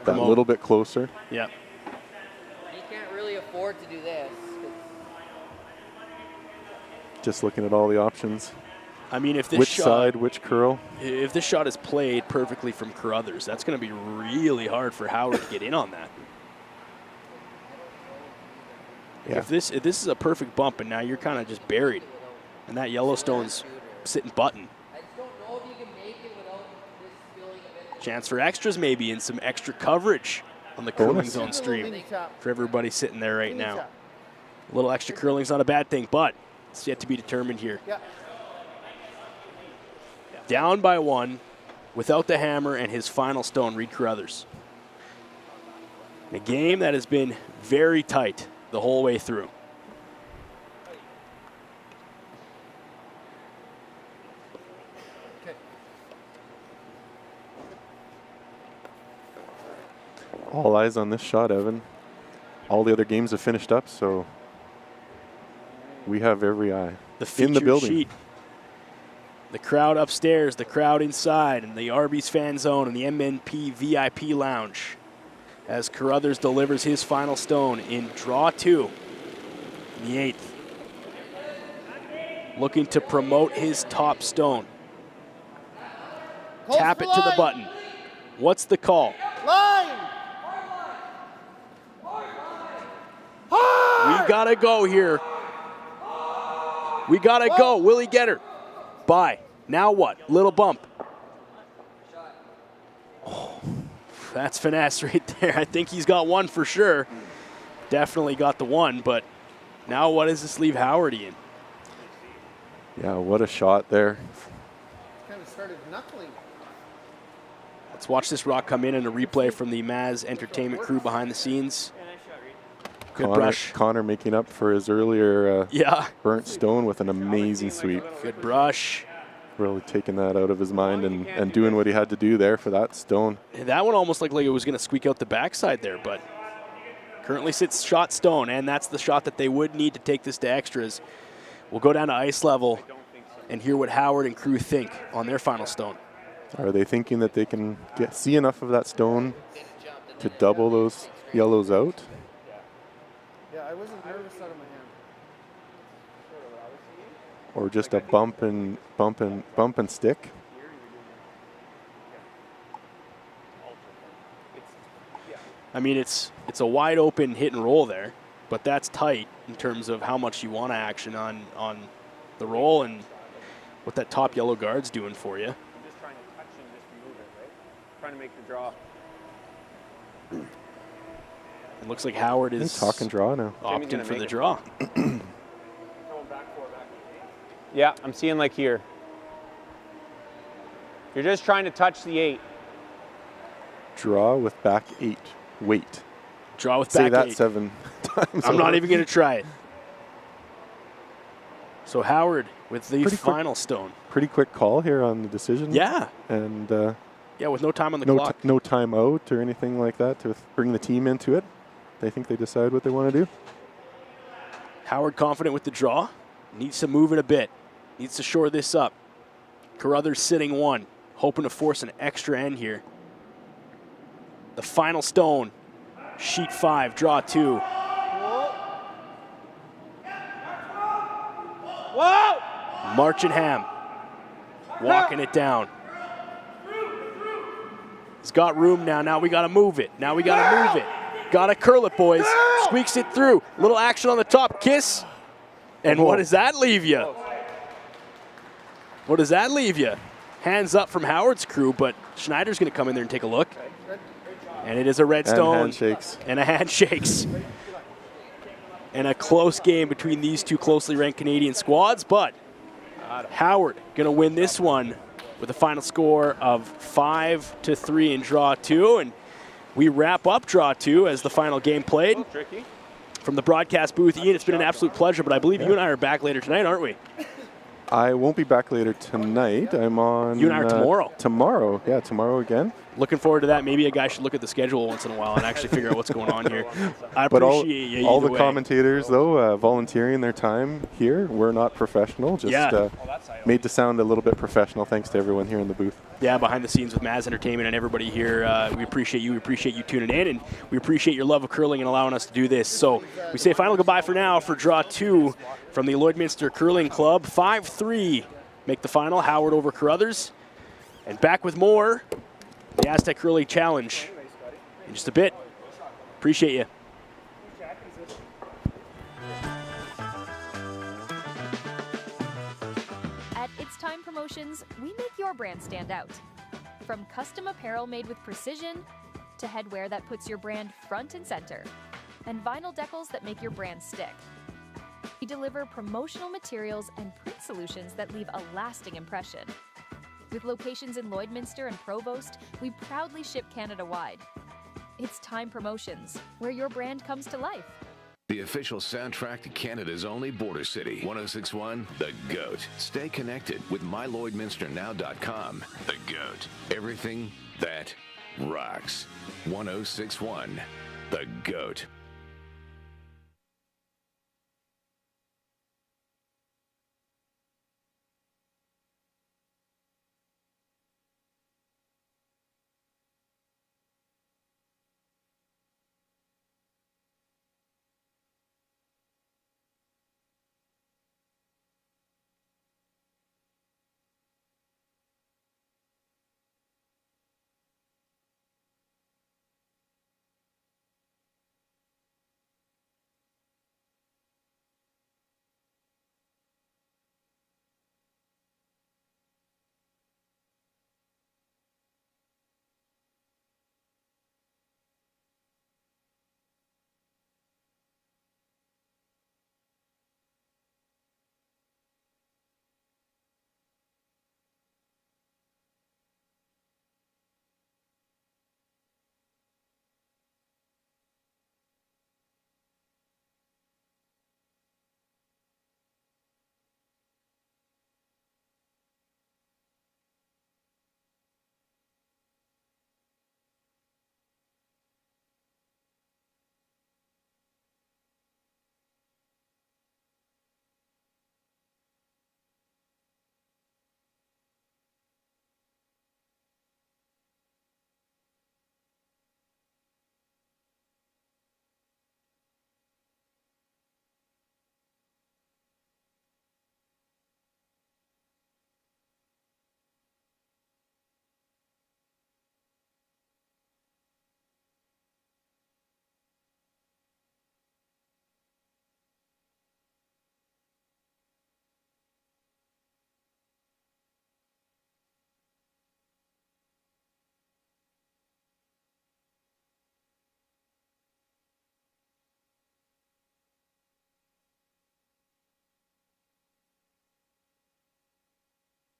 that Promote. little bit closer. Yeah. You can't really afford to do this. Just looking at all the options. I mean, if this which shot, side, which curl. if this shot is played perfectly from Carruthers, that's going to be really hard for Howard to get in on that. Yeah. If this is a perfect bump and now you're kind of just buried, and that Yellowstone's sitting button. I just don't know if you can make it without this feeling of it. Chance for extras maybe and some extra coverage on the Curling Bonus. Zone stream Mini tap. for everybody sitting there right Mini now. tap. A little extra curling's not a bad thing, but it's yet to be determined here. Yeah. Down by 1, without the hammer and his final stone, Reed Carruthers. A game that has been very tight the whole way through. All eyes on this shot, Evan. All the other games have finished up, so we have every eye The in the featured building. sheet. The crowd upstairs, the crowd inside, and the Arby's fan zone and the MNP VIP lounge as Carruthers delivers his final stone in draw 2 in the 8th. Looking to promote his top stone. Close Tap the it to the line. button. What's the call? Line! got to go here. We got to go. Will he get her? By. Now what? Little bump. Oh, that's finesse right there. I think he's got one for sure. Definitely got the one, but now what does this leave Howardy in? Yeah, what a shot there. Kind of started knuckling. Let's watch this rock come in a replay from the Maz Entertainment crew behind the scenes. Good brush. Connor making up for his earlier burnt stone with an amazing sweep. Good brush. Really taking that out of his mind and doing what he had to do there for that stone. And that one almost looked like it was going to squeak out the backside there, but currently sits shot stone, and that's the shot that they would need to take this to extras. We'll go down to ice level and hear what Howard and crew think on their final stone. Are they thinking that they can see enough of that stone to double those yellows out? Yeah, I wasn't nervous out of my hand. Or just a bump and stick? I mean, it's a wide open hit and roll there, but that's tight in terms of how much you want action on the roll and what that top yellow guard's doing for you. I'm just trying to touch and just move it, right? Trying to make the draw. It looks like Howard is talk and draw now. Opting for the draw. Yeah, I'm seeing like here. You're just trying to touch the 8. Draw with back 8. Wait. Draw with back 8. Say that 7 times. I'm not even going to try it. So Howard with the final stone. Pretty quick call here on the decision. Yeah. And yeah, with no time on the clock. No time out or anything like that to bring the team into it. They think they decide what they want to do. Howard confident with the draw. Needs to move it a bit. Needs to shore this up. Carruthers sitting 1. Hoping to force an extra end here. The final stone. Sheet 5, draw 2. Whoa! Marchingham walking it down. He's got room now. Now we got to move it. Got to curl it, boys. Squeaks it through. Little action on the top. Kiss. And what does that leave you? Hands up from Howard's crew, but Schneider's going to come in there and take a look. And it is a red stone. And a handshakes. And a close game between these two closely ranked Canadian squads, but Howard going to win this one with a final score of 5-3 in draw 2. And we wrap up draw 2 as the final game played. From the broadcast booth, Ian, it's been an absolute pleasure, but I believe you and I are back later tonight, aren't we? I won't be back later tonight. I'm on... You and I are tomorrow. Tomorrow. Yeah, tomorrow again. Looking forward to that. Maybe a guy should look at the schedule once in a while and actually figure out what's going on here. I appreciate you all the way. commentators, though, volunteering their time here. We're not professional, just made to sound a little bit professional. Thanks to everyone here in the booth. Yeah, behind the scenes with Maz Entertainment and everybody here. We appreciate you. We appreciate you tuning in, and we appreciate your love of curling and allowing us to do this. So we say final goodbye for now for draw 2 from the Lloydminster Curling Club. 5-3 make the final. Howard over Carruthers. And back with more. The Aztec Curling Challenge in just a bit. Appreciate you. At It's Time Promotions, we make your brand stand out. From custom apparel made with precision to headwear that puts your brand front and center, and vinyl decals that make your brand stick. We deliver promotional materials and print solutions that leave a lasting impression. With locations in Lloydminster and Provost, we proudly ship Canada-wide. It's Time Promotions, where your brand comes to life. The official soundtrack to Canada's only border city. 106.1 The GOAT. Stay connected with MyLloydminsterNow.com. The GOAT. Everything that rocks. 106.1 The GOAT.